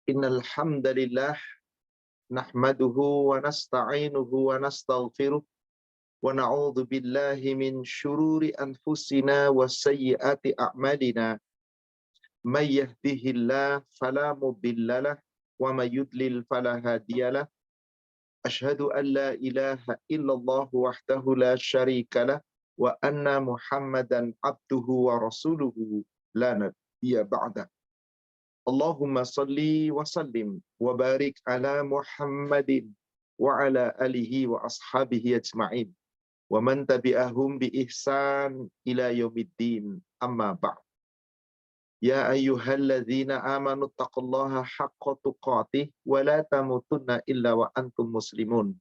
Innal hamdalillah nahmaduhu wa nasta'inuhu wa nastaghfiruh wa na'udzu billahi min syururi anfusina wa sayyiati a'malina. May yahdihillahu fala mudhillalah wa may yudlil fala hadiyalah. Asyhadu an la ilaha illallah wahdahu la syarikalah wa anna Muhammadan abduhu wa rasuluhu la nabiyya ba'da. Allahumma salli wa sallim wa barik ala Muhammadin wa ala alihi wa ashabihi ajma'in wa man tabi'ahum bi ihsan ila yaumiddin, amma ba'd. Ya ayyuhalladzina amanu taqullaha haqqa tuqatih wa la tamutunna illa wa antum muslimun.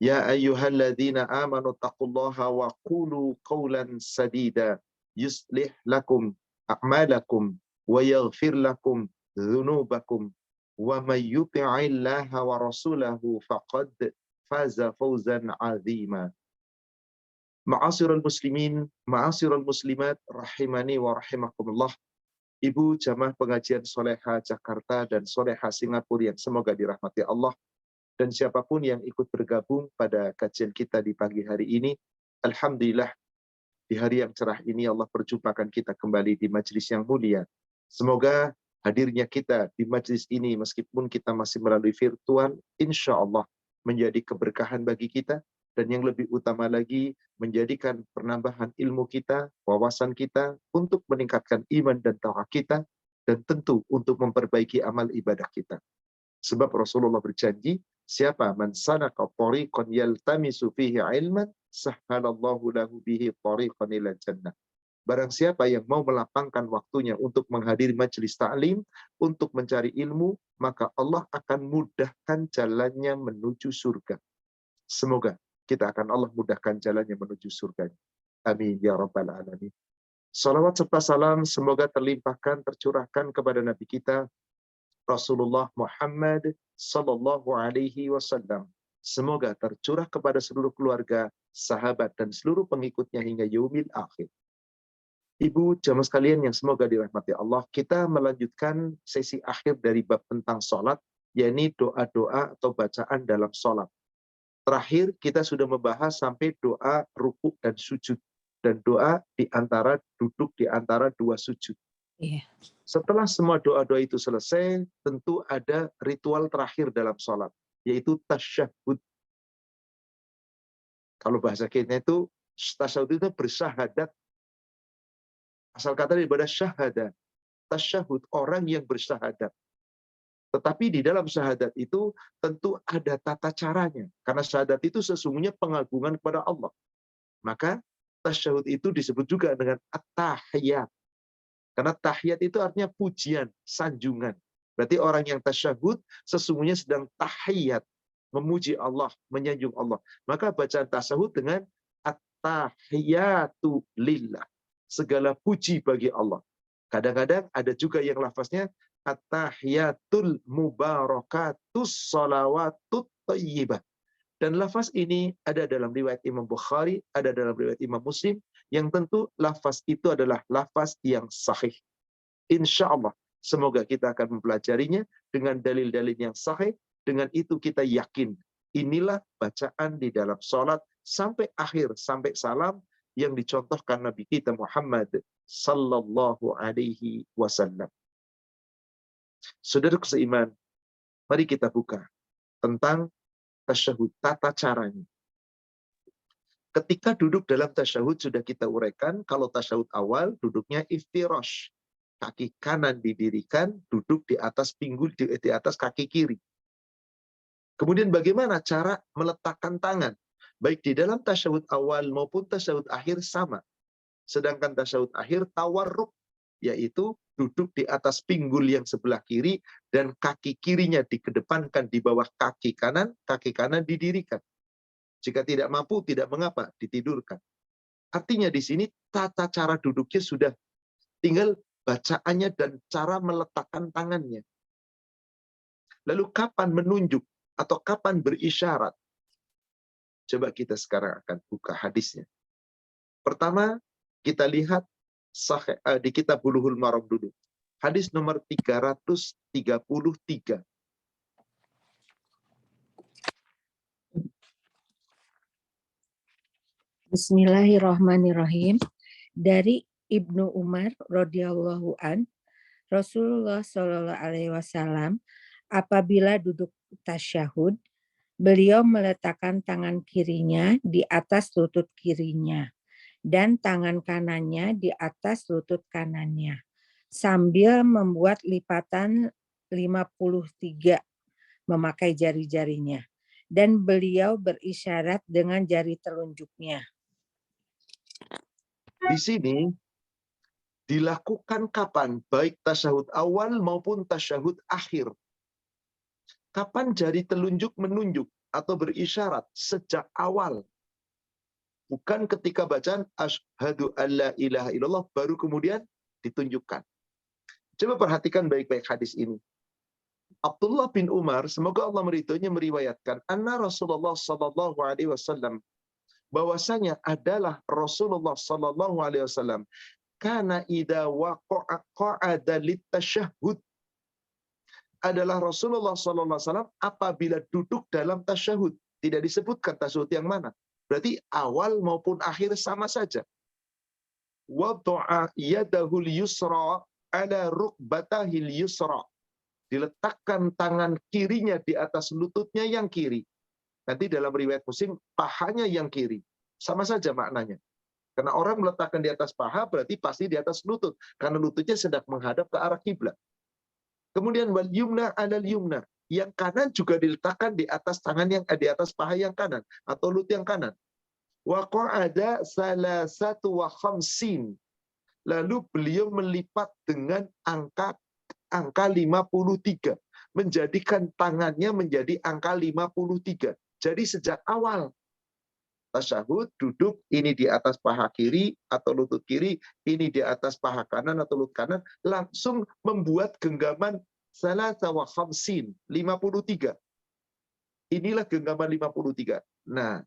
Ya ayyuhalladzina amanu taqullaha wa qulu qawlan sadida yuslih lakum a'malakum wa yaghfir lakum dzunubakum wa may yuti'illaha wa rasulahu faqad faza fawzan 'azima. Ma'asyiral muslimin, ma'asyiral muslimat, rahimani wa rahimakumullah. Ibu jamaah pengajian Soleha Jakarta dan Soleha Singapura yang semoga dirahmati Allah, dan siapapun yang ikut bergabung pada kajian kita di pagi hari ini, alhamdulillah di hari yang cerah ini Allah perjumpakan kita kembali di majelis yang mulia. Semoga hadirnya kita di majelis ini meskipun kita masih melalui virtual, insya Allah menjadi keberkahan bagi kita, dan yang lebih utama lagi menjadikan penambahan ilmu kita, wawasan kita untuk meningkatkan iman dan taqwa kita, dan tentu untuk memperbaiki amal ibadah kita. Sebab Rasulullah berjanji, siapa man sanaka thariqan yaltamisu fihi ilman sahhalallahu lahu bihi thariqan ila jannah. Barang siapa yang mau melapangkan waktunya untuk menghadiri majelis ta'lim, untuk mencari ilmu, maka Allah akan mudahkan jalannya menuju surga. Semoga kita akan Allah mudahkan jalannya menuju surga. Amin ya rabbal alamin. Salawat serta salam semoga terlimpahkan, tercurahkan kepada Nabi kita Rasulullah Muhammad sallallahu alaihi wasallam. Semoga tercurah kepada seluruh keluarga, sahabat, dan seluruh pengikutnya hingga yaumil akhir. Ibu jamaah sekalian yang semoga dirahmati Allah, kita melanjutkan sesi akhir dari bab tentang sholat, yakni doa-doa atau bacaan dalam sholat. Terakhir kita sudah membahas sampai doa rukuk dan sujud, dan doa di antara duduk di antara dua sujud. Setelah semua doa-doa itu selesai, tentu ada ritual terakhir dalam sholat, yaitu tasyahud. Kalau bahasa kita itu, tasyahud itu bersyahadat. Asal kata daripada syahada, tasyahud, orang yang bersyahadat. Tetapi di dalam syahadat itu tentu ada tata caranya. Karena syahadat itu sesungguhnya pengagungan kepada Allah. Maka tasyahud itu disebut juga dengan at-tahiyat. Karena tahiyat itu artinya pujian, sanjungan. Berarti orang yang tasyahud sesungguhnya sedang tahiyat, memuji Allah, menyanjung Allah. Maka bacaan tasyahud dengan at-tahiyatu lillah. Segala puji bagi Allah. Kadang-kadang ada juga yang lafaznya at-tahiyatul mubarakatus salawatut thayyibah. Dan lafaz ini ada dalam riwayat Imam Bukhari, ada dalam riwayat Imam Muslim, yang tentu lafaz itu adalah lafaz yang sahih. Insya Allah, semoga kita akan mempelajarinya dengan dalil-dalil yang sahih. Dengan itu kita yakin, inilah bacaan di dalam sholat sampai akhir, sampai salam, yang dicontohkan Nabi kita Muhammad sallallahu alaihi wasallam. Saudara seiman, mari kita buka tentang tasyahud, tata caranya. Ketika duduk dalam tasyahud sudah kita uraikan, kalau tasyahud awal duduknya iftirash. Kaki kanan didirikan, duduk di atas pinggul, di atas kaki kiri. Kemudian bagaimana cara meletakkan tangan? Baik di dalam tasyahud awal maupun tasyahud akhir sama. Sedangkan tasyahud akhir tawarruk, yaitu duduk di atas pinggul yang sebelah kiri dan kaki kirinya dikedepankan di bawah kaki kanan didirikan. Jika tidak mampu, tidak mengapa, ditidurkan. Artinya di sini tata cara duduknya sudah, tinggal bacaannya dan cara meletakkan tangannya. Lalu kapan menunjuk atau kapan berisyarat? Coba kita sekarang akan buka hadisnya. Pertama, kita lihat di kitab Bulughul Maram dulu. Hadis nomor 333. Bismillahirrahmanirrahim. Dari Ibnu Umar radhiyallahu an, Rasulullah Shallallahu alaihi wasallam apabila duduk tasyahud, beliau meletakkan tangan kirinya di atas lutut kirinya dan tangan kanannya di atas lutut kanannya sambil membuat lipatan 53 memakai jari-jarinya, dan beliau berisyarat dengan jari telunjuknya. Di sini dilakukan kapan? Baik tasyahud awal maupun tasyahud akhir. Kapan jari telunjuk menunjuk atau berisyarat? Sejak awal. Bukan ketika bacaan asyhadu alla ilaha illallah baru kemudian ditunjukkan. Coba perhatikan baik-baik hadis ini. Abdullah bin Umar, semoga Allah meridhoinya, meriwayatkan anna Rasulullah sallallahu alaihi wasallam, bahwasanya adalah Rasulullah sallallahu alaihi wasallam kana idza waqa'a qa'ada litasyahhud, adalah Rasulullah sallallahu alaihi wasallam apabila duduk dalam tasyahud. Tidak disebutkan tasyahud yang mana. Berarti awal maupun akhir sama saja. Wada'a yadahul yusra ala rukbatahil yusra, diletakkan tangan kirinya di atas lututnya yang kiri. Nanti dalam riwayat Muslim, pahanya yang kiri. Sama saja maknanya. Karena orang meletakkan di atas paha berarti pasti di atas lutut. Karena lututnya sedang menghadap ke arah kiblat. Kemudian wal yumna alal yumna. Yang kanan juga diletakkan di atas tangan yang di atas paha yang kanan. Atau lutut yang kanan. Wa qa'ada salasatu wa khamsin. Lalu beliau melipat dengan angka 53. Menjadikan tangannya menjadi angka 53. Jadi sejak awal tasyahud duduk, ini di atas paha kiri atau lutut kiri, ini di atas paha kanan atau lutut kanan, langsung membuat genggaman salasa wa khamsin, 53. Inilah genggaman 53. Nah,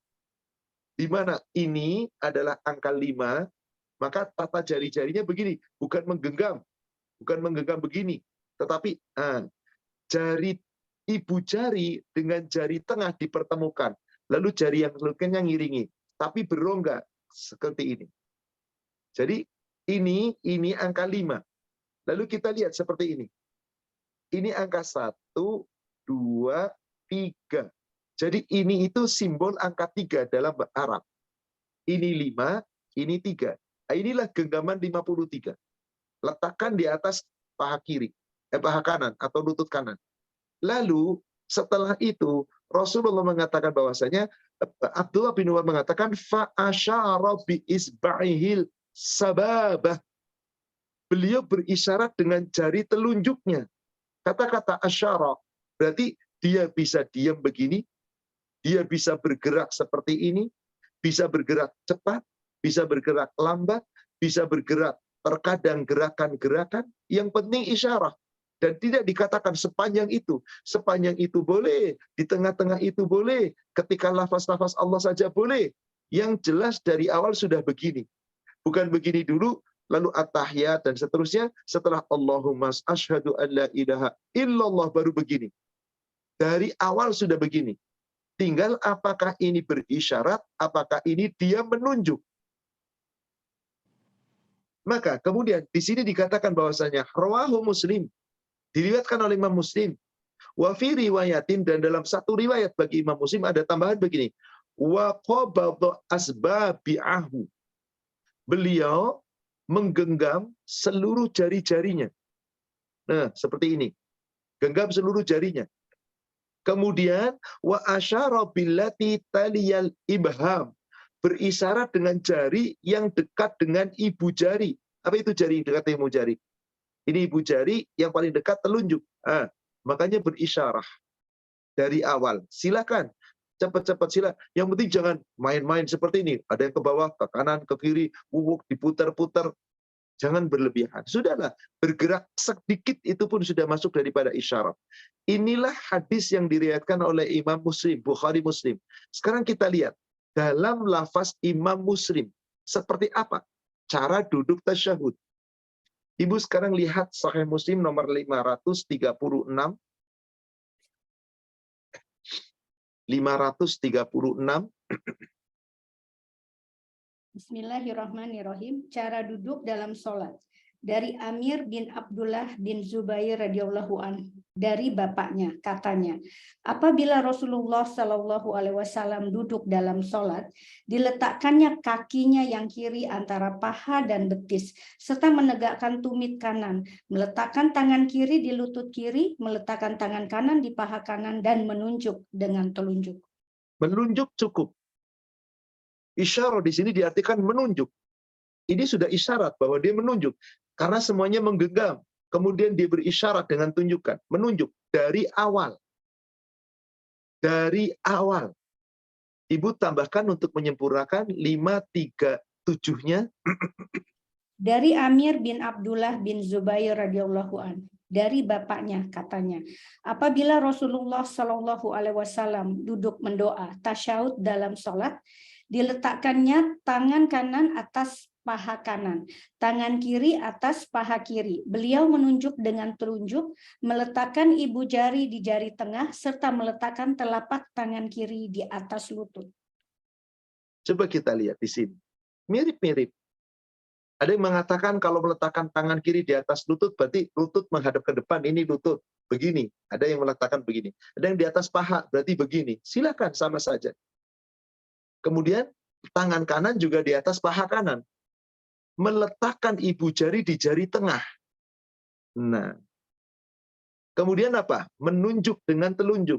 di mana ini adalah angka 5, maka tata jari-jarinya begini, bukan menggenggam begini, tetapi jari ibu jari dengan jari tengah dipertemukan. Lalu jari yang lainnya ngiringi. Tapi berongga seperti ini. Jadi ini angka 5. Lalu kita lihat seperti ini. Ini angka 1, 2, 3. Jadi ini itu simbol angka 3 dalam Arab. Ini 5, ini 3. Nah, inilah genggaman 53. Letakkan di atas paha kiri, paha kanan atau lutut kanan. Lalu setelah itu Rasulullah mengatakan bahwasanya, Abdullah bin Umar mengatakan fa asyara bi isba'ihil sababah. Beliau berisyarat dengan jari telunjuknya. Kata-kata asyara berarti dia bisa diam begini, dia bisa bergerak seperti ini, bisa bergerak cepat, bisa bergerak lambat, bisa bergerak terkadang gerakan-gerakan, yang penting isyarat. Dan tidak dikatakan sepanjang itu. Sepanjang itu boleh, di tengah-tengah itu boleh, ketika lafaz-lafaz Allah saja boleh. Yang jelas dari awal sudah begini. Bukan begini dulu, lalu at-tahiyat dan seterusnya, setelah Allahumma asyhadu an la ilaha illallah baru begini. Dari awal sudah begini. Tinggal apakah ini berisyarat, apakah ini dia menunjuk. Maka kemudian di sini dikatakan bahwasanya rawahu Muslim, diriwayatkan oleh Imam Muslim. Wa fi riwayatin, dan dalam satu riwayat bagi Imam Muslim ada tambahan begini. Wa qabadha asbabi'ahu. Beliau menggenggam seluruh jari-jarinya. Nah, seperti ini. Genggam seluruh jarinya. Kemudian wa asyara billati taliyal ibham. Berisyarat dengan jari yang dekat dengan ibu jari. Apa itu jari dekat dengan ibu jari? Ini ibu jari yang paling dekat telunjuk. Makanya berisyarah dari awal. Silakan cepat-cepat silakan. Yang penting jangan main-main seperti ini. Ada yang ke bawah, ke kanan, ke kiri, diputar-putar. Jangan berlebihan. Sudahlah, bergerak sedikit itu pun sudah masuk daripada isyarat. Inilah hadis yang diriwayatkan oleh Imam Muslim, Bukhari Muslim. Sekarang kita lihat dalam lafaz Imam Muslim seperti apa cara duduk tasyahud. Ibu sekarang lihat Sahih Muslim nomor 536. 536. Bismillahirrahmanirrahim. Cara duduk dalam sholat. Dari Amir bin Abdullah bin Zubair radhiyallahu an, dari bapaknya, katanya, apabila Rasulullah Shallallahu alaihi wasallam duduk dalam sholat, diletakkannya kakinya yang kiri antara paha dan betis, serta menegakkan tumit kanan, meletakkan tangan kiri di lutut kiri, meletakkan tangan kanan di paha kanan, dan menunjuk dengan telunjuk. Menunjuk cukup. Isyarat di sini diartikan menunjuk. Ini sudah isyarat bahwa dia menunjuk. Karena semuanya menggenggam. Kemudian dia berisyarat dengan tunjukkan. Menunjuk dari awal. Dari awal. Ibu tambahkan untuk menyempurnakan 537-nya. Dari Amir bin Abdullah bin Zubair radhiyallahu an, dari bapaknya, katanya, apabila Rasulullah Shallallahu alaihi wasallam duduk mendoa tasyahud dalam sholat, diletakkannya tangan kanan atas paha kanan, tangan kiri atas paha kiri. Beliau menunjuk dengan telunjuk, meletakkan ibu jari di jari tengah, serta meletakkan telapak tangan kiri di atas lutut. Coba kita lihat di sini. Mirip-mirip. Ada yang mengatakan kalau meletakkan tangan kiri di atas lutut, berarti lutut menghadap ke depan, ini lutut. Begini. Ada yang meletakkan begini. Ada yang di atas paha, berarti begini. Silakan, sama saja. Kemudian, tangan kanan juga di atas paha kanan. Meletakkan ibu jari di jari tengah. Nah. Kemudian apa? Menunjuk dengan telunjuk.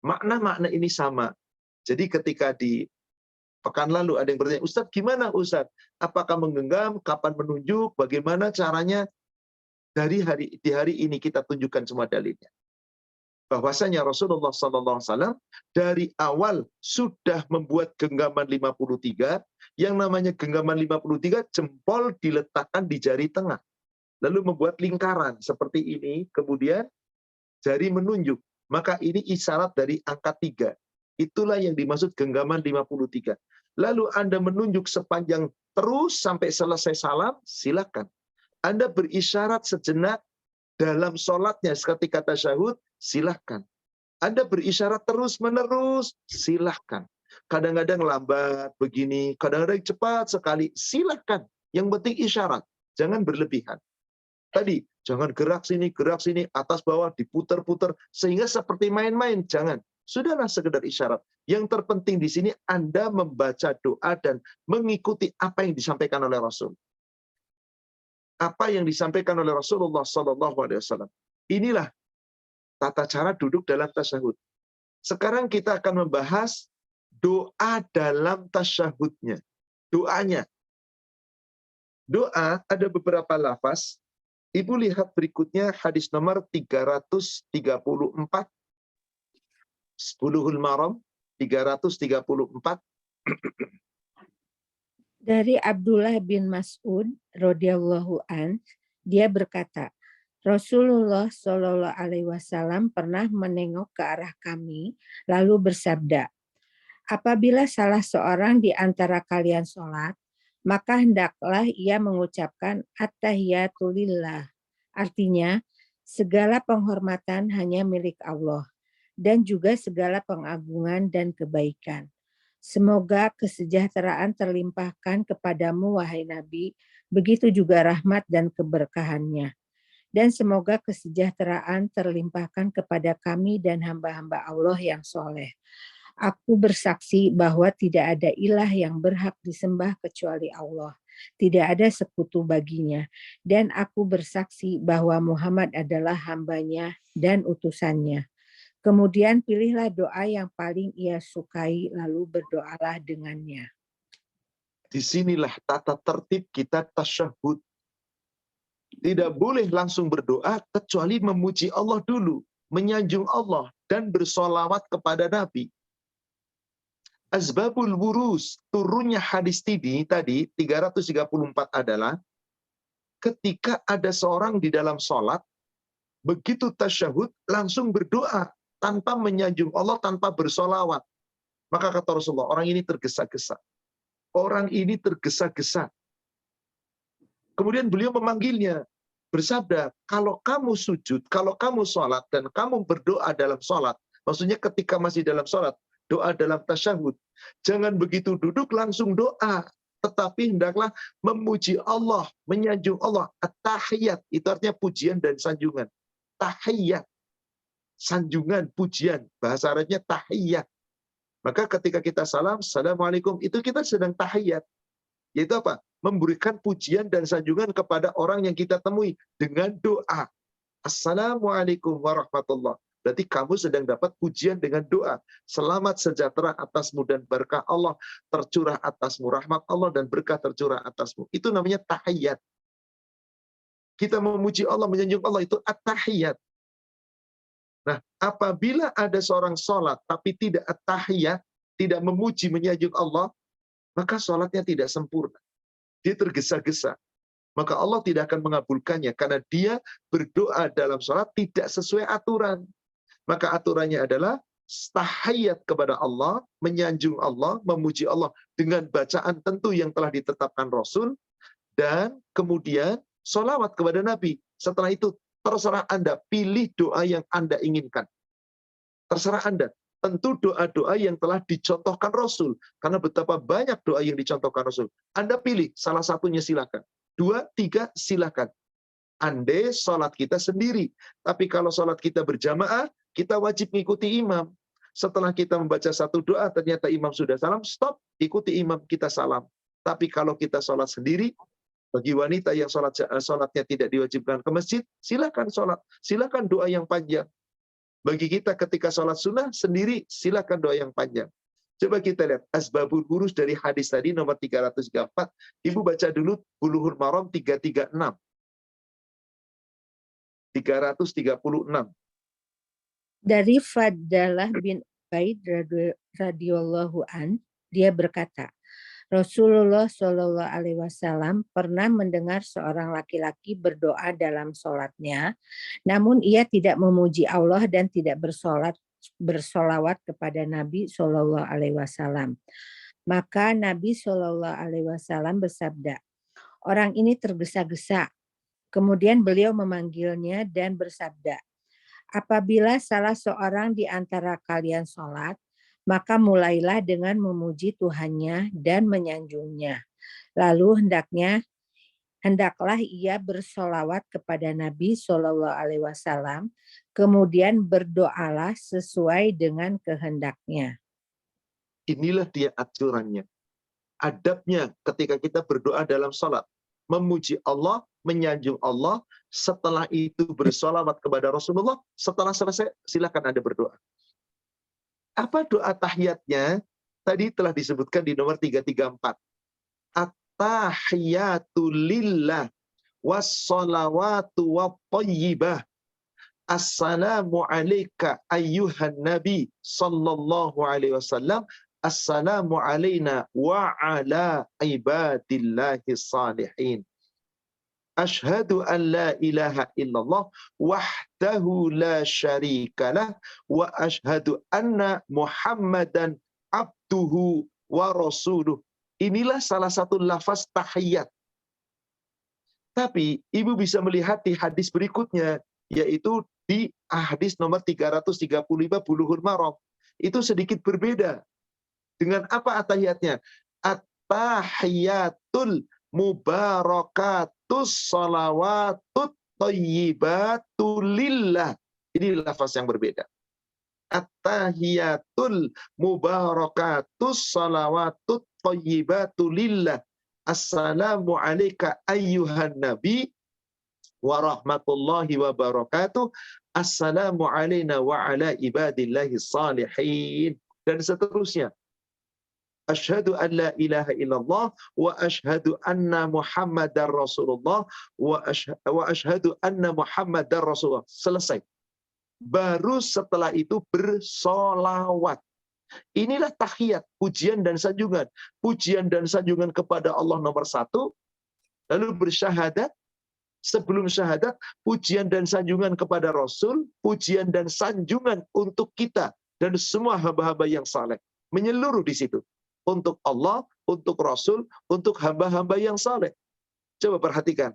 Makna-makna ini sama. Jadi ketika di pekan lalu ada yang bertanya, Ustadz gimana Ustadz? Apakah menggenggam? Kapan menunjuk? Bagaimana caranya? Di hari ini kita tunjukkan semua dalilnya. Bahwasanya Rasulullah SAW dari awal sudah membuat genggaman 53. Yang namanya genggaman 53, jempol diletakkan di jari tengah. Lalu membuat lingkaran seperti ini. Kemudian jari menunjuk. Maka ini isyarat dari angka 3. Itulah yang dimaksud genggaman 53. Lalu Anda menunjuk sepanjang terus sampai selesai salam, silakan. Anda berisyarat sejenak dalam sholatnya ketika tasyahud, silakan. Anda berisyarat terus-menerus, silakan. Kadang-kadang lambat begini, kadang-kadang cepat sekali, silakan. Yang penting isyarat, jangan berlebihan. Tadi, jangan gerak sini, atas bawah, diputar-putar, sehingga seperti main-main, jangan. Sudahlah sekedar isyarat. Yang terpenting di sini Anda membaca doa dan mengikuti apa yang disampaikan oleh Rasul. Apa yang disampaikan oleh Rasulullah SAW. Inilah tata cara duduk dalam tasyahud. Sekarang kita akan membahas doa dalam tasyahudnya. Doanya. Doa ada beberapa lafaz. Ibu lihat berikutnya hadis nomor 334. Bulughul Maram 334. Dari Abdullah bin Mas'ud radhiyallahu an, dia berkata, Rasulullah Shallallahu alaihi wasallam pernah menengok ke arah kami lalu bersabda, apabila salah seorang di antara kalian sholat, maka hendaklah ia mengucapkan at-tahiyatulillah. Artinya, segala penghormatan hanya milik Allah dan juga segala pengagungan dan kebaikan. Semoga kesejahteraan terlimpahkan kepadamu, wahai Nabi, begitu juga rahmat dan keberkahannya. Dan semoga kesejahteraan terlimpahkan kepada kami dan hamba-hamba Allah yang soleh. Aku bersaksi bahwa tidak ada ilah yang berhak disembah kecuali Allah. Tidak ada sekutu baginya. Dan aku bersaksi bahwa Muhammad adalah hambanya dan utusannya. Kemudian pilihlah doa yang paling ia sukai, lalu berdoalah dengannya. Disinilah tata tertib kita tasyahud. Tidak boleh langsung berdoa kecuali memuji Allah dulu, menyanjung Allah, dan bersolawat kepada Nabi. Asbabul wurus, turunnya hadis tadi 334 adalah ketika ada seorang di dalam sholat, begitu tasyahud langsung berdoa tanpa menyanjung Allah, tanpa bersolawat. Maka kata Rasulullah, orang ini tergesa-gesa. Orang ini tergesa-gesa. Kemudian beliau memanggilnya, bersabda, kalau kamu sujud, kalau kamu sholat, dan kamu berdoa dalam sholat, maksudnya ketika masih dalam sholat, doa dalam tasyahud, jangan begitu duduk langsung doa, tetapi hendaklah memuji Allah, menyanjung Allah. At-tahiyat, itu artinya pujian dan sanjungan. Tahiyat, sanjungan, pujian. Bahasa Arabnya tahiyat. Maka ketika kita salam, Assalamualaikum, itu kita sedang tahiyat. Yaitu apa? Memberikan pujian dan sanjungan kepada orang yang kita temui dengan doa. Assalamualaikum warahmatullahi. Berarti kamu sedang dapat pujian dengan doa. Selamat sejahtera atasmu dan berkah Allah tercurah atasmu. Rahmat Allah dan berkah tercurah atasmu. Itu namanya tahiyat. Kita memuji Allah, menyanjung Allah, itu at-tahiyat. Nah, apabila ada seorang sholat tapi tidak at-tahiyat, tidak memuji, menyanjung Allah, maka sholatnya tidak sempurna. Dia tergesa-gesa. Maka Allah tidak akan mengabulkannya karena dia berdoa dalam sholat tidak sesuai aturan. Maka aturannya adalah tahiyat kepada Allah, menyanjung Allah, memuji Allah dengan bacaan tentu yang telah ditetapkan Rasul, dan kemudian sholawat kepada Nabi. Setelah itu terserah Anda, pilih doa yang Anda inginkan. Terserah Anda. Tentu doa-doa yang telah dicontohkan Rasul. Karena betapa banyak doa yang dicontohkan Rasul. Anda pilih, salah satunya silakan. 2, 3, silakan. Andai sholat kita sendiri. Tapi kalau sholat kita berjamaah, kita wajib mengikuti imam. Setelah kita membaca satu doa, ternyata imam sudah salam, stop, ikuti imam, kita salam. Tapi kalau kita sholat sendiri, bagi wanita yang sholatnya tidak diwajibkan ke masjid, silakan sholat. Silakan doa yang panjang. Bagi kita ketika sholat sunnah sendiri, silakan doa yang panjang. Coba kita lihat asbabul wurus dari hadis tadi nomor 334. Ibu baca dulu Bulughul Maram 336. 336. Dari Fadalah bin Ubaid radhiyallahu an, dia berkata, Rasulullah Shallallahu Alaihi Wasallam pernah mendengar seorang laki-laki berdoa dalam sholatnya, namun ia tidak memuji Allah dan tidak bersolawat kepada Nabi Shallallahu Alaihi Wasallam. Maka Nabi Shallallahu Alaihi Wasallam bersabda, orang ini tergesa-gesa. Kemudian beliau memanggilnya dan bersabda, apabila salah seorang di antara kalian sholat, maka mulailah dengan memuji Tuhannya dan menyanjungnya. Lalu hendaklah ia bersolawat kepada Nabi Shallallahu Alaihi Wasallam, kemudian berdoalah sesuai dengan kehendaknya. Inilah dia aturannya. Adabnya ketika kita berdoa dalam sholat. Memuji Allah, menyanjung Allah, setelah itu bersolawat kepada Rasulullah, setelah selesai silakan Anda berdoa. Apa doa tahiyatnya? Tadi telah disebutkan di nomor 334. At-tahiyatu lillah was-salawatu wat-thayyibah. Assalamu alayka ayyuhan nabi sallallahu alaihi wasallam. Assalamu alayna wa ala ibadillahi salihin. Ashhadu an la ilaha illallah wahdahu la syarikalah wa ashhadu anna Muhammadan abduhu wa rasuluh. Inilah salah satu lafaz tahiyat. Tapi ibu bisa melihat di hadis berikutnya, yaitu di hadis nomor 335 Bulughul Maram. Itu sedikit berbeda. Dengan apa at-tahiyatnya? At-tahiyatul mubarakatus salawatut thayyibatu lillah. Ini lafaz yang berbeda. At-tahiyatul mubarakatus salawatut thayyibatu lillah. Assalamu alayka ayyuhan nabi wa rahmatullahi wa barakatuh. Assalamu alayna wa ala ibadillahi salihin. Dan seterusnya. Asyhadu an la ilaha illallah wa asyhadu anna Muhammadar Rasulullah wa asyhadu anna Muhammadar Rasulullah. Selesai. Baru setelah itu bersolawat. Inilah tahiyat, pujian dan sanjungan. Pujian dan sanjungan kepada Allah nomor 1. Lalu bersyahadat. Sebelum syahadat, pujian dan sanjungan kepada Rasul. Pujian dan sanjungan untuk kita dan semua hamba-hamba yang saleh. Menyeluruh di situ. Untuk Allah, untuk Rasul, untuk hamba-hamba yang saleh. Coba perhatikan.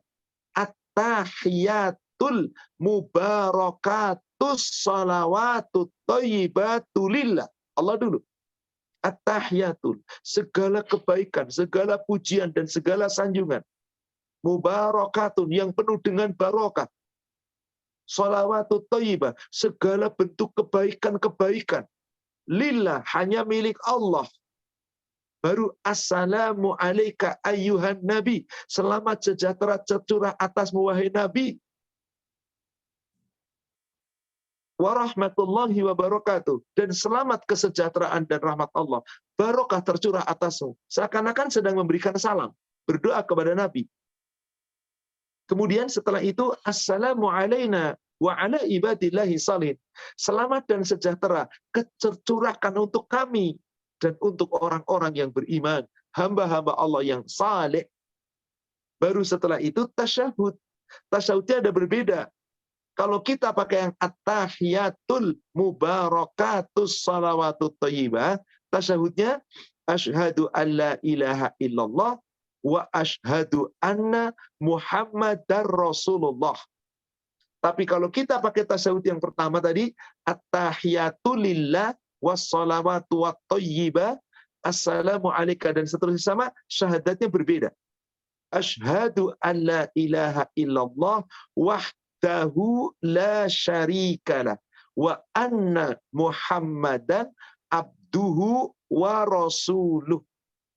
At-tahiyatul mubarakatus salawatut thayyibatu lillah. Allah dulu. At-tahiyatul, segala kebaikan, segala pujian dan segala sanjungan. Mubarakatun, yang penuh dengan barokah. Salawatut thayyibah, segala bentuk kebaikan-kebaikan. Lillah, hanya milik Allah. Baru assalamu alaika ayyuhan nabi. Selamat sejahtera tercurah atasmu wahai nabi. Warahmatullahi wabarakatuh. Dan selamat kesejahteraan dan rahmat Allah. Barokah tercurah atasmu. Seakan-akan sedang memberikan salam. Berdoa kepada Nabi. Kemudian setelah itu, assalamu alaina wa ala ibadillahi salihin. Selamat dan sejahtera tercurahkan untuk kami dan untuk orang-orang yang beriman. Hamba-hamba Allah yang saleh. Baru setelah itu tasyahud. Tasyahudnya ada berbeda. Kalau kita pakai yang at-tahiyatul mubarakatus salawatut thayyibah, tasyahudnya asyhadu alla ilaha illallah wa asyhadu anna Muhammadar Rasulullah. Tapi kalau kita pakai tasyahud yang pertama tadi, at-tahiyatul lillah wassalawatu wat thayyibah, assalamu alayka dan seterusnya sama, syahadatnya berbeda. Asyhadu alla ilaha illallah wahdahu la syarikalah wa anna Muhammadan abduhu wa rasuluh.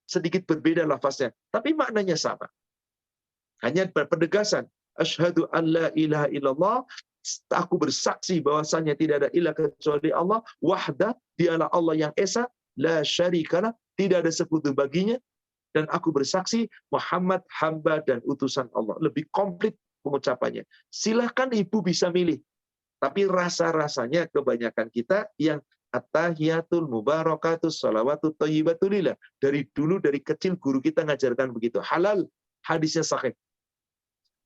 Sedikit berbeda lafaznya, tapi maknanya sama. Hanya penegasan. Asyhadu alla ilaha illallah, aku bersaksi bahwasanya tidak ada ilah kecuali Allah, wahdah, dialah Allah yang esa, la syarikalah, tidak ada sekutu baginya, dan aku bersaksi Muhammad hamba dan utusan Allah. Lebih komplit pengucapannya. Silahkan ibu bisa milih. Tapi rasa-rasanya kebanyakan kita yang at-tahiyatul mubarakatus salawatut thayyibatu lillah. Dari dulu, dari kecil guru kita ngajarkan begitu. Halal, hadisnya sahih.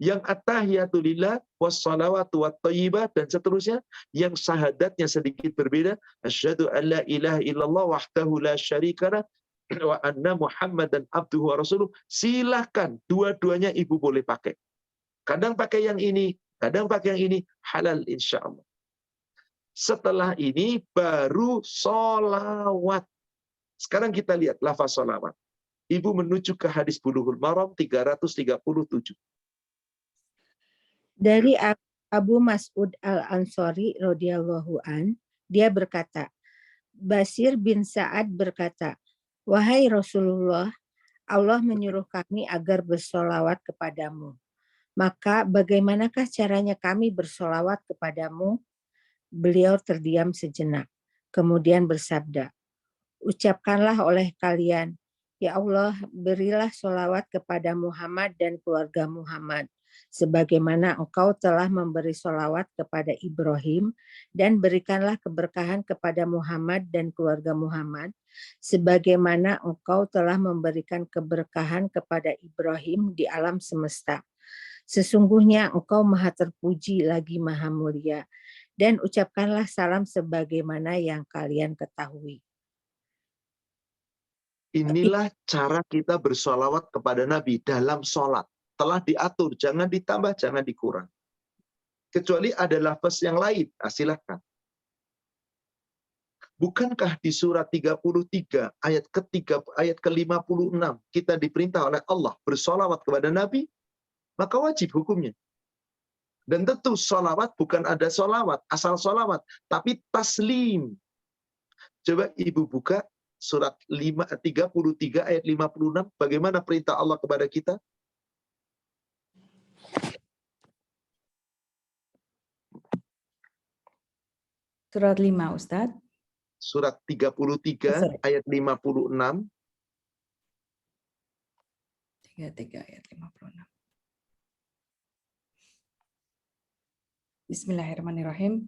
Yang at-tahiyatul lillah wassalawatu wat thayyibah dan seterusnya, yang syahadatnya sedikit berbeda. Asyhadu an la ilaha illallah wahdahu la syarikalah wa anna Muhammadan abduhu wa rasuluh. Silahkan, dua-duanya ibu boleh pakai. Kadang pakai yang ini, kadang pakai yang ini, halal insya Allah. Setelah ini baru sholawat. Sekarang kita lihat lafaz sholawat. Ibu menuju ke hadis Bulughul Maram 337. Dari Abu Mas'ud Al-Ansari radhiyallahu an, dia berkata, Basir bin Sa'ad berkata, wahai Rasulullah, Allah menyuruh kami agar bersolawat kepadamu. Maka bagaimanakah caranya kami bersolawat kepadamu? Beliau terdiam sejenak, kemudian bersabda, ucapkanlah oleh kalian, ya Allah, berilah solawat kepada Muhammad dan keluarga Muhammad, sebagaimana engkau telah memberi solawat kepada Ibrahim, dan berikanlah keberkahan kepada Muhammad dan keluarga Muhammad, sebagaimana engkau telah memberikan keberkahan kepada Ibrahim di alam semesta. Sesungguhnya engkau maha terpuji lagi maha mulia, dan ucapkanlah salam sebagaimana yang kalian ketahui. Inilah cara kita bersolawat kepada Nabi dalam sholat. Telah diatur, jangan ditambah, jangan dikurang. Kecuali ada lafaz yang lain, silahkan. Bukankah di surat 33 ayat ke-56 kita diperintah oleh Allah bersolawat kepada Nabi? Maka wajib hukumnya. Dan tentu sholawat bukan ada sholawat, asal sholawat, tapi taslim. Coba ibu buka surat 33 ayat 56, bagaimana perintah Allah kepada kita? Surat 5, Ustadz. Surat 33 ayat 56. 33 ayat 56. Bismillahirrahmanirrahim.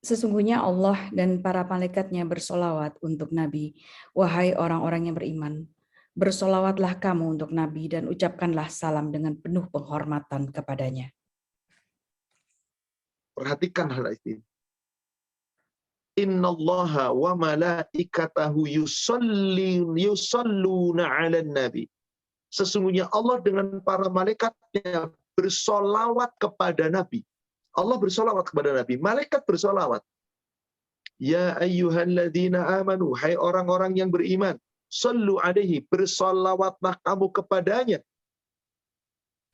Sesungguhnya Allah dan para malaikatnya bersolawat untuk Nabi. Wahai orang-orang yang beriman, bersolawatlah kamu untuk Nabi dan ucapkanlah salam dengan penuh penghormatan kepadanya. Perhatikan hal ini. Innallaha wa malaikatahu yusalluna 'alan nabi. Sesungguhnya Allah dengan para malaikatnya bersolawat kepada Nabi. Allah bersolawat kepada Nabi. Malaikat bersolawat. Ya ayyuhalladzina amanu. Hai orang-orang yang beriman. Sallu alaihi. Bersolawatlah kamu kepadanya.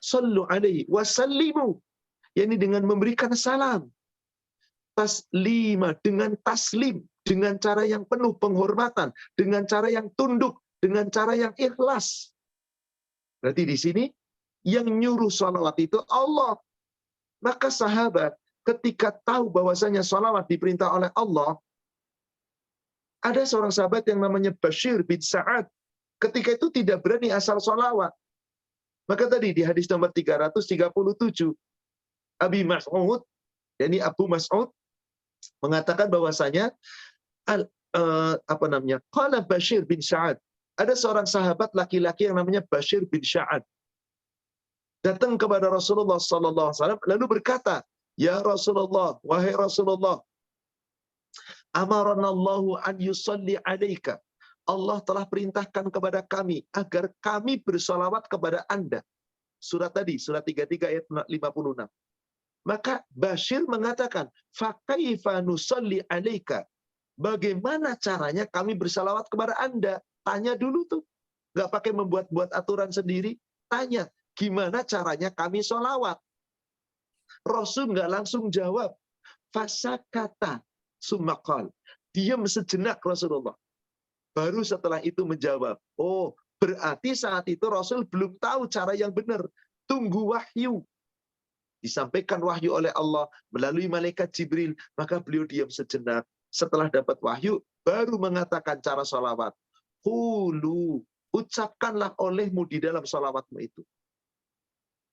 Sallu alaihi. Wasallimu. Yani dengan memberikan salam. Taslima. Dengan taslim. Dengan cara yang penuh penghormatan. Dengan cara yang tunduk. Dengan cara yang ikhlas. Berarti di sini yang nyuruh sholawat itu Allah. Maka sahabat ketika tahu bahwasanya sholawat diperintah oleh Allah, ada seorang sahabat yang namanya Bashir bin Sa'ad. Ketika itu tidak berani asal sholawat. Maka tadi di hadis nomor 337, Abi Mas'ud, yakni Abu Mas'ud, mengatakan bahwasanya qala Bashir bin Sa'ad. Ada seorang sahabat laki-laki yang namanya Bashir bin Sa'ad. Datang kepada Rasulullah SAW lalu berkata, Ya Rasulullah, wahai Rasulullah, amaranallahu an yusalli alaika. Allah telah perintahkan kepada kami agar kami bersolawat kepada Anda. Surat tadi, surat 33 ayat 56. Maka Bashir mengatakan, fakaifa nusalli alaika. Bagaimana caranya kami bersalawat kepada Anda? Tanya dulu tuh. Nggak pakai membuat-buat aturan sendiri. Tanya, gimana caranya kami sholawat? Rasul nggak langsung jawab. Fasakata sumakal. Diam sejenak Rasulullah. Baru setelah itu menjawab. Oh, berarti saat itu Rasul belum tahu cara yang benar. Tunggu wahyu. Disampaikan wahyu oleh Allah melalui malaikat Jibril. Maka beliau diam sejenak. Setelah dapat wahyu, baru mengatakan cara sholawat. Qulu, ucapkanlah olehmu di dalam sholawatmu itu.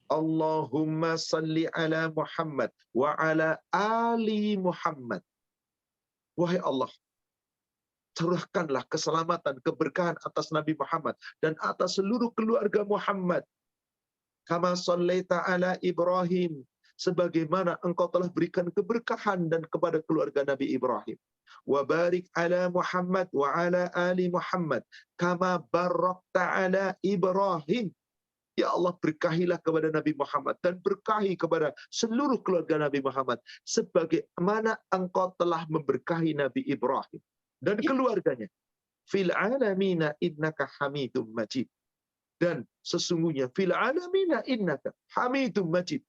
Allahumma salli ala Muhammad wa ala ali Muhammad. Wahai Allah, curahkanlah keselamatan, keberkahan atas Nabi Muhammad dan atas seluruh keluarga Muhammad. Kama sallaita ala Ibrahim, sebagaimana engkau telah berikan keberkahan dan kepada keluarga Nabi Ibrahim. Wa barik ala Muhammad wa ala ali Muhammad kama barakta ala Ibrahim. Ya Allah, berkahilah kepada Nabi Muhammad dan berkahi kepada seluruh keluarga Nabi Muhammad sebagaimana engkau telah memberkahi Nabi Ibrahim dan keluarganya. Fil alamina innaka hamidum majid. Dan sesungguhnya fil alamina innaka hamidum majid.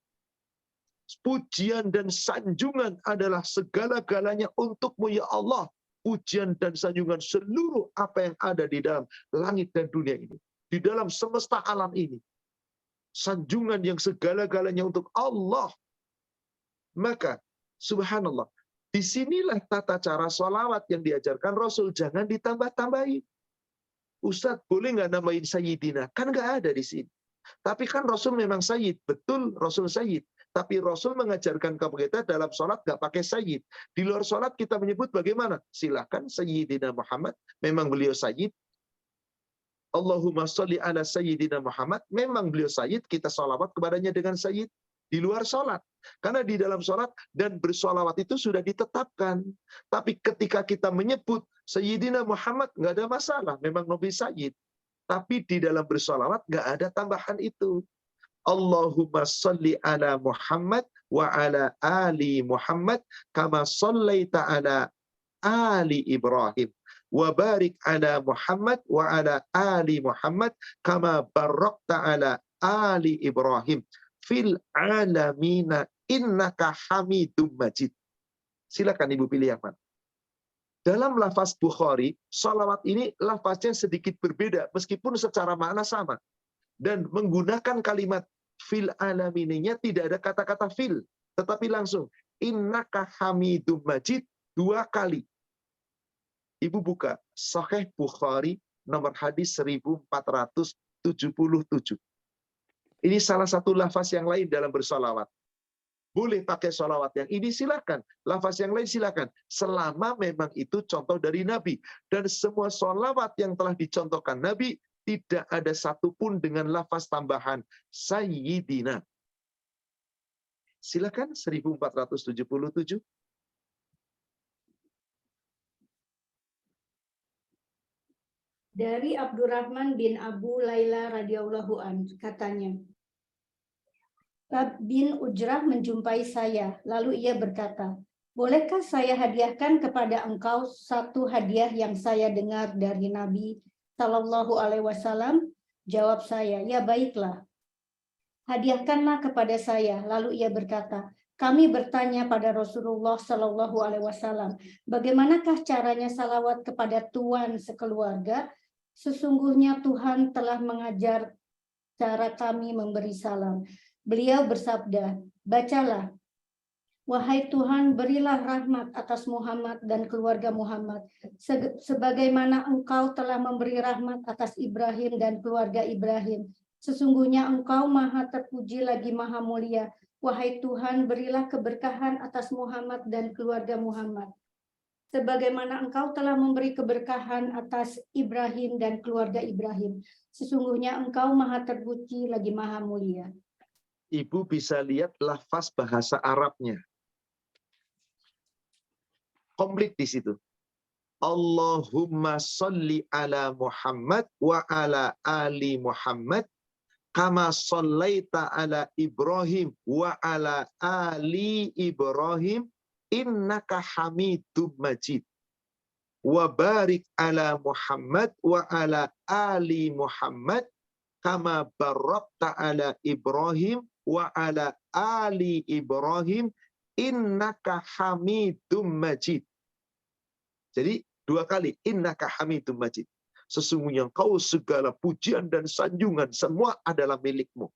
Pujian dan sanjungan adalah segala-galanya untukmu ya Allah. Pujian dan sanjungan seluruh apa yang ada di dalam langit dan dunia ini. Di dalam semesta alam ini. Sanjungan yang segala-galanya untuk Allah. Maka, subhanallah, disinilah tata cara sholawat yang diajarkan Rasul. Jangan ditambah-tambahin. Ustadz, boleh nggak namain Sayyidina? Kan nggak ada di sini. Tapi kan Rasul memang Sayyid. Betul, Rasul Sayyid. Tapi Rasul mengajarkan kepada kita dalam sholat nggak pakai Sayyid. Di luar sholat kita menyebut bagaimana? Silakan Sayyidina Muhammad. Memang beliau Sayyid. Allahumma sholli ala Sayyidina Muhammad. Memang beliau Sayyid. Kita sholawat kepadanya dengan Sayyid. Di luar sholat. Karena di dalam sholat dan bersholawat itu sudah ditetapkan. Tapi ketika kita menyebut Sayyidina Muhammad, nggak ada masalah. Memang Nabi Sayyid. Tapi di dalam bersholawat nggak ada tambahan itu. Allahumma salli ala Muhammad wa ala ali Muhammad kama sallaita ala ali Ibrahim wa barik ala Muhammad wa ala ali Muhammad kama barakta ala ali Ibrahim fil alamina innaka hamidum majid. Silakan Ibu pilih yang mana. Dalam lafaz Bukhari, salawat ini lafaznya sedikit berbeda meskipun secara makna sama. Dan menggunakan kalimat fil alamininya tidak ada kata-kata fil, tetapi langsung innaka hamidum majid 2 kali. Ibu buka Sahih Bukhari nomor hadis 1477. Ini salah satu lafaz yang lain dalam bersalawat. Boleh pakai salawat yang ini silakan, lafaz yang lain silakan, selama memang itu contoh dari Nabi. Dan semua salawat yang telah dicontohkan Nabi tidak ada satupun dengan lafaz tambahan Sayyidina. Silakan 1477. Dari Abdurrahman bin Abu Laila radhiyallahu an, katanya, Ka'ab bin Ujrah menjumpai saya, lalu ia berkata, bolehkah saya hadiahkan kepada engkau satu hadiah yang saya dengar dari Nabi Sallallahu Alaihi Wasallam? Jawab saya, ya baiklah. Hadiahkanlah kepada saya. Lalu ia berkata, kami bertanya pada Rasulullah Sallallahu Alaihi Wasallam, bagaimanakah caranya salawat kepada Tuhan sekeluarga? Sesungguhnya Tuhan telah mengajar cara kami memberi salam. Beliau bersabda, bacalah, wahai Tuhan, berilah rahmat atas Muhammad dan keluarga Muhammad, sebagaimana Engkau telah memberi rahmat atas Ibrahim dan keluarga Ibrahim. Sesungguhnya Engkau maha terpuji lagi maha mulia. Wahai Tuhan, berilah keberkahan atas Muhammad dan keluarga Muhammad, sebagaimana Engkau telah memberi keberkahan atas Ibrahim dan keluarga Ibrahim. Sesungguhnya Engkau maha terpuji lagi maha mulia. Ibu bisa lihat lafaz bahasa Arabnya. Komplit di situ. Allahumma sholli ala Muhammad wa ala ali Muhammad kama shallaita ala Ibrahim wa ala ali Ibrahim innaka Hamidum Majid. Wa barik ala Muhammad wa ala ali Muhammad kama barakta ala Ibrahim wa ala ali Ibrahim innaka Hamidum Majid. Jadi dua kali, innaka Hamidum Majid. Sesungguhnya Engkau segala pujian dan sanjungan semua adalah milikmu.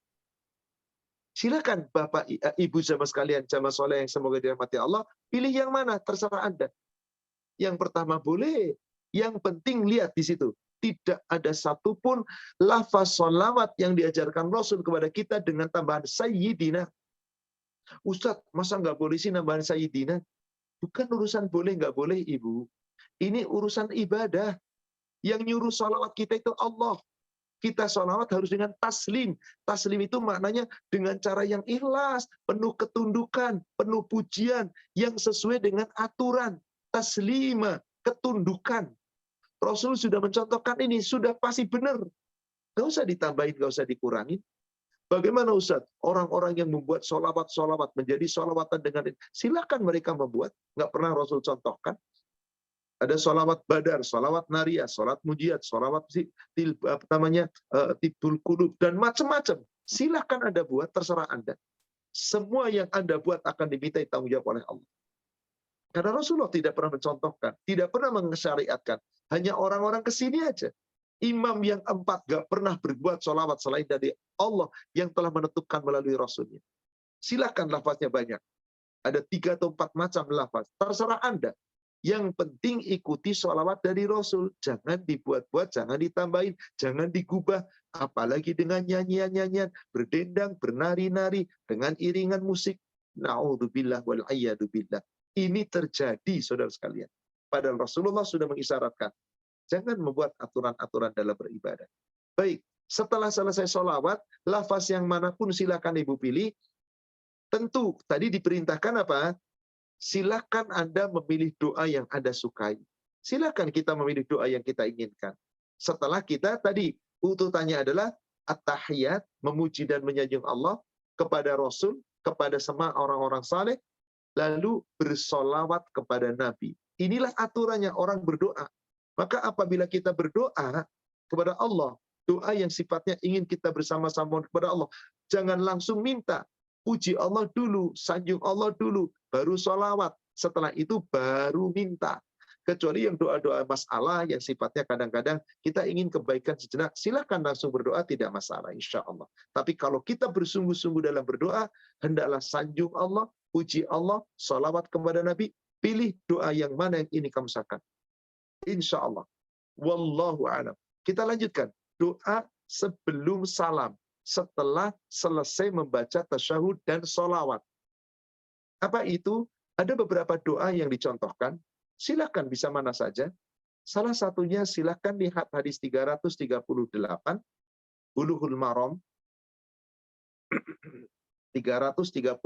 Silakan Bapak, Ibu sama sekalian, jamaah soleh yang semoga dirahmati Allah, pilih yang mana, terserah Anda. Yang pertama boleh, yang penting lihat di situ. Tidak ada satupun lafaz sholawat yang diajarkan Rasul kepada kita dengan tambahan Sayyidina. Ustadz, masa nggak boleh sih nambahan Sayyidina? Bukan urusan boleh nggak boleh, Ibu. Ini urusan ibadah. Yang nyuruh sholawat kita itu Allah. Kita sholawat harus dengan taslim. Taslim itu maknanya dengan cara yang ikhlas, penuh ketundukan, penuh pujian, yang sesuai dengan aturan. Taslima, ketundukan. Rasul sudah mencontohkan ini, sudah pasti benar. Gak usah ditambahin, gak usah dikurangin. Bagaimana Ustaz? Orang-orang yang membuat sholawat-sholawat menjadi sholawatan dengan ini. Silakan mereka membuat. Nggak pernah Rasul contohkan. Ada sholawat badar, sholawat nariyah, sholawat mujiat, sholawat tibul qulub, dan macam-macam. Silakan Anda buat, terserah Anda. Semua yang Anda buat akan dimintai tanggung jawab oleh Allah. Karena Rasulullah tidak pernah mencontohkan, tidak pernah mensyariatkan. Hanya orang-orang kesini aja. Imam yang 4 gak pernah berbuat sholawat selain dari Allah yang telah menentukan melalui Rasulnya. Silakan lafaznya banyak. Ada 3 atau 4 macam lafaz. Terserah Anda. Yang penting ikuti sholawat dari Rasul. Jangan dibuat-buat, jangan ditambahin, jangan digubah. Apalagi dengan nyanyian-nyanyian, berdendang, bernari-nari, dengan iringan musik. Na'udzubillah wal'iyyadubillah. Ini terjadi, saudara sekalian. Padahal Rasulullah sudah mengisyaratkan. Jangan membuat aturan-aturan dalam beribadah. Baik, setelah selesai sholawat, lafaz yang manapun silakan Ibu pilih. Tentu, tadi diperintahkan apa? Silakan Anda memilih doa yang Anda sukai. Silakan kita memilih doa yang kita inginkan. Setelah kita tadi, ututannya adalah at-tahiyat, memuji dan menyanjung Allah kepada Rasul, kepada semua orang-orang saleh, lalu bersolawat kepada Nabi. Inilah aturannya orang berdoa. Maka apabila kita berdoa kepada Allah, doa yang sifatnya ingin kita bersama-sama kepada Allah, jangan langsung minta. Puji Allah dulu, sanjung Allah dulu, baru sholawat. Setelah itu baru minta. Kecuali yang doa-doa masalah yang sifatnya kadang-kadang kita ingin kebaikan sejenak, silakan langsung berdoa, tidak masalah, insya Allah. Tapi kalau kita bersungguh-sungguh dalam berdoa, hendaklah sanjung Allah, puji Allah, sholawat kepada Nabi, pilih doa yang mana yang ini kamu usahakan. Insya Allah. Wallahu a'lam. Kita lanjutkan. Doa sebelum salam. Setelah selesai membaca tasyahud dan sholawat. Apa itu? Ada beberapa doa yang dicontohkan. Silakan bisa mana saja. Salah satunya silakan lihat hadis 338, Bulughul Maram. 338,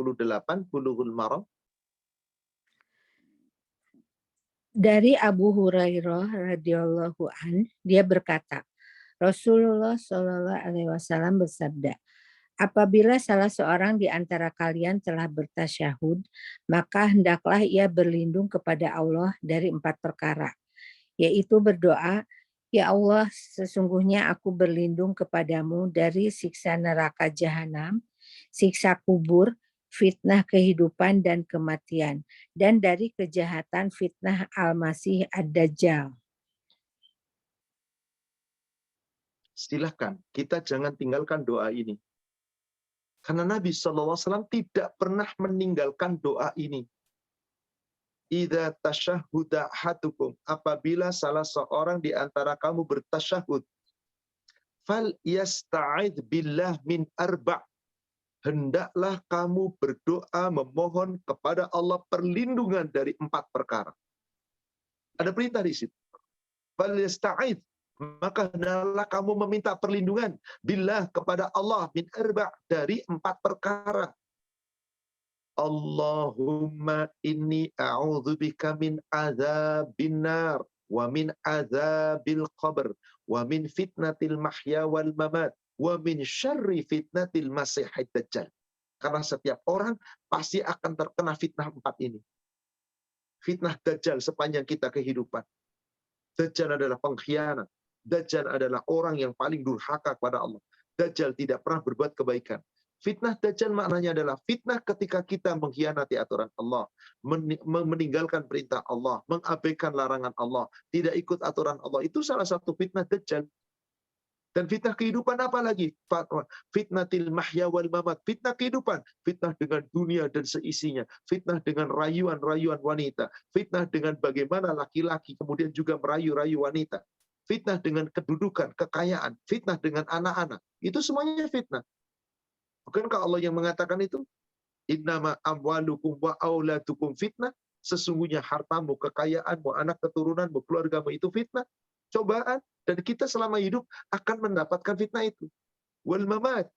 Bulughul Maram. Dari Abu Hurairah radhiyallahu an, dia berkata, Rasulullah Shallallahu alaihi wasallam bersabda, apabila salah seorang di antara kalian telah bertasyahud, maka hendaklah ia berlindung kepada Allah dari 4 perkara, yaitu berdoa, ya Allah, sesungguhnya aku berlindung kepadamu dari siksa neraka jahanam, siksa kubur, fitnah kehidupan dan kematian, dan dari kejahatan fitnah Al-Masih Ad-Dajjal. Silahkan, kita jangan tinggalkan doa ini. Karena Nabi SAW tidak pernah meninggalkan doa ini. Idza tasyahhuda ahadukum, apabila salah seorang di antara kamu bertasyahud, fal yasta'id billah min arba', hendaklah kamu berdoa memohon kepada Allah perlindungan dari 4 perkara. Ada perintah di situ. Fal yasta'id, maka hendaklah kamu meminta perlindungan billah kepada Allah min arba', dari 4 perkara. Allahumma inni a'udzubika min adzabin nar wa min adzabil qabr wa min fitnatil mahya wal mamat wa min syarri fitnatil masihid dajjal. Karena setiap orang pasti akan terkena fitnah 4 ini. Fitnah dajjal sepanjang kita kehidupan. Dajjal adalah pengkhianat. Dajjal adalah orang yang paling durhaka kepada Allah. Dajjal tidak pernah berbuat kebaikan. Fitnah Dajjal maknanya adalah fitnah ketika kita mengkhianati aturan Allah, meninggalkan perintah Allah, mengabaikan larangan Allah, tidak ikut aturan Allah. Itu salah satu fitnah Dajjal. Dan fitnah kehidupan apa lagi? Fitnatil mahya wal mamat. Fitnah kehidupan. Fitnah dengan dunia dan seisinya. Fitnah dengan rayuan-rayuan wanita. Fitnah dengan bagaimana laki-laki kemudian juga merayu-rayu wanita. Fitnah dengan kedudukan, kekayaan. Fitnah dengan anak-anak. Itu semuanya fitnah. Bukankah Allah yang mengatakan itu? Innama amwalukum wa auladukum fitnah. Sesungguhnya hartamu, kekayaanmu, anak keturunanmu, keluargamu itu fitnah. Cobaan. Dan kita selama hidup akan mendapatkan fitnah itu. Wal mamat.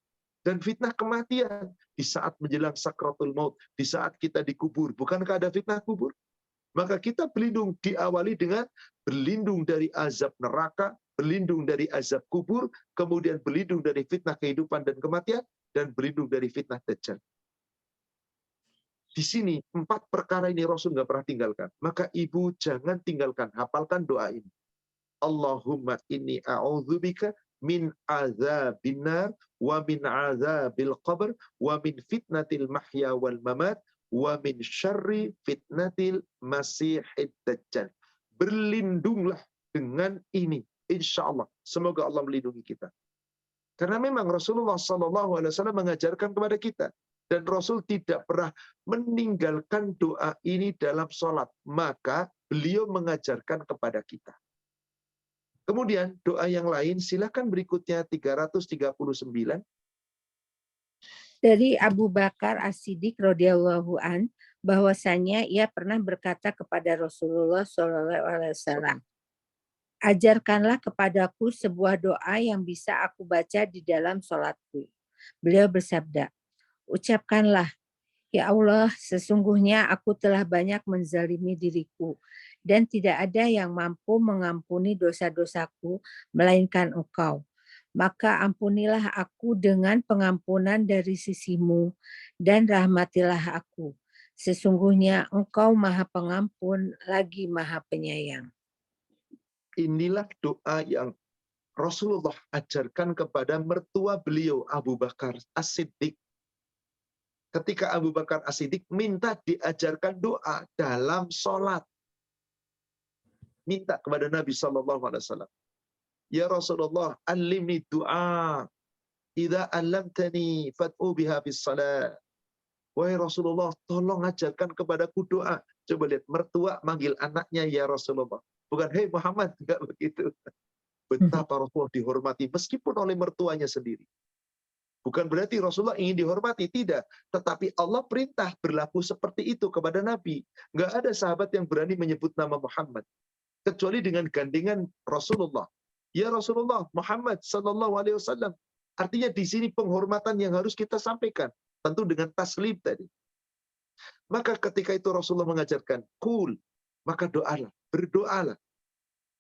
Dan fitnah kematian. Di saat menjelang sakratul maut. Di saat kita dikubur. Bukankah ada fitnah kubur? Maka kita berlindung, diawali dengan berlindung dari azab neraka, berlindung dari azab kubur, kemudian berlindung dari fitnah kehidupan dan kematian, dan berlindung dari fitnah Dajjal. Di sini 4 perkara ini Rasul nggak pernah tinggalkan. Maka ibu jangan tinggalkan, hafalkan doa ini. Allahumma inni a'udzubika min azabin nar wa min azabil qabr wa min fitnatil mahya wal mamat wa min syarri fitnatil masihid dajjal. Berlindunglah dengan ini, insya Allah. Semoga Allah melindungi kita. Karena memang Rasulullah SAW mengajarkan kepada kita. Dan Rasul tidak pernah meninggalkan doa ini dalam sholat. Maka beliau mengajarkan kepada kita. Kemudian doa yang lain, silakan berikutnya 339. Dari Abu Bakar As-Siddiq radhiyallahu an, bahwasanya ia pernah berkata kepada Rasulullah SAW, ajarkanlah kepadaku sebuah doa yang bisa aku baca di dalam sholatku. Beliau bersabda, ucapkanlah, ya Allah, sesungguhnya aku telah banyak menzalimi diriku, dan tidak ada yang mampu mengampuni dosa-dosaku, melainkan Engkau. Maka ampunilah aku dengan pengampunan dari sisimu, dan rahmatilah aku. Sesungguhnya Engkau Maha Pengampun, lagi Maha Penyayang. Inilah doa yang Rasulullah ajarkan kepada mertua beliau, Abu Bakar As-Siddiq. Ketika Abu Bakar As-Siddiq minta diajarkan doa dalam sholat. Minta kepada Nabi SAW. Ya Rasulullah, alimni doa. Idza allamtani fad'u biha bis salat. Wahai Rasulullah, tolong ajarkan kepadaku doa. Coba lihat, mertua manggil anaknya ya Rasulullah. Bukan, hei Muhammad, enggak begitu. Betapa Rasulullah dihormati, meskipun oleh mertuanya sendiri. Bukan berarti Rasulullah ingin dihormati, tidak. Tetapi Allah perintah berlaku seperti itu kepada Nabi. Enggak ada sahabat yang berani menyebut nama Muhammad. Kecuali dengan gandengan Rasulullah. Ya Rasulullah, Muhammad sallallahu alaihi wasallam. Artinya di sini penghormatan yang harus kita sampaikan. Tentu dengan taslim tadi. Maka ketika itu Rasulullah mengajarkan, qul, maka doalah, berdoalah.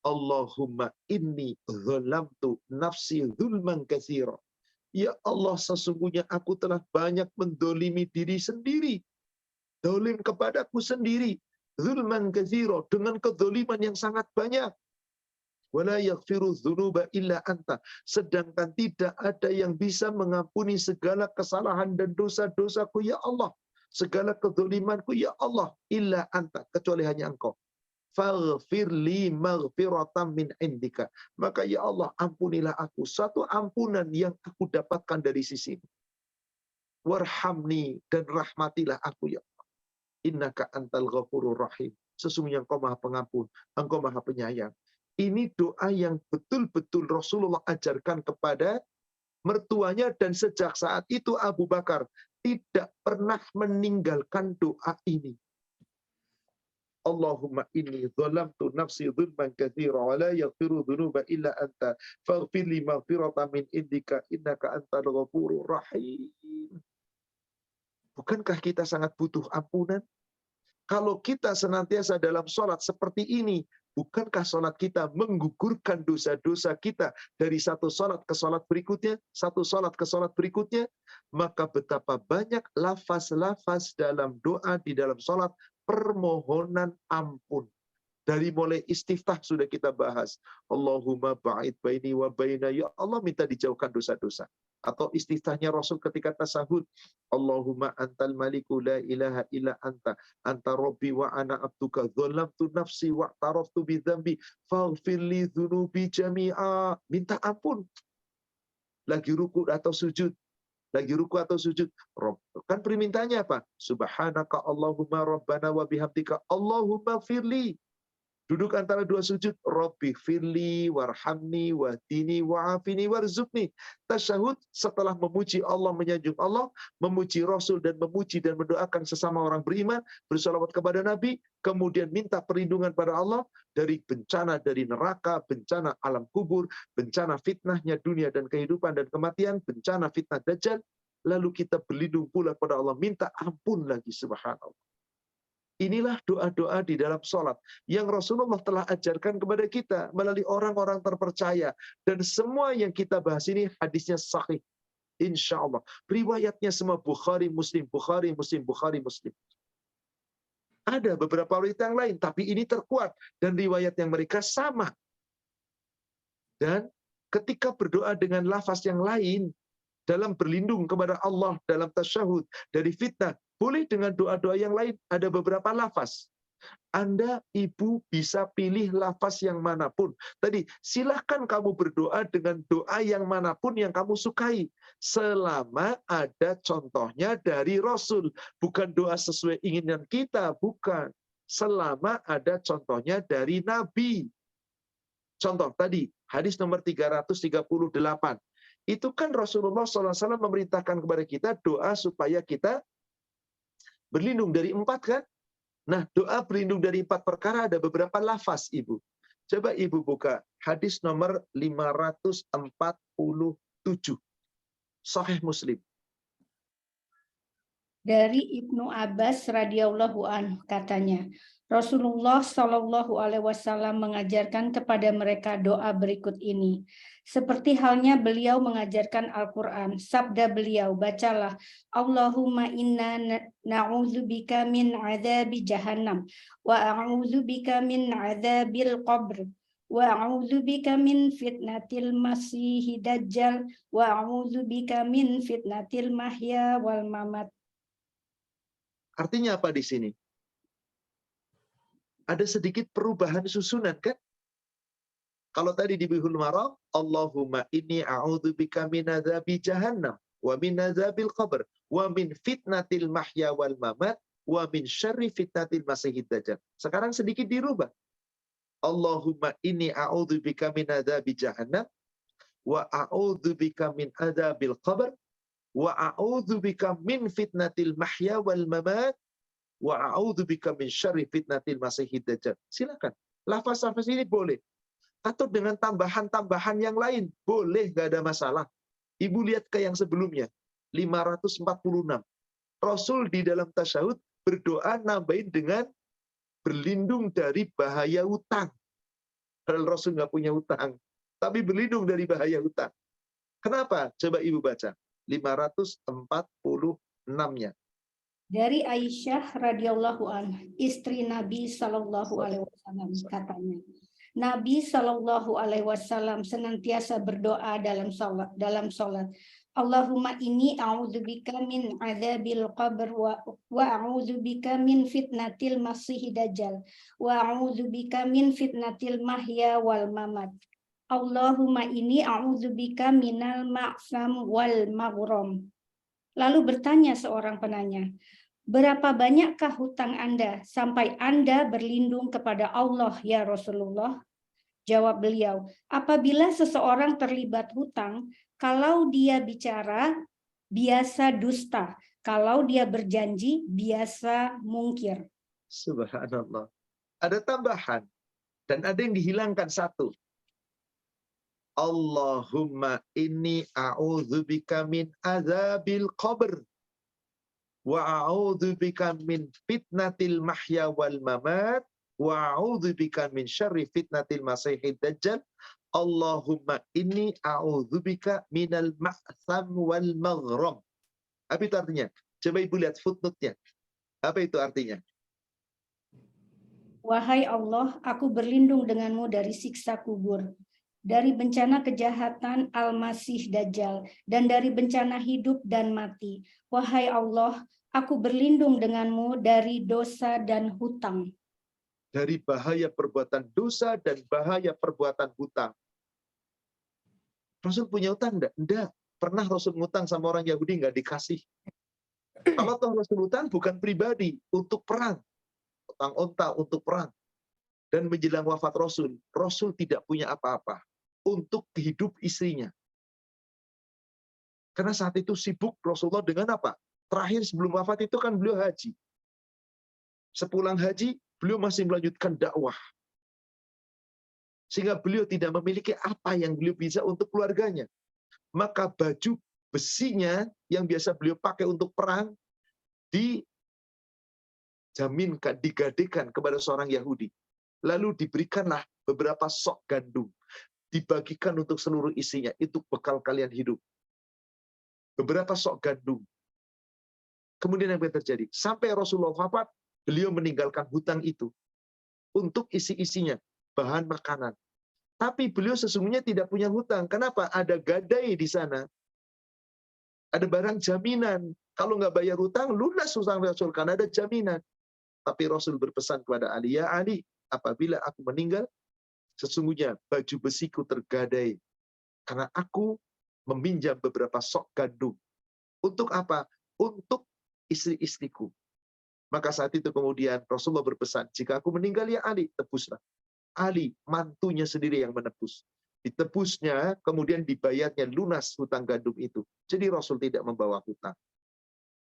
Allahumma inni zalamtu nafsi zulman katsira. Ya Allah, sesungguhnya aku telah banyak mendolimi diri sendiri. Dolim kepadaku sendiri. Zulman katsira, dengan kedoliman yang sangat banyak. Wala yaghfiru dzunuba illa anta. Sedangkan tidak ada yang bisa mengampuni segala kesalahan dan dosa-dosaku, ya Allah. Segala kedolimanku, ya Allah. Illa anta, kecuali hanya Engkau. Faghfir li maghfiratan min indika. Maka ya Allah, ampunilah aku satu ampunan yang aku dapatkan dari sisimu. Warhamni, dan rahmatilah aku ya Allah. Innaka antal ghafurur rahim. Sesungguhnya Engkau Maha Pengampun, Engkau Maha Penyayang. Ini doa yang betul-betul Rasulullah ajarkan kepada mertuanya, dan sejak saat itu Abu Bakar tidak pernah meninggalkan doa ini. Allahumma inni zalamtu nafsi zulman katsira wa la yaghfiru dzunuba illa anta faghfir li maghfiratan min indika innaka antal ghafurur rahim. Bukankah kita sangat butuh ampunan? Kalau kita senantiasa dalam sholat seperti ini, bukankah sholat kita menggugurkan dosa-dosa kita dari satu sholat ke sholat berikutnya, satu sholat ke sholat berikutnya? Maka betapa banyak lafaz-lafaz dalam doa di dalam sholat permohonan ampun. Dari mulai istiftah sudah kita bahas. Allahumma ba'id baini wa baina. Ya Allah, minta dijauhkan dosa-dosa. Atau istiftahnya Rasul ketika tasahud. Allahumma antal maliku la ilaha illa anta. Anta rabbi wa ana abduka. Zalamtu nafsi wa taraftu bidhambi. Faghfir li dhunubi jami'a. Minta ampun. Lagi ruku atau sujud. Lagi ruku atau sujud. Kan permintaannya apa? Subhanaka Allahumma rabbana wa bihamdika. Allahumma firli. Duduk antara dua sujud, Rabbi firli warhamni wahdini wa'afini warzuqni. Tasyahud setelah memuji Allah, menyanjung Allah, memuji Rasul dan memuji dan mendoakan sesama orang beriman, bersalawat kepada Nabi, kemudian minta perlindungan pada Allah dari bencana dari neraka, bencana alam kubur, bencana fitnahnya dunia dan kehidupan dan kematian, bencana fitnah dajjal. Lalu kita berlindung pula pada Allah, minta ampun lagi, subhanallah. Inilah doa-doa di dalam sholat yang Rasulullah telah ajarkan kepada kita melalui orang-orang terpercaya. Dan semua yang kita bahas ini hadisnya sahih. Insya Allah. Riwayatnya semua Bukhari, Muslim, Bukhari, Muslim, Bukhari, Muslim. Ada beberapa riwayat yang lain, tapi ini terkuat. Dan riwayat yang mereka sama. Dan ketika berdoa dengan lafaz yang lain, dalam berlindung kepada Allah, dalam tasyahud, dari fitnah, boleh dengan doa-doa yang lain, ada beberapa lafaz. Anda, ibu, bisa pilih lafaz yang manapun. Tadi, silahkan kamu berdoa dengan doa yang manapun yang kamu sukai. Selama ada contohnya dari Rasul. Bukan doa sesuai inginan kita, bukan. Selama ada contohnya dari Nabi. Contoh tadi, hadis nomor 338. Itu kan Rasulullah SAW memerintahkan kepada kita doa supaya kita berlindung dari 4 kan? Nah, doa berlindung dari 4 perkara ada beberapa lafaz, Ibu. Coba Ibu buka hadis nomor 547. Sahih Muslim. Dari Ibnu Abbas radhiyallahu anhu katanya, Rasulullah Shallallahu alaihi wasallam mengajarkan kepada mereka doa berikut ini. Seperti halnya beliau mengajarkan Al-Qur'an. Sabda beliau, bacalah, Allahumma inna na'udzubika min adzabi jahannam wa a'udzubika min adzabil qabr wa a'udzubika min fitnatil masiihid dajjal wa a'udzubika min fitnatil mahya wal mamat. Artinya apa di sini? Ada sedikit perubahan susunan kan? Kalau tadi di Bihul Maram, Allahumma inni a'udzubika min adzabi jahannam wa min adzabil qabr wa min fitnatil mahya wal mamat wa min syarri fitnatil masiihid dajjal. Sekarang sedikit dirubah. Allahumma inni a'udzubika min adzabi jahannam wa a'udzubika min adzabil qabr wa a'udzubika min fitnatil mahya wal mamat wa a'udzubika min syarri fitnatil masiihid dajjal. Silakan. Lafaz-lafaz ini boleh. Atau dengan tambahan-tambahan yang lain. Boleh, nggak ada masalah. Ibu lihat ke yang sebelumnya. 546. Rasul di dalam tasyahud berdoa nambahin dengan berlindung dari bahaya hutang. Padahal Rasul nggak punya hutang, tapi berlindung dari bahaya hutang. Kenapa? Coba Ibu baca 546-nya. Dari Aisyah radhiyallahu anha, istri Nabi Shallallahu alaihi wasallam, katanya, Nabi Shallallahu alaihi wasallam senantiasa berdoa dalam salat. Allahumma inni a'udzubika min adzabil qabr wa a'udzubika min fitnatil masiih dajjal wa a'udzubika min fitnatil mahya wal mamat. Allahumma inni a'udzubika minal ma'sam wal maghram. Lalu bertanya seorang penanya, berapa banyakkah hutang Anda sampai Anda berlindung kepada Allah ya Rasulullah? Jawab beliau, apabila seseorang terlibat hutang, kalau dia bicara, biasa dusta. Kalau dia berjanji, biasa mungkir. Subhanallah. Ada tambahan. Dan ada yang dihilangkan satu. Allahumma inni a'udzubika min azabil qabr. Wa a'udzubika min fitnatil mahya wal mamat. Wa a'udzubika min syarri fitnatil masiihid dajjal. Allahumma inni a'udzubika minal ma'tham wal maghram. Apa itu artinya? Coba Ibu lihat footnote-nya. Apa itu artinya? Wahai Allah, aku berlindung denganmu dari siksa kubur, dari bencana kejahatan Al-Masih Dajjal, dan dari bencana hidup dan mati. Wahai Allah, aku berlindung denganmu dari dosa dan hutang. Dari bahaya perbuatan dosa dan bahaya perbuatan hutang. Rasul punya hutang enggak? Enggak. Pernah Rasul ngutang sama orang Yahudi enggak dikasih. Kalau toh Rasul hutang bukan pribadi, untuk perang. Utang onta untuk perang. Dan menjelang wafat Rasul, Rasul tidak punya apa-apa untuk hidup istrinya. Karena saat itu sibuk Rasulullah dengan apa? Terakhir sebelum wafat itu kan beliau haji. Sepulang haji, beliau masih melanjutkan dakwah. Sehingga beliau tidak memiliki apa yang beliau bisa untuk keluarganya. Maka baju besinya yang biasa beliau pakai untuk perang, dijaminkan, digadekan kepada seorang Yahudi. Lalu diberikanlah beberapa sok gandum. Dibagikan untuk seluruh isinya. Itu bekal kalian hidup. Beberapa sok gandum. Kemudian apa yang terjadi? Sampai Rasulullah wafat, beliau meninggalkan hutang itu. Untuk isi-isinya. Bahan makanan. Tapi beliau sesungguhnya tidak punya hutang. Kenapa? Ada gadai di sana. Ada barang jaminan. Kalau nggak bayar hutang, lunas hutang Rasul. Karena ada jaminan. Tapi Rasul berpesan kepada Ali, ya Ali, apabila aku meninggal, sesungguhnya baju besiku tergadai. Karena aku meminjam beberapa sok gandum. Untuk apa? Untuk istri-istriku. Maka saat itu kemudian Rasulullah berpesan, jika aku meninggal ya Ali, tebuslah. Ali, mantunya sendiri yang menebus. Ditebusnya, kemudian dibayarnya lunas hutang gandum itu. Jadi Rasul tidak membawa hutang.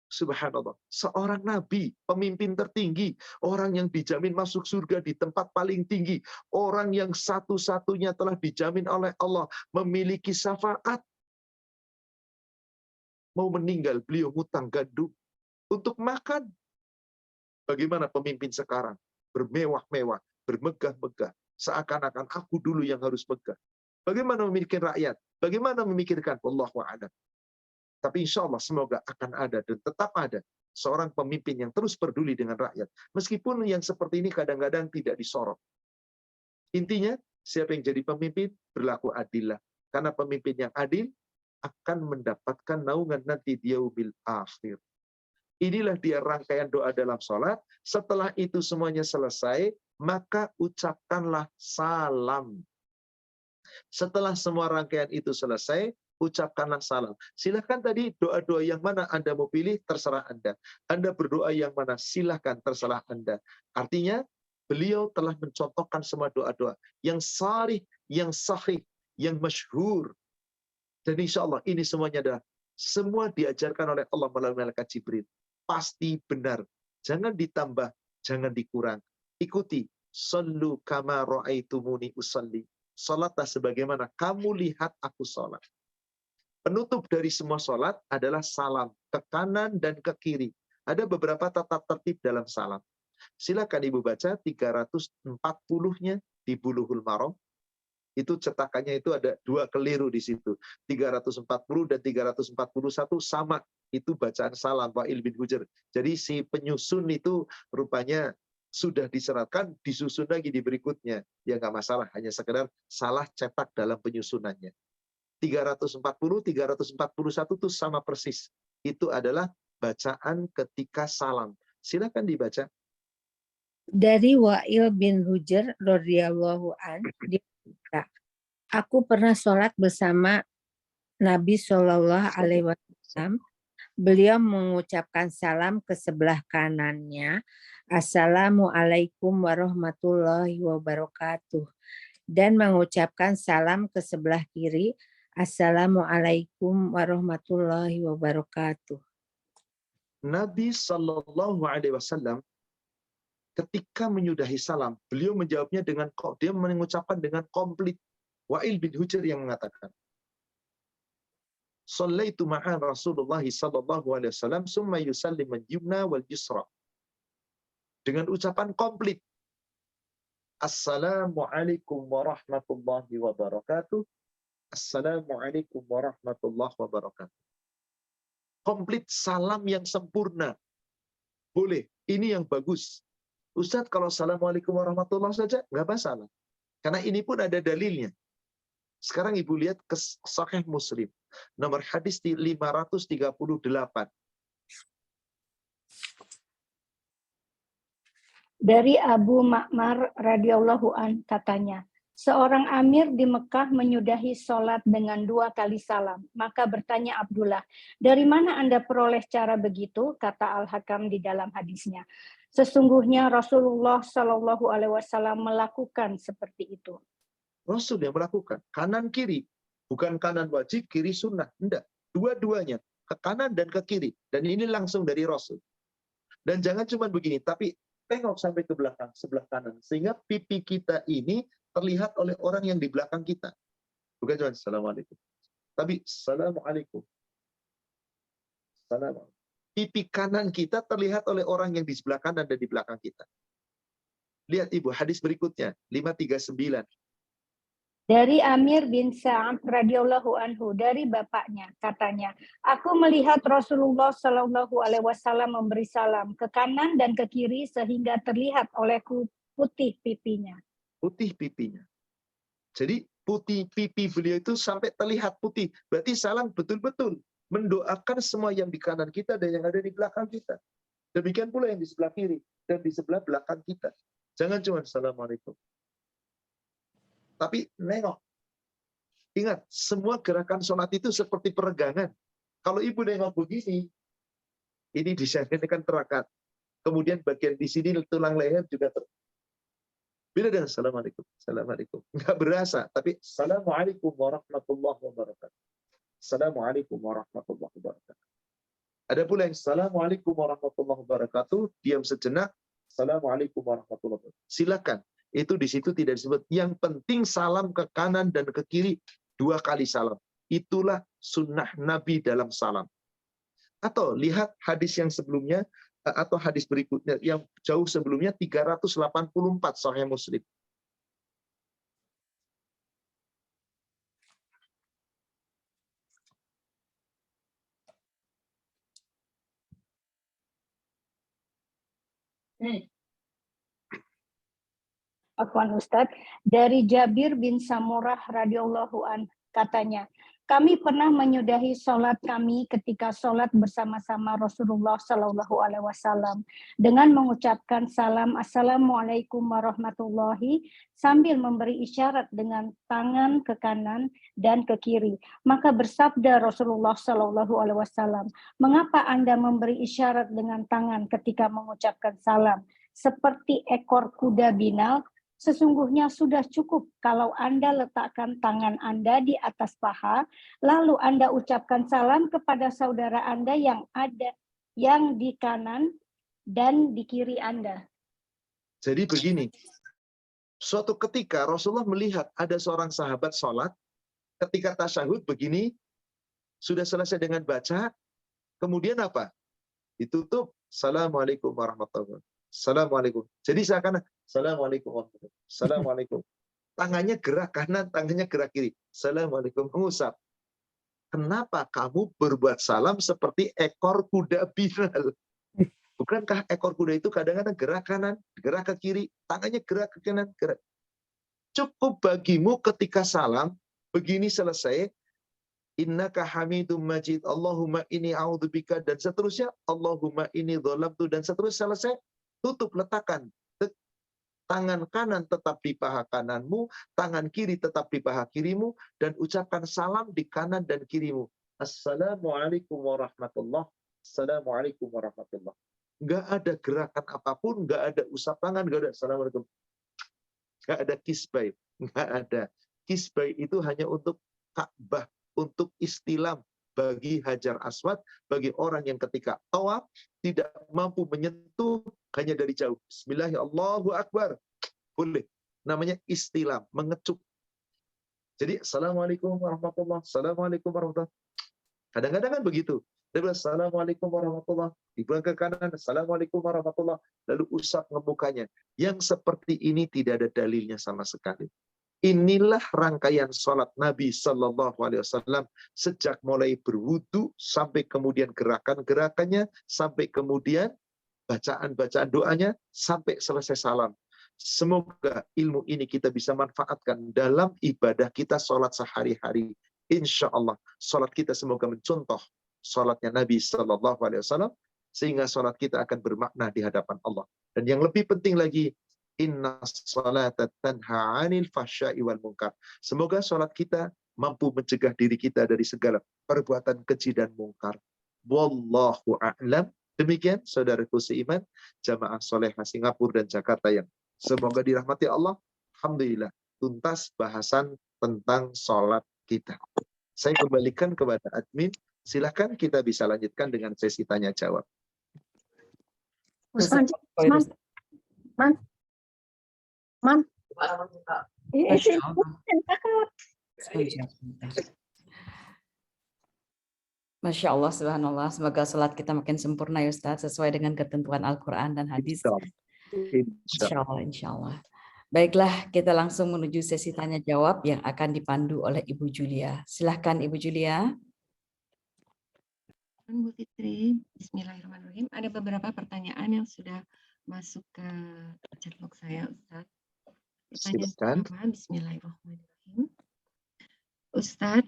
Subhanallah. Seorang nabi, pemimpin tertinggi, orang yang dijamin masuk surga di tempat paling tinggi, orang yang satu-satunya telah dijamin oleh Allah memiliki syafaat. Mau meninggal, beliau hutang gandum untuk makan. Bagaimana pemimpin sekarang? Bermewah-mewah, bermegah-megah. Seakan-akan aku dulu yang harus megah. Bagaimana memikirkan rakyat? Bagaimana memikirkan? Wallahu a'lam. Tapi insya Allah semoga akan ada dan tetap ada seorang pemimpin yang terus peduli dengan rakyat. Meskipun yang seperti ini kadang-kadang tidak disorot. Intinya, siapa yang jadi pemimpin, berlaku adillah. Karena pemimpin yang adil akan mendapatkan naungan nanti di yaumil akhir. Inilah dia rangkaian doa dalam sholat. Setelah itu semuanya selesai, maka ucapkanlah salam. Setelah semua rangkaian itu selesai, ucapkanlah salam. Silahkan tadi doa-doa yang mana Anda mau pilih, terserah Anda. Anda berdoa yang mana, silahkan, terserah Anda. Artinya, beliau telah mencontohkan semua doa-doa yang sharih, yang sahih, yang masyhur. Dan insya Allah ini semuanya adalah semua diajarkan oleh Allah melalui malaikat Jibril. Pasti benar. Jangan ditambah, jangan dikurang. Ikuti. Sallu kama ra'aitumuni usalli. Salatlah sebagaimana kamu lihat aku salat. Penutup dari semua salat adalah salam ke kanan dan ke kiri. Ada beberapa tata tertib dalam salam. Silakan Ibu baca 340-nya di Bulughul Maram. Itu cetakannya itu ada 2 keliru di situ. 340 dan 341 sama. Itu bacaan salam Wa'il bin Hujr. Jadi si penyusun itu rupanya sudah diseratkan, disusun lagi di berikutnya. Ya nggak masalah, hanya sekedar salah cetak dalam penyusunannya. 340, 341 itu sama persis. Itu adalah bacaan ketika salam. Silakan dibaca. Dari Wa'il bin Hujr radhiyallahu an, dia berkata, aku pernah sholat bersama Nabi Shallallahu Alaihi Wasallam. Beliau mengucapkan salam ke sebelah kanannya, Assalamualaikum warahmatullahi wabarakatuh, dan mengucapkan salam ke sebelah kiri, Assalamualaikum warahmatullahi wabarakatuh. Nabi Shallallahu Alaihi Wasallam ketika menyudahi salam, beliau menjawabnya dengan dia mengucapkan dengan komplit. Wa'il bin Hujr yang mengatakan, Shallaitu ma'a Rasulullah sallallahu alaihi wasallam summa yusallim al-yumna wal yusra. Dengan ucapan komplit. Assalamualaikum warahmatullahi wabarakatuh. Assalamualaikum warahmatullahi wabarakatuh. Komplit salam yang sempurna. Boleh, ini yang bagus. Ustadz, kalau assalamualaikum warahmatullahi saja nggak masalah. Karena ini pun ada dalilnya. Sekarang Ibu lihat ke Sahih Muslim. Nomor hadis di 538. Dari Abu Ma'mar radhiyallahu an katanya, seorang amir di Mekah menyudahi sholat dengan 2 kali salam. Maka bertanya Abdullah, dari mana Anda peroleh cara begitu? Kata Al-Hakam di dalam hadisnya. Sesungguhnya Rasulullah Shallallahu Alaihi Wasallam melakukan seperti itu. Rasul yang melakukan. Kanan kiri. Bukan kanan wajib, kiri sunnah. Enggak. Dua-duanya. Ke kanan dan ke kiri. Dan ini langsung dari Rasul. Dan jangan cuma begini. Tapi tengok sampai ke belakang. Sebelah kanan. Sehingga pipi kita ini terlihat oleh orang yang di belakang kita. Bukan cuma Assalamualaikum. Tapi Assalamualaikum. Assalamualaikum. Pipi kanan kita terlihat oleh orang yang di sebelah kanan dan di belakang kita. Lihat Ibu, hadis berikutnya. 539. Dari Amir bin Sa'ad radhiyallahu anhu, dari bapaknya, katanya, aku melihat Rasulullah Shallallahu Alaihi Wasallam memberi salam ke kanan dan ke kiri sehingga terlihat olehku putih pipinya. Putih pipinya. Jadi putih pipi beliau itu sampai terlihat putih. Berarti salam betul-betul mendoakan semua yang di kanan kita dan yang ada di belakang kita. Demikian pula yang di sebelah kiri dan di sebelah belakang kita. Jangan cuma Assalamualaikum. Tapi nengok. Ingat, semua gerakan sholat itu seperti peregangan. Kalau Ibu nengok begini, ini disyaratkan terakat. Kemudian bagian di sini tulang leher juga beda dengan Assalamualaikum. Assalamualaikum. Nggak berasa, tapi Assalamualaikum warahmatullahi wabarakatuh. Assalamualaikum warahmatullahi wabarakatuh. Ada pula yang Assalamualaikum warahmatullahi wabarakatuh, diam sejenak, Assalamualaikum warahmatullahi wabarakatuh. Silakan. Itu di situ tidak disebut. Yang penting salam ke kanan dan ke kiri 2 kali salam. Itulah sunnah Nabi dalam salam. Atau lihat hadis yang sebelumnya atau hadis berikutnya yang jauh sebelumnya 384 Sahih Muslim. Afwan Ustadz, dari Jabir bin Samurah radhiyallahu an katanya, kami pernah menyudahi sholat kami ketika sholat bersama-sama Rasulullah Shallallahu Alaihi Wasallam dengan mengucapkan salam Assalamualaikum warahmatullahi sambil memberi isyarat dengan tangan ke kanan dan ke kiri. Maka bersabda Rasulullah Shallallahu Alaihi Wasallam, mengapa Anda memberi isyarat dengan tangan ketika mengucapkan salam seperti ekor kuda binal? Sesungguhnya sudah cukup kalau Anda letakkan tangan Anda di atas paha, lalu Anda ucapkan salam kepada saudara Anda yang di kanan dan di kiri Anda. Jadi begini, suatu ketika Rasulullah melihat ada seorang sahabat sholat, ketika tasyahud begini, sudah selesai dengan baca, kemudian apa? Ditutup, Assalamualaikum warahmatullahi wabarakatuh. Assalamualaikum. Jadi seakan Assalamualaikum warahmatullahi wabarakatuh. Assalamualaikum. Tangannya gerak kanan, tangannya gerak kiri. Assalamualaikum. Mengusap. Kenapa kamu berbuat salam seperti ekor kuda Bilal? Bukankah ekor kuda itu kadang-kadang gerak kanan, gerak ke kiri, tangannya gerak ke kanan, gerak. Cukup bagimu ketika salam, begini selesai, innaka hamidum majid, Allahumma inni a'udzubika, dan seterusnya, Allahumma inni dzalamtu, dan seterusnya selesai, tutup, letakkan. Tangan kanan tetap di paha kananmu, tangan kiri tetap di paha kirimu, dan ucapkan salam di kanan dan kirimu. Assalamualaikum warahmatullahi wabarakatuh. Assalamualaikum warahmatullahi wabarakatuh. Nggak ada gerakan apapun, nggak ada usap tangan, nggak ada Assalamualaikum. Nggak ada kisbay, nggak ada. Kisbay itu hanya untuk Ka'bah, untuk istilam bagi Hajar Aswad, bagi orang yang ketika tawaf tidak mampu menyentuh, hanya dari jauh. Bismillahirrahmanirrahim, Allahu Akbar. Boleh. Namanya istilam, mengecup. Jadi, Assalamualaikum warahmatullahi wabarakatuh. Assalamualaikum warahmatullahi wabarakatuh. Kadang-kadang kan begitu. Assalamualaikum warahmatullahi wabarakatuh. Dibuang ke kanan, Assalamualaikum warahmatullahi wabarakatuh. Lalu usap ngemukanya. Yang seperti ini tidak ada dalilnya sama sekali. Inilah rangkaian sholat Nabi Sallallahu Alaihi Wasallam sejak mulai berwudu sampai kemudian gerakan-gerakannya, sampai kemudian bacaan-bacaan doanya, sampai selesai salam. Semoga ilmu ini kita bisa manfaatkan dalam ibadah kita sholat sehari-hari. Insya Allah sholat kita semoga mencontoh sholatnya Nabi Sallallahu Alaihi Wasallam, sehingga sholat kita akan bermakna di hadapan Allah. Dan yang lebih penting lagi, inna sholata tanha 'anil fahsya'i wal munkar. Semoga sholat kita mampu mencegah diri kita dari segala perbuatan keji dan mungkar. Wallahu a'lam. Demikian saudaraku seiman, jamaah Soleha Singapura dan Jakarta yang semoga dirahmati Allah. Alhamdulillah, tuntas bahasan tentang sholat kita. Saya kembalikan kepada admin. Silakan kita bisa lanjutkan dengan sesi tanya jawab. Masya Allah, subhanallah. Semoga sholat kita makin sempurna ya Ustaz, sesuai dengan ketentuan Al-Quran dan hadis. Insya Allah, insya Allah. Baiklah, kita langsung menuju sesi tanya jawab yang akan dipandu oleh Ibu Julia. Silahkan Ibu Julia. Bu Fitri, bismillahirrahmanirrahim. Ada beberapa pertanyaan yang sudah masuk ke chatbox saya, Ustaz. Pertanyaan pertama, bismillahirrahmanirrahim. Ustaz,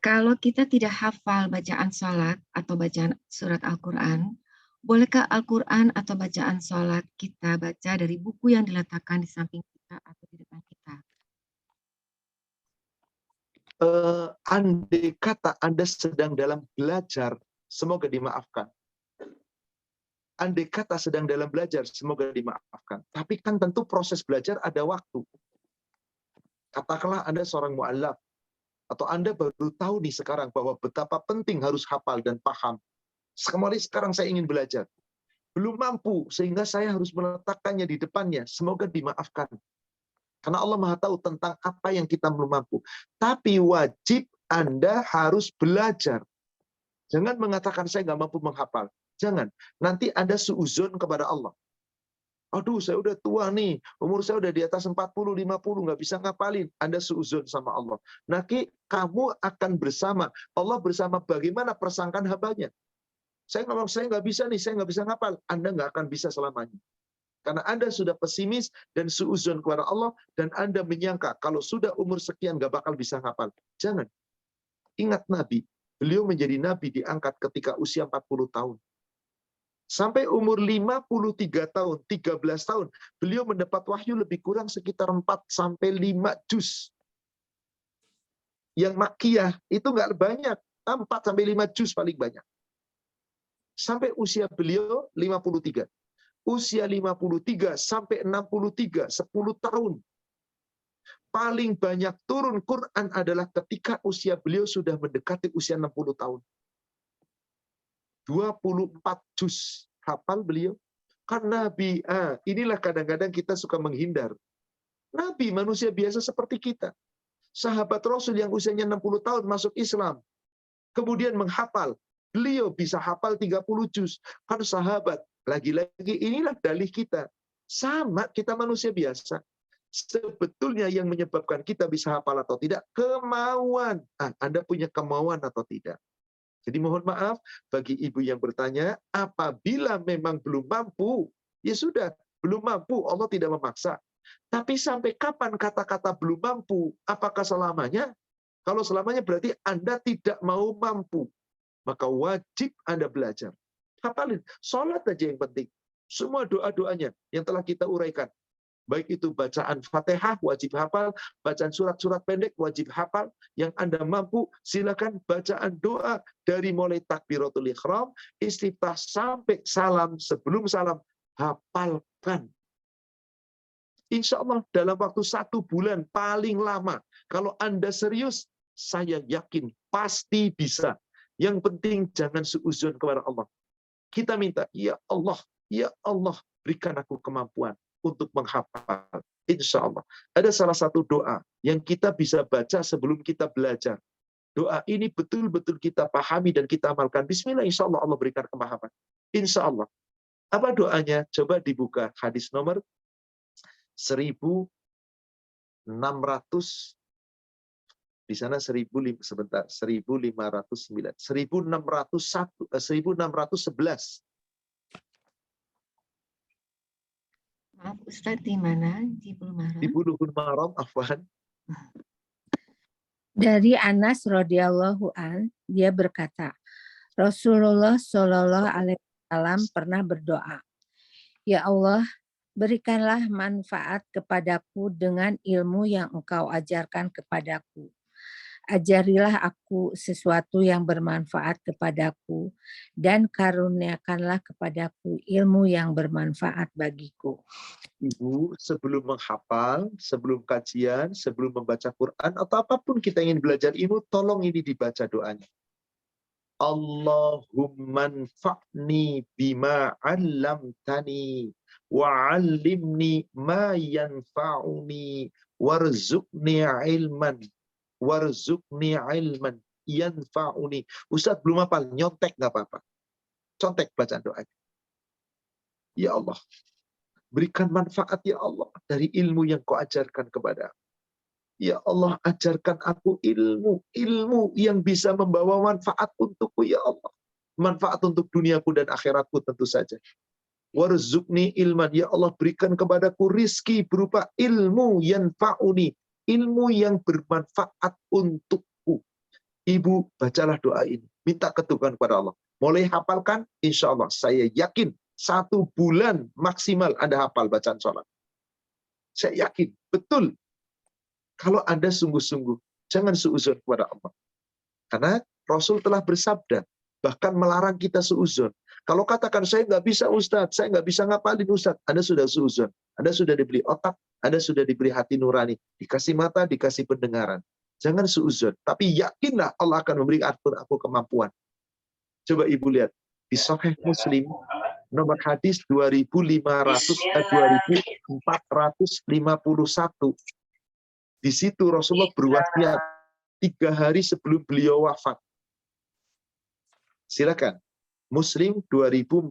kalau kita tidak hafal bacaan sholat atau bacaan surat Al-Quran, bolehkah Al-Quran atau bacaan sholat kita baca dari buku yang diletakkan di samping kita atau di depan kita? Andai kata Anda sedang dalam belajar, semoga dimaafkan. Andai kata sedang dalam belajar, semoga dimaafkan. Tapi kan tentu proses belajar ada waktu. Katakanlah Anda seorang mu'allaf, atau Anda baru tahu nih sekarang bahwa betapa penting harus hafal dan paham. Sekarang saya ingin belajar. Belum mampu, sehingga saya harus meletakkannya di depannya. Semoga dimaafkan. Karena Allah Maha tahu tentang apa yang kita belum mampu. Tapi wajib Anda harus belajar. Jangan mengatakan saya nggak mampu menghafal. Jangan. Nanti Anda suuzon kepada Allah. Aduh, saya udah tua nih. Umur saya udah di atas 40, 50, nggak bisa ngapalin. Anda suuzon sama Allah. Nanti kamu akan bersama. Allah bersama bagaimana persangkaan hambanya. Saya ngomong, saya nggak bisa nih, saya nggak bisa ngapal. Anda nggak akan bisa selamanya. Karena Anda sudah pesimis dan suuzon kepada Allah, dan Anda menyangka kalau sudah umur sekian nggak bakal bisa ngapal. Jangan. Ingat Nabi. Beliau menjadi Nabi diangkat ketika usia 40 tahun. Sampai umur 53 tahun, 13 tahun, beliau mendapat wahyu lebih kurang sekitar 4-5 juz. Yang makkiyah itu nggak banyak, 4-5 juz paling banyak. Sampai usia beliau 53. Usia 53 sampai 63, 10 tahun. Paling banyak turun Quran adalah ketika usia beliau sudah mendekati usia 60 tahun. 24 juz hafal beliau. Kan Nabi, inilah kadang-kadang kita suka menghindar. Nabi manusia biasa seperti kita. Sahabat Rasul yang usianya 60 tahun masuk Islam. Kemudian menghafal. Beliau bisa hafal 30 juz. Kan sahabat Lagi-lagi inilah dalih kita. Sama, kita manusia biasa. Sebetulnya yang menyebabkan kita bisa hafal atau tidak, kemauan. Anda punya kemauan atau tidak. Jadi mohon maaf bagi ibu yang bertanya, apabila memang belum mampu, ya sudah, belum mampu, Allah tidak memaksa. Tapi sampai kapan kata-kata belum mampu? Apakah selamanya? Kalau selamanya berarti Anda tidak mau mampu. Maka wajib Anda belajar. Hafalin. Sholat aja yang penting. Semua doa-doanya yang telah kita uraikan. Baik itu bacaan Fatihah, wajib hafal. Bacaan surat-surat pendek, wajib hafal. Yang Anda mampu, silakan bacaan doa dari mulai takbiratul ihram, istiftah sampai salam, sebelum salam, hafalkan. Insya Allah dalam waktu 1 bulan paling lama. Kalau Anda serius, saya yakin pasti bisa. Yang penting jangan suuzon kepada Allah. Kita minta, ya Allah, berikan aku kemampuan untuk menghafal. Insya Allah. Ada salah satu doa yang kita bisa baca sebelum kita belajar. Doa ini betul-betul kita pahami dan kita amalkan. Bismillah, insya Allah Allah berikan kemahaman. Insya Allah. Apa doanya? Coba dibuka hadis nomor 1600, di sana 1509, 1601, 1611. Maaf Ustadz, di mana? Di Bulumaram? Di Bulughul Maram, afwan. Dari Anas radhiyallahu an, dia berkata, Rasulullah Shallallahu alaihi wasallam pernah berdoa, "Ya Allah, berikanlah manfaat kepadaku dengan ilmu yang Engkau ajarkan kepadaku. Ajarilah aku sesuatu yang bermanfaat kepadaku dan karuniakanlah kepadaku ilmu yang bermanfaat bagiku." Ibu, sebelum menghafal, sebelum kajian, sebelum membaca Quran, atau apapun kita ingin belajar ilmu, tolong ini dibaca doanya. Allahumma anfa'ni bima 'allamtani wa'allimni ma yanfa'uni warzuqni ilman yanfa'uni. Ustaz belum hafal, nyontek nggak apa-apa. Contek bacaan doanya. Ya Allah, berikan manfaat ya Allah dari ilmu yang Kau ajarkan kepada aku. Ya Allah, ajarkan aku ilmu yang bisa membawa manfaat untukku ya Allah. Manfaat untuk duniaku dan akhiratku tentu saja. Warzuqni ilman, ya Allah berikan kepadaku rizki berupa ilmu yanfa'uni, ilmu yang bermanfaat untukku. Ibu, bacalah doa ini. Minta ketuhanan kepada Allah. Mulai hafalkan, insya Allah. Saya yakin 1 bulan maksimal Anda hafal bacaan sholat. Saya yakin, betul. Kalau Anda sungguh-sungguh, jangan suuzon kepada Allah. Karena Rasul telah bersabda, bahkan melarang kita suuzon. Kalau katakan, saya nggak bisa Ustadz, saya nggak bisa ngapalin Ustadz, Anda sudah suuzon. Anda sudah diberi otak, Anda sudah diberi hati nurani, dikasih mata, dikasih pendengaran. Jangan suuzon, tapi yakinlah Allah akan memberi aku kemampuan. Coba Ibu lihat, di Sahih Muslim, nomor hadis 2451. Di situ Rasulullah berwasiat 3 hari sebelum beliau wafat. Silakan. Muslim 2451.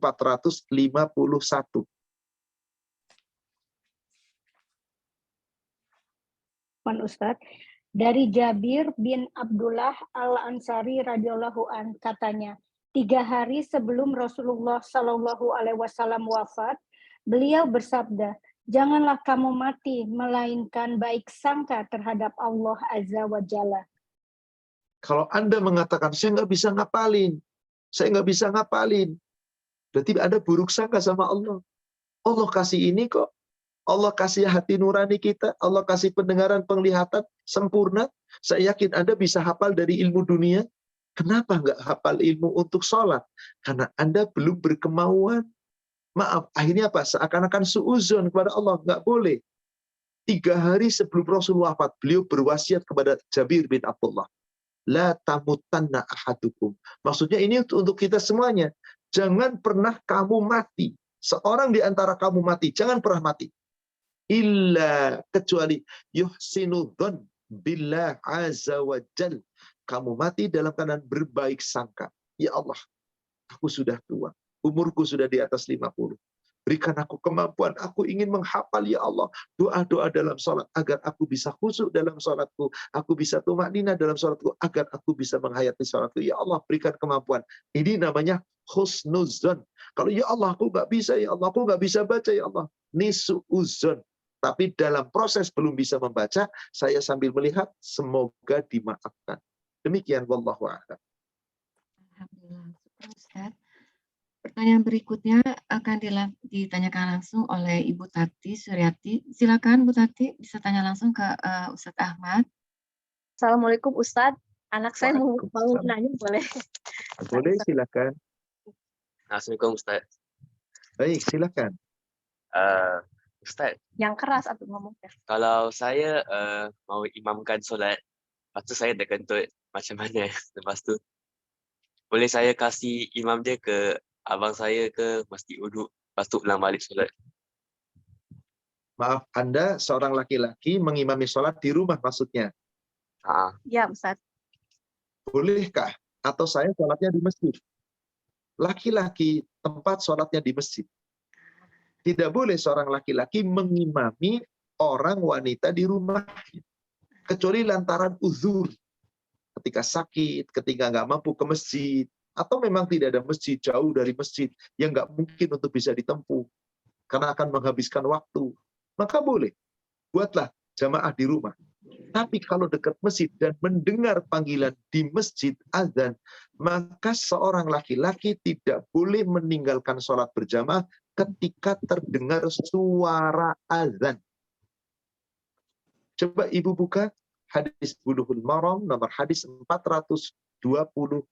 Pak Ustadz, dari Jabir bin Abdullah Al-Ansari radhiyallahu an katanya, 3 hari sebelum Rasulullah Shallallahu alaihi wasallam wafat, beliau bersabda, "Janganlah kamu mati melainkan baik sangka terhadap Allah Azza wa Jalla." Kalau Anda mengatakan saya nggak bisa ngapalin, berarti Anda buruk sangka sama Allah. Allah kasih ini kok. Allah kasih hati nurani kita, Allah kasih pendengaran, penglihatan sempurna. Saya yakin Anda bisa hafal dari ilmu dunia. Kenapa nggak hafal ilmu untuk sholat? Karena Anda belum berkemauan. Maaf, akhirnya apa? Seakan-akan suuzon kepada Allah. Nggak boleh. 3 hari sebelum Rasul wafat, beliau berwasiat kepada Jabir bin Abdullah. La tamutanna ahadukum. Maksudnya ini untuk kita semuanya. Jangan pernah kamu mati. Seorang di antara kamu mati. Jangan pernah mati. Illa, kecuali yuhsinudzon billah azza wa jal. Kamu mati dalam keadaan berbaik sangka. Ya Allah, aku sudah tua. Umurku sudah di atas 50. Berikan aku kemampuan, aku ingin menghafal ya Allah doa-doa dalam sholat agar aku bisa khusyuk dalam sholatku, aku bisa tumakninah dalam sholatku, agar aku bisa menghayati sholatku. Ya Allah berikan kemampuan. Ini namanya husnuzon. Kalau ya Allah aku nggak bisa, ya Allah aku nggak bisa baca, ya Allah nisuuzon. Tapi dalam proses belum bisa membaca, saya sambil melihat semoga dimaafkan. Demikian wallahu a'lam. Alhamdulillah. Syukur, Ustaz. Pertanyaan berikutnya akan ditanyakan langsung oleh Ibu Tati Suryati. Silakan Bu Tati, bisa tanya langsung ke Ustadz Ahmad. Assalamualaikum Ustadz. Anak saya mau Waalaikumsalam. nanya boleh? Boleh, silakan. Assalamualaikum Ustaz. Baik, silakan. Ustaz, Yang keras atau ngomong ya. kalau saya mau imamkan solat, lepas tu saya terkentut macam mana lepas tu? Boleh saya kasih imam dia ke abang saya ke mesti uduk, lepas tu ulang balik solat? Maaf, Anda seorang laki-laki mengimami sholat di rumah maksudnya. Ya Ustadz. Bolehkah? Atau saya sholatnya di masjid? Laki-laki tempat sholatnya di masjid. Tidak boleh seorang laki-laki mengimami orang wanita di rumahnya. Kecuali lantaran uzur. Ketika sakit, ketika nggak mampu ke masjid. Atau memang tidak ada masjid, jauh dari masjid. Yang nggak mungkin untuk bisa ditempuh. Karena akan menghabiskan waktu. Maka boleh. Buatlah jamaah di rumah. Tapi kalau dekat masjid dan mendengar panggilan di masjid azan, maka seorang laki-laki tidak boleh meninggalkan sholat berjamaah ketika terdengar suara azan. Coba Ibu buka hadis Bulughul Maram nomor hadis 429.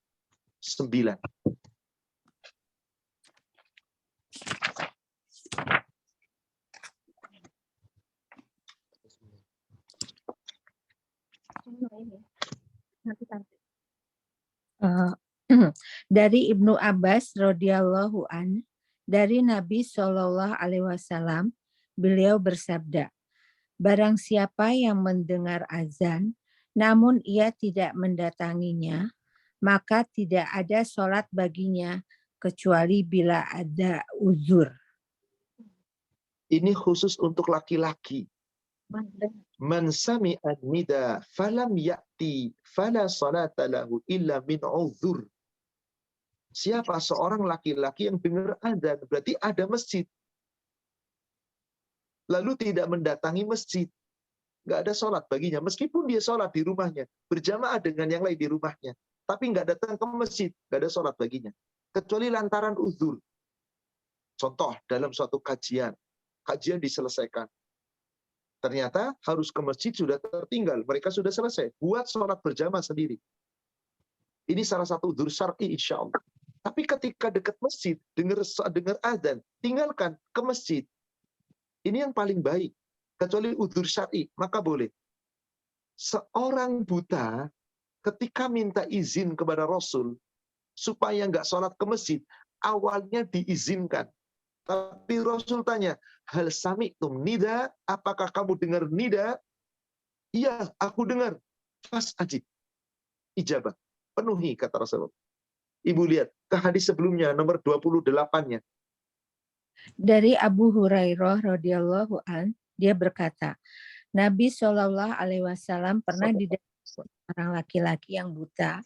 Dari Ibnu Abbas radhiyallahu an, dari Nabi Shallallahu alaihi wasallam, beliau bersabda, barang siapa yang mendengar azan namun ia tidak mendatanginya, maka tidak ada sholat baginya kecuali bila ada uzur. Ini khusus untuk laki-laki. Man sami'a nida falam ya'ti fala salata lahu illa min uzur. Siapa seorang laki-laki yang dengar azan, berarti ada masjid. Lalu tidak mendatangi masjid. Nggak ada sholat baginya. Meskipun dia sholat di rumahnya. Berjamaah dengan yang lain di rumahnya. Tapi nggak datang ke masjid. Nggak ada sholat baginya. Kecuali lantaran uzur. Contoh, dalam suatu kajian. Kajian diselesaikan. Ternyata harus ke masjid sudah tertinggal. Mereka sudah selesai. Buat sholat berjamaah sendiri. Ini salah satu uzur syar'i insya Allah. Tapi ketika dekat masjid, dengar azan, tinggalkan ke masjid. Ini yang paling baik. Kecuali uzur syar'i, maka boleh. Seorang buta ketika minta izin kepada Rasul supaya nggak sholat ke masjid, awalnya diizinkan. Tapi Rasul tanya, hal sami'tum nida? Apakah kamu dengar nida? Iya, aku dengar. Fas ajib. Ijabah. Penuhi, kata Rasulullah. Ibu lihat ke hadis sebelumnya, nomor 28-nya. Dari Abu Hurairah radhiyallahu an, dia berkata, Nabi Shallallahu alaihi wasallam pernah didatangi orang laki-laki yang buta.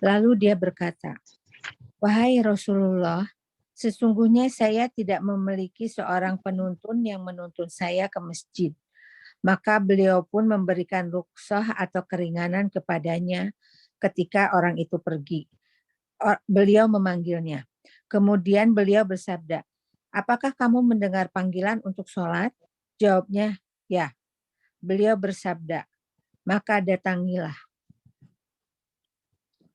Lalu dia berkata, wahai Rasulullah, sesungguhnya saya tidak memiliki seorang penuntun yang menuntun saya ke masjid. Maka beliau pun memberikan rukhsah atau keringanan kepadanya ketika orang itu pergi. Beliau memanggilnya. Kemudian beliau bersabda, apakah kamu mendengar panggilan untuk sholat? Jawabnya, ya. Beliau bersabda, maka datangilah.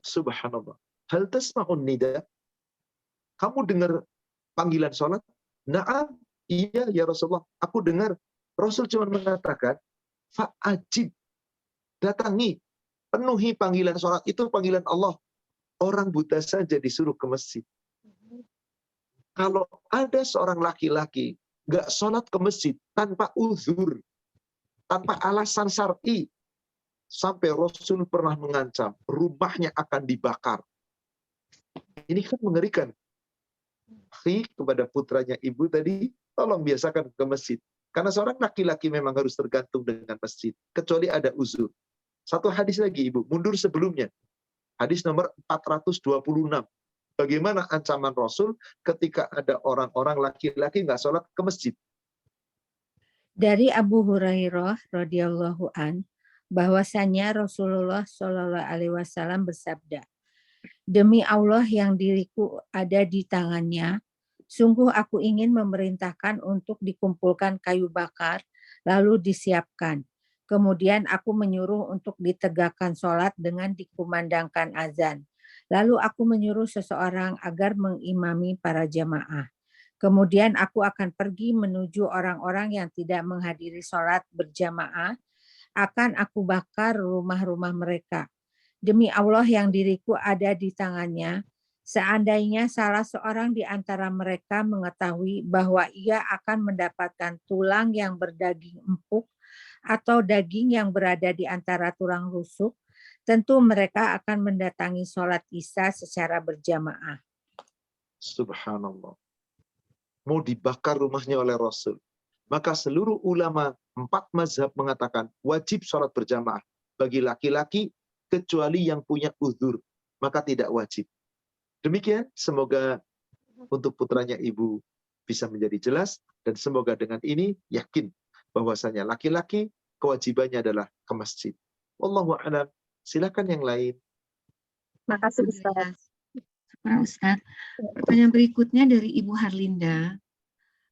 Subhanallah. Hal tasma'un nida? Kamu dengar panggilan sholat? Na'am, iya ya Rasulullah. Aku dengar. Rasul cuma mengatakan, fa'ajib. Datangi. Penuhi panggilan sholat. Itu panggilan Allah. Orang buta saja disuruh ke masjid. Kalau ada seorang laki-laki nggak sholat ke masjid tanpa uzur, tanpa alasan syar'i, sampai Rasul pernah mengancam rumahnya akan dibakar. Ini kan mengerikan. akhi, kepada putranya ibu tadi, tolong biasakan ke masjid. Karena seorang laki-laki memang harus tergantung dengan masjid, kecuali ada uzur. Satu hadis lagi ibu, mundur sebelumnya. Hadis nomor 426. Bagaimana ancaman Rasul ketika ada orang-orang laki-laki nggak sholat ke masjid? Dari Abu Hurairah radhiyallahu an, bahwasanya Rasulullah Shallallahu alaihi wasallam bersabda, demi Allah yang diriku ada di tangannya, sungguh aku ingin memerintahkan untuk dikumpulkan kayu bakar, lalu disiapkan. Kemudian aku menyuruh untuk ditegakkan sholat dengan dikumandangkan azan. Lalu aku menyuruh seseorang agar mengimami para jamaah. Kemudian aku akan pergi menuju orang-orang yang tidak menghadiri sholat berjamaah, akan aku bakar rumah-rumah mereka. Demi Allah yang diriku ada di tangannya, seandainya salah seorang di antara mereka mengetahui bahwa ia akan mendapatkan tulang yang berdaging empuk atau daging yang berada di antara tulang rusuk, tentu mereka akan mendatangi sholat Isya secara berjamaah. Subhanallah. Mau dibakar rumahnya oleh Rasul. Maka seluruh ulama 4 mazhab mengatakan wajib sholat berjamaah bagi laki-laki kecuali yang punya uzur, maka tidak wajib. Demikian, semoga untuk putranya ibu bisa menjadi jelas, dan semoga dengan ini yakin bahwasanya laki-laki kewajibannya adalah ke masjid. Wallahu a'lam. Silakan yang lain. Makasih Ustaz. Ustaz. Pertanyaan berikutnya dari Ibu Harlinda.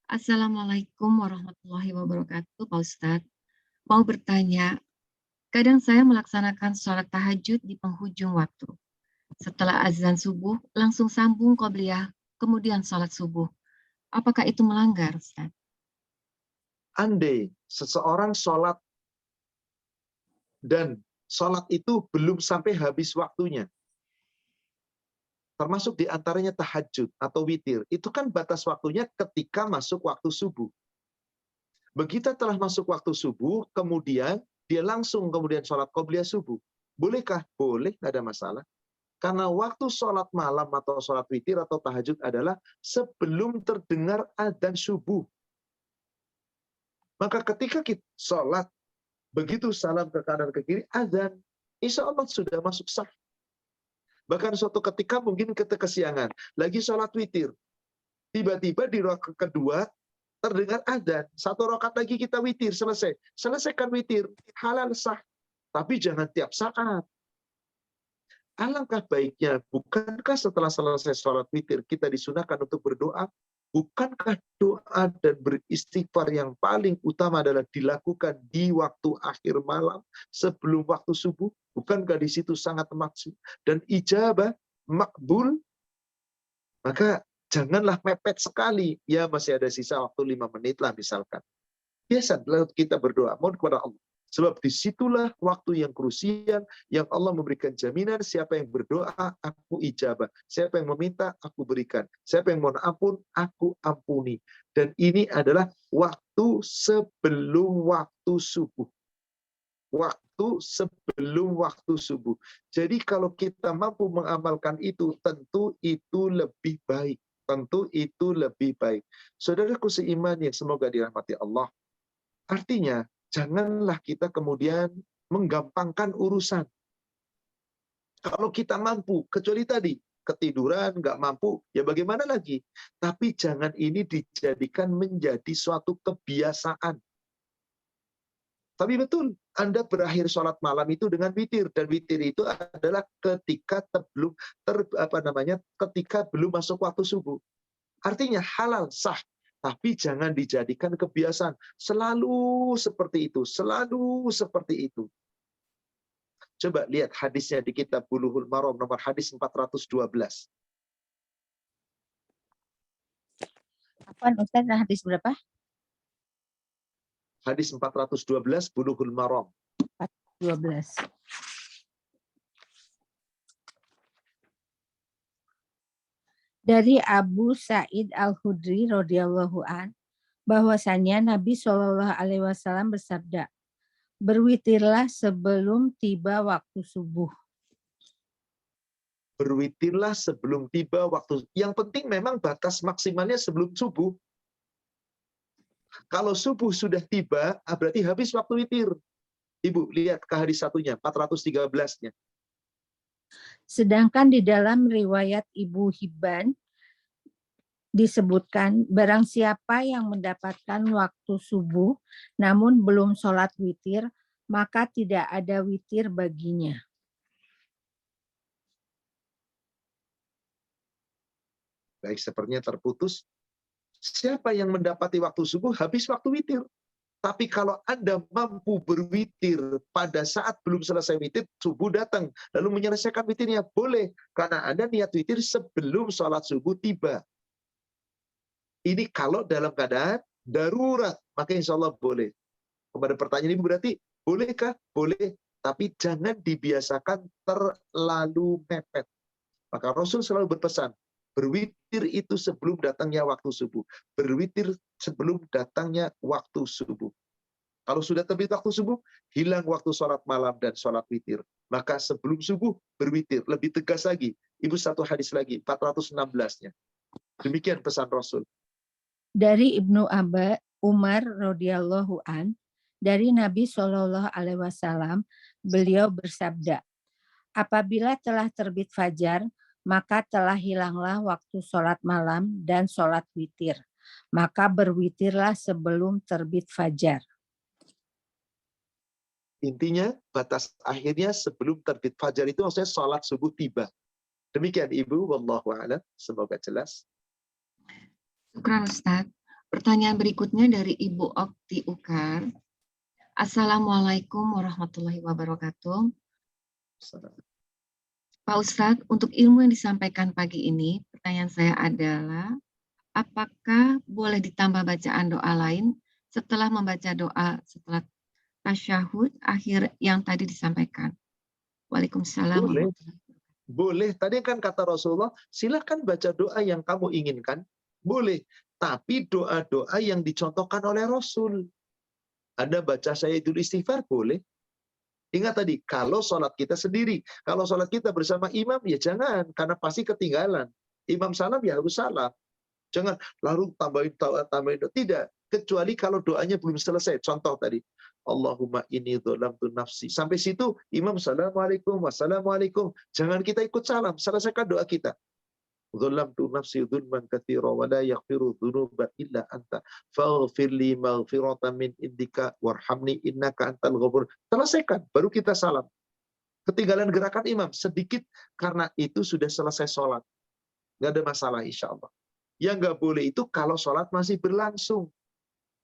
Assalamualaikum warahmatullahi wabarakatuh, Pak Ustadz. Mau bertanya, kadang saya melaksanakan sholat tahajud di penghujung waktu. Setelah azan subuh, langsung sambung qobliyah, kemudian sholat subuh. Apakah itu melanggar, Ustaz? Andai seseorang sholat dan sholat itu belum sampai habis waktunya, termasuk diantaranya tahajud atau witir, itu kan batas waktunya ketika masuk waktu subuh. Begitu telah masuk waktu subuh, kemudian dia langsung kemudian sholat qobliyah subuh. Bolehkah? Boleh, nggak ada masalah. Karena waktu sholat malam atau sholat witir atau tahajud adalah sebelum terdengar adzan subuh. Maka ketika kita sholat, begitu salam ke kanan ke kiri, adzan, insya Allah sudah masuk sah. Bahkan suatu ketika mungkin kita kesiangan, lagi sholat witir. Tiba-tiba di rakaat kedua terdengar adzan, 1 rakaat lagi kita witir, selesai. Selesaikan witir, halal sah. Tapi jangan tiap saat. Alangkah baiknya, bukankah setelah selesai sholat witir kita disunahkan untuk berdoa? Bukankah doa dan beristighfar yang paling utama adalah dilakukan di waktu akhir malam sebelum waktu subuh? Bukankah di situ sangat maksud dan ijabah makbul? Maka janganlah mepet sekali. Ya masih ada sisa waktu 5 menit lah misalkan. Biasa kita berdoa mohon kepada Allah. Sebab disitulah waktu yang krusial yang Allah memberikan jaminan siapa yang berdoa, aku ijabah. Siapa yang meminta, aku berikan. Siapa yang mohon ampun, aku ampuni. Dan ini adalah waktu sebelum waktu subuh. Waktu sebelum waktu subuh. Jadi kalau kita mampu mengamalkan itu, tentu itu lebih baik. Tentu itu lebih baik. Saudaraku seiman yang semoga dirahmati Allah. Artinya, janganlah kita kemudian menggampangkan urusan. Kalau kita mampu, kecuali tadi, ketiduran, nggak mampu, ya bagaimana lagi? Tapi jangan ini dijadikan menjadi suatu kebiasaan. Tapi betul, Anda berakhir sholat malam itu dengan witir. Dan witir itu adalah ketika ketika belum masuk waktu subuh. Artinya halal, sah. Tapi jangan dijadikan kebiasaan. Selalu seperti itu. Selalu seperti itu. Coba lihat hadisnya di kitab Bulughul Maram nomor hadis 412. Apaan Ustaz, hadis berapa? Hadis 412 Bulughul Maram. 412. Dari Abu Sa'id Al-Khudri radhiyallahu an, bahwasanya Nabi Shallallahu alaihi wasallam bersabda, berwitirlah sebelum tiba waktu subuh. berwitirlah sebelum tiba waktu. Yang penting memang batas maksimalnya sebelum subuh. Kalau subuh sudah tiba, berarti habis waktu witir. Ibu, lihat ke hadis satunya, 413-nya. Sedangkan di dalam riwayat Ibu Hibban disebutkan, barang siapa yang mendapatkan waktu subuh namun belum sholat witir, maka tidak ada witir baginya. Baik, sepertinya terputus. Siapa yang mendapati waktu subuh, habis waktu witir. Tapi kalau Anda mampu berwitir pada saat belum selesai witir, subuh datang, lalu menyelesaikan witirnya, boleh. Karena Anda niat witir sebelum sholat subuh tiba. Ini kalau dalam keadaan darurat, maka insya Allah boleh. Kepada pertanyaan Ibu berarti, bolehkah? Boleh. Tapi jangan dibiasakan terlalu mepet. Maka Rasul selalu berpesan, berwitir itu sebelum datangnya waktu subuh. Berwitir sebelum datangnya waktu subuh. Kalau sudah terbit waktu subuh, hilang waktu sholat malam dan sholat witir. Maka sebelum subuh, berwitir. Lebih tegas lagi. Ibu satu hadis lagi, 416-nya. Demikian pesan Rasul. Dari Ibnu Umar radhiyallahu an, dari Nabi Shallallahu alaihi wasallam, beliau bersabda, apabila telah terbit fajar, maka telah hilanglah waktu sholat malam dan sholat witir. Maka berwitirlah sebelum terbit fajar. Intinya, batas akhirnya sebelum terbit fajar itu maksudnya sholat subuh tiba. Demikian Ibu, wallahu a'lam. Semoga jelas. Syukran Ustaz. Pertanyaan berikutnya dari Ibu Okti Ukar. Assalamualaikum warahmatullahi wabarakatuh. Pak Ustadz, untuk ilmu yang disampaikan pagi ini, pertanyaan saya adalah, apakah boleh ditambah bacaan doa lain setelah membaca doa setelah tasyahud akhir yang tadi disampaikan? Waalaikumsalam. Boleh. Boleh. Tadi kan kata Rasulullah, silakan baca doa yang kamu inginkan. Boleh. Tapi doa-doa yang dicontohkan oleh Rasul. Anda baca Sayyidul Istighfar, boleh. Ingat tadi, kalau sholat kita sendiri. Kalau sholat kita bersama imam, ya jangan. Karena pasti ketinggalan. Imam salam, ya harus salam. Jangan lalu tambahin. Tidak. Kecuali kalau doanya belum selesai. Contoh tadi. Allahumma inni dzolamtu nafsi. Sampai situ, imam assalamualaikum, wassalamualaikum. Jangan kita ikut salam. Selesaikan doa kita. Dzolamtu nafsi dzulman katsira wa la yaghfiru dzunuba illa anta faghfir li maghfiratan min indika warhamni innaka antal ghafur. Selesaikan, baru kita salam. Ketinggalan gerakan imam sedikit karena itu sudah selesai sholat. Nggak ada masalah insya Allah. Yang nggak boleh itu kalau sholat masih berlangsung.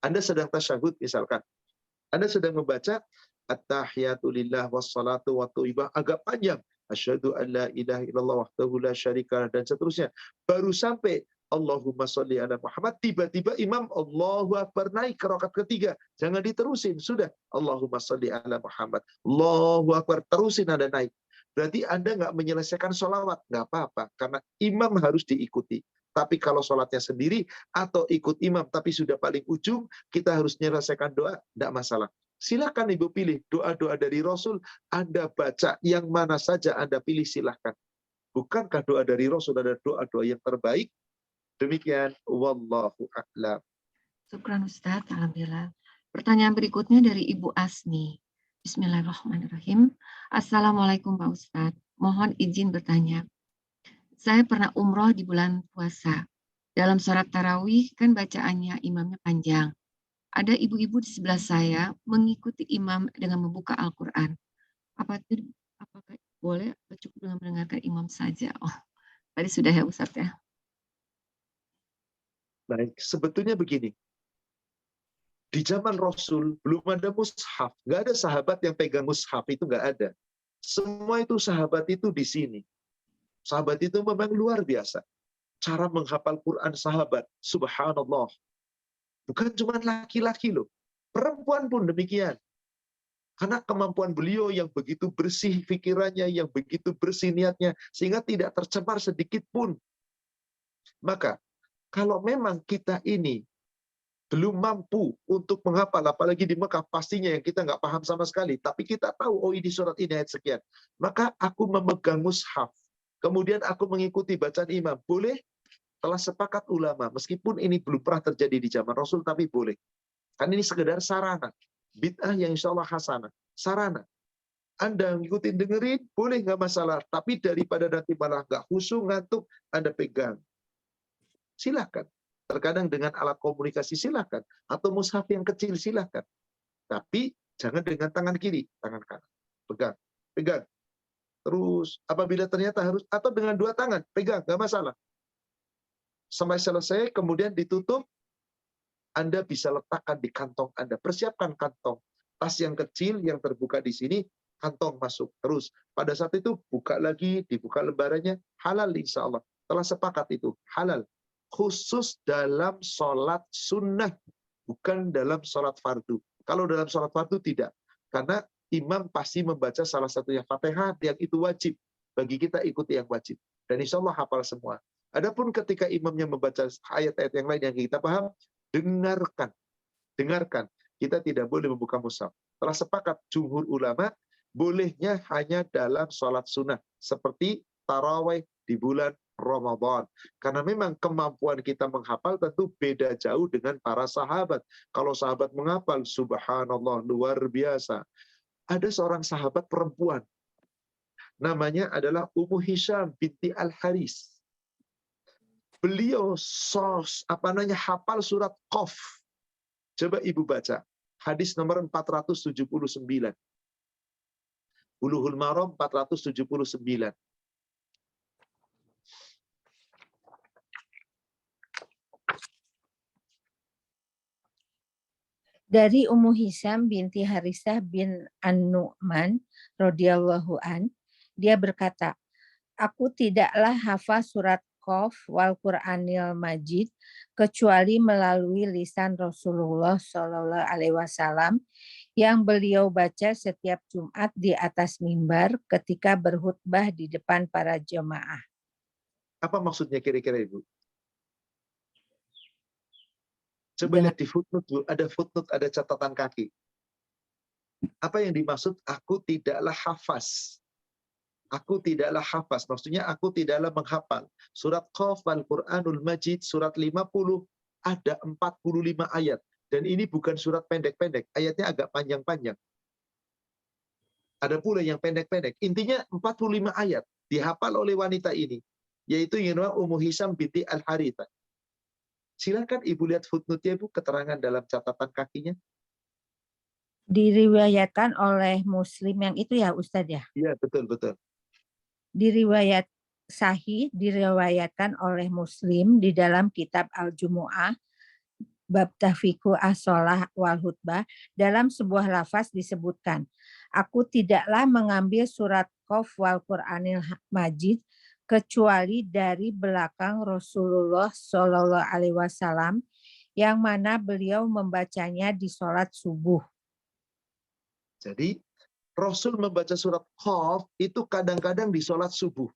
Anda sedang tasyahud misalkan. Anda sedang membaca at-tahiyatu lillah wassalatu wa thayyibah agak panjang. Asyhadu an la ilaha illallah wahdahu la syarika dan seterusnya. Baru sampai Allahumma sholli ala Muhammad, tiba-tiba imam Allahu Akbar naik ke rakaat ketiga. Jangan diterusin, sudah. Allahumma sholli ala Muhammad. Allahu Akbar, terusin Anda naik. Berarti Anda nggak menyelesaikan sholawat. Nggak apa-apa, karena imam harus diikuti. Tapi kalau sholatnya sendiri atau ikut imam tapi sudah paling ujung, kita harus menyelesaikan doa, nggak masalah. Silakan Ibu pilih doa-doa dari Rasul, Anda baca yang mana saja Anda pilih, silakan. Bukankah doa dari Rasul ada doa-doa yang terbaik? Demikian, wallahu a'lam. Syukran Ustaz, alhamdulillah. Pertanyaan berikutnya dari Ibu Asni. Bismillahirrahmanirrahim. Assalamualaikum Pak Ustaz. Mohon izin bertanya. Saya pernah umroh di bulan puasa. Dalam sholat tarawih kan bacaannya imamnya panjang. Ada ibu-ibu di sebelah saya mengikuti imam dengan membuka Al-Quran. Apakah boleh atau cukup dengan mendengarkan imam saja? Oh, tadi sudah ya Ustaz ya. Baik, sebetulnya begini. Di zaman Rasul belum ada mushaf. Nggak ada sahabat yang pegang mushaf, itu nggak ada. Semua itu sahabat itu di sini. Sahabat itu memang luar biasa. Cara menghafal Quran sahabat, subhanallah. Bukan cuma laki-laki loh. Perempuan pun demikian. Karena kemampuan beliau yang begitu bersih pikirannya, yang begitu bersih niatnya, sehingga tidak tercemar sedikit pun. Maka, kalau memang kita ini belum mampu untuk menghafal, apalagi di Mekah, pastinya yang kita nggak paham sama sekali, tapi kita tahu, oh ini surat ini ayat sekian. Maka aku memegang mushaf. kemudian aku mengikuti bacaan imam, boleh? Telah sepakat ulama, meskipun ini belum pernah terjadi di zaman Rasul, tapi boleh. Kan ini sekedar sarana. Bid'ah yang insya Allah hasanah. Sarana. Anda ngikutin, dengerin, boleh, nggak masalah. Tapi daripada nanti malah nggak khusyuk, ngantuk, Anda pegang. Silakan. Terkadang dengan alat komunikasi silakan. Atau mushaf yang kecil silakan. Tapi jangan dengan tangan kiri, tangan kanan. Pegang. Pegang. Terus apabila ternyata harus, atau dengan dua tangan, pegang, nggak masalah. Sampai selesai, kemudian ditutup, Anda bisa letakkan di kantong Anda. Persiapkan kantong. Tas yang kecil yang terbuka di sini, kantong masuk. Terus pada saat itu buka lagi, dibuka lembarannya, halal insya Allah. Telah sepakat itu, halal. Khusus dalam sholat sunnah, bukan dalam sholat fardu. Kalau dalam sholat fardu tidak. Karena imam pasti membaca salah satunya Fatihah, yang itu wajib. Bagi kita ikuti yang wajib. Dan insya Allah hafal semua. Adapun ketika imamnya membaca ayat-ayat yang lain yang kita paham, dengarkan. Dengarkan. Kita tidak boleh membuka mushaf. Telah sepakat jumhur ulama, bolehnya hanya dalam sholat sunnah. Seperti tarawih di bulan Ramadan. Karena memang kemampuan kita menghafal tentu beda jauh dengan para sahabat. Kalau sahabat menghafal, subhanallah, luar biasa. Ada seorang sahabat perempuan. Namanya adalah Ummu Hisham binti Al-Haris. Beliau hafal surat Qaf. Coba ibu baca. Hadis nomor 479. Bulughul Maram 479. Dari Ummu Hisham binti Harisah bin An-Nu'man radhiyallahu an, dia berkata, aku tidaklah hafal surat Qaf wal Qur'anil Majid kecuali melalui lisan Rasulullah Shallallahu Alaihi Wasallam yang beliau baca setiap Jumat di atas mimbar ketika berkhutbah di depan para jemaah. Apa maksudnya kira-kira Ibu? Coba lihat di footnote, ada footnote, ada catatan kaki. Apa yang dimaksud aku tidaklah hafaz? Aku tidaklah hafaz, maksudnya aku tidaklah menghafal. Surat Qaf Al-Quranul Majid, surat 50, ada 45 ayat. Dan ini bukan surat pendek-pendek, ayatnya agak panjang-panjang. Ada pula yang pendek-pendek. Intinya 45 ayat dihafal oleh wanita ini, yaitu yang namanya Ummu Hisham binti Al-Harithah. Silakan Ibu lihat footnote-nya Ibu, keterangan dalam catatan kakinya. Diriwayatkan oleh Muslim yang itu ya Ustadz ya? Iya, betul-betul. Diriwayatkan oleh Muslim di dalam kitab Al-Jumu'ah bab tahfiqu as-shalah wal khutbah, dalam sebuah lafaz disebutkan, aku tidaklah mengambil surat Qaf wal Qur'anil Majid kecuali dari belakang Rasulullah Shallallahu Alaihi Wasallam yang mana beliau membacanya di sholat subuh. Jadi Rasul membaca surat Qaf itu kadang-kadang di sholat subuh.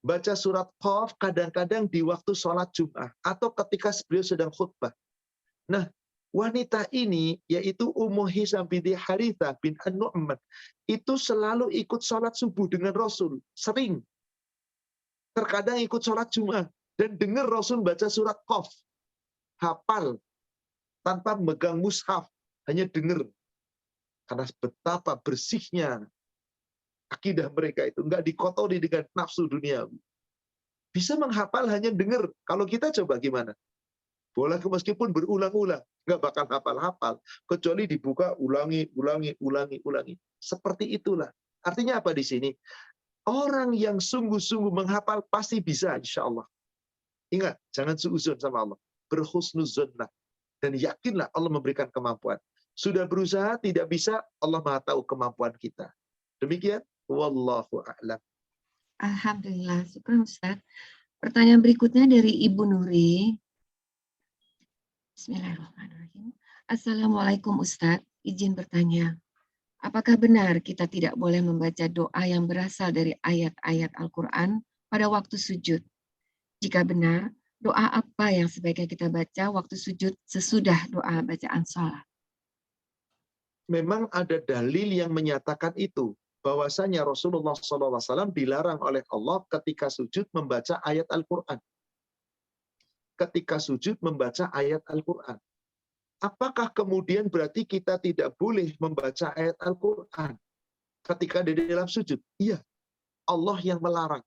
Baca surat Qaf kadang-kadang di waktu sholat Jum'ah. Atau ketika beliau sedang khutbah. Nah, wanita ini yaitu Ummu Hisham binti Harithah bin An-Nu'man. Itu selalu ikut sholat subuh dengan Rasul. Sering. Terkadang ikut sholat Jum'ah. Dan dengar Rasul baca surat Qaf. Hafal. Tanpa megang mushaf. Hanya dengar. Karena betapa bersihnya akidah mereka itu. Enggak dikotori dengan nafsu duniawi. Bisa menghafal hanya dengar. Kalau kita coba gimana? Boleh meskipun berulang-ulang. Enggak bakal hafal-hafal. Kecuali dibuka, ulangi. Seperti itulah. Artinya apa di sini? Orang yang sungguh-sungguh menghafal pasti bisa insya Allah. Ingat, jangan suuzon sama Allah. Berhusnuzonnah. Dan yakinlah Allah memberikan kemampuan. Sudah berusaha, tidak bisa, Allah Maha tahu kemampuan kita. Demikian, wallahu a'lam. Alhamdulillah, syukur Ustaz. Pertanyaan berikutnya dari Ibu Nuri. Bismillahirrahmanirrahim. Assalamualaikum Ustaz, izin bertanya. Apakah benar kita tidak boleh membaca doa yang berasal dari ayat-ayat Al-Quran pada waktu sujud? Jika benar, doa apa yang sebaiknya kita baca waktu sujud sesudah doa bacaan sholat? Memang ada dalil yang menyatakan itu. bahwasanya Rasulullah SAW dilarang oleh Allah ketika sujud membaca ayat Al-Quran. Ketika sujud membaca ayat Al-Quran. Apakah kemudian berarti kita tidak boleh membaca ayat Al-Quran ketika di dalam sujud? Iya, Allah yang melarang.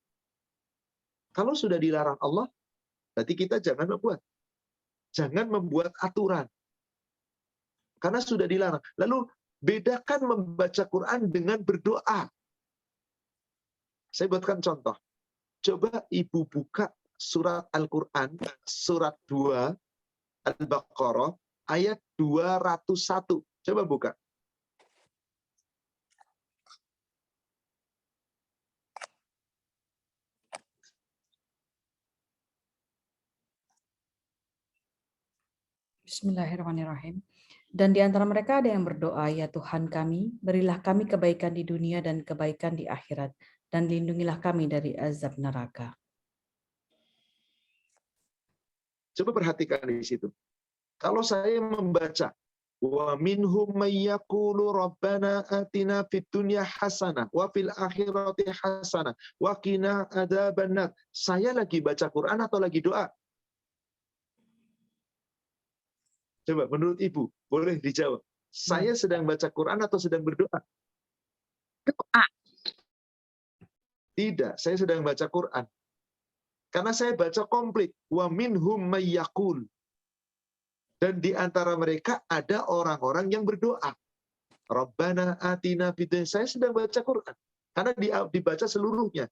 Kalau sudah dilarang Allah, berarti kita jangan membuat. Jangan membuat aturan. Karena sudah dilarang. Lalu bedakan membaca Quran dengan berdoa. Saya buatkan contoh. Coba ibu buka surat Al-Quran, surat 2, Al-Baqarah, ayat 201. Coba buka. Bismillahirrahmanirrahim. Dan di antara mereka ada yang berdoa, ya Tuhan kami, berilah kami kebaikan di dunia dan kebaikan di akhirat, dan lindungilah kami dari azab neraka. Coba perhatikan di situ. Kalau saya membaca, wa minhum may yaqulu rabbana atina fid dunya hasanah wa fil akhirati hasanah wa qina adzabannar. Saya lagi baca Quran atau lagi doa? Coba menurut Ibu, boleh dijawab. Saya sedang baca Quran atau sedang berdoa? Doa. Tidak, saya sedang baca Quran. Karena saya baca komplit. Wa minhum may yaqul. Dan di antara mereka ada orang-orang yang berdoa. Rabbana atina fid dunya. Saya sedang baca Quran. Karena dibaca seluruhnya.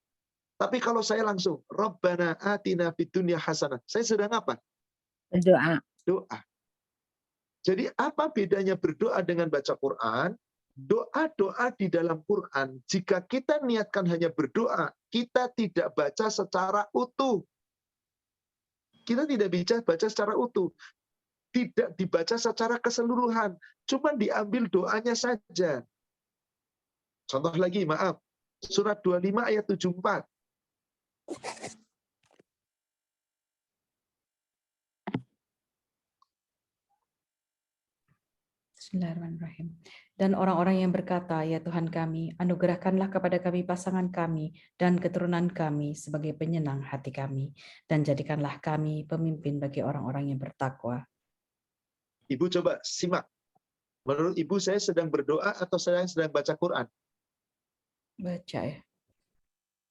Tapi kalau saya langsung, Rabbana atina fid dunya hasanah. Saya sedang apa? Berdoa. Doa. Jadi apa bedanya berdoa dengan baca Quran? Doa-doa di dalam Quran, jika kita niatkan hanya berdoa, kita tidak baca secara utuh. Kita tidak bisa baca secara utuh. Tidak dibaca secara keseluruhan. Cuma diambil doanya saja. Contoh lagi, maaf. Surat 25 ayat 74. Bismillahirrahmanirrahim. Dan orang-orang yang berkata, ya Tuhan kami, anugerahkanlah kepada kami pasangan kami dan keturunan kami sebagai penyenang hati kami, dan jadikanlah kami pemimpin bagi orang-orang yang bertakwa. Ibu coba simak. Menurut Ibu saya sedang berdoa atau saya sedang baca Quran? Baca ya.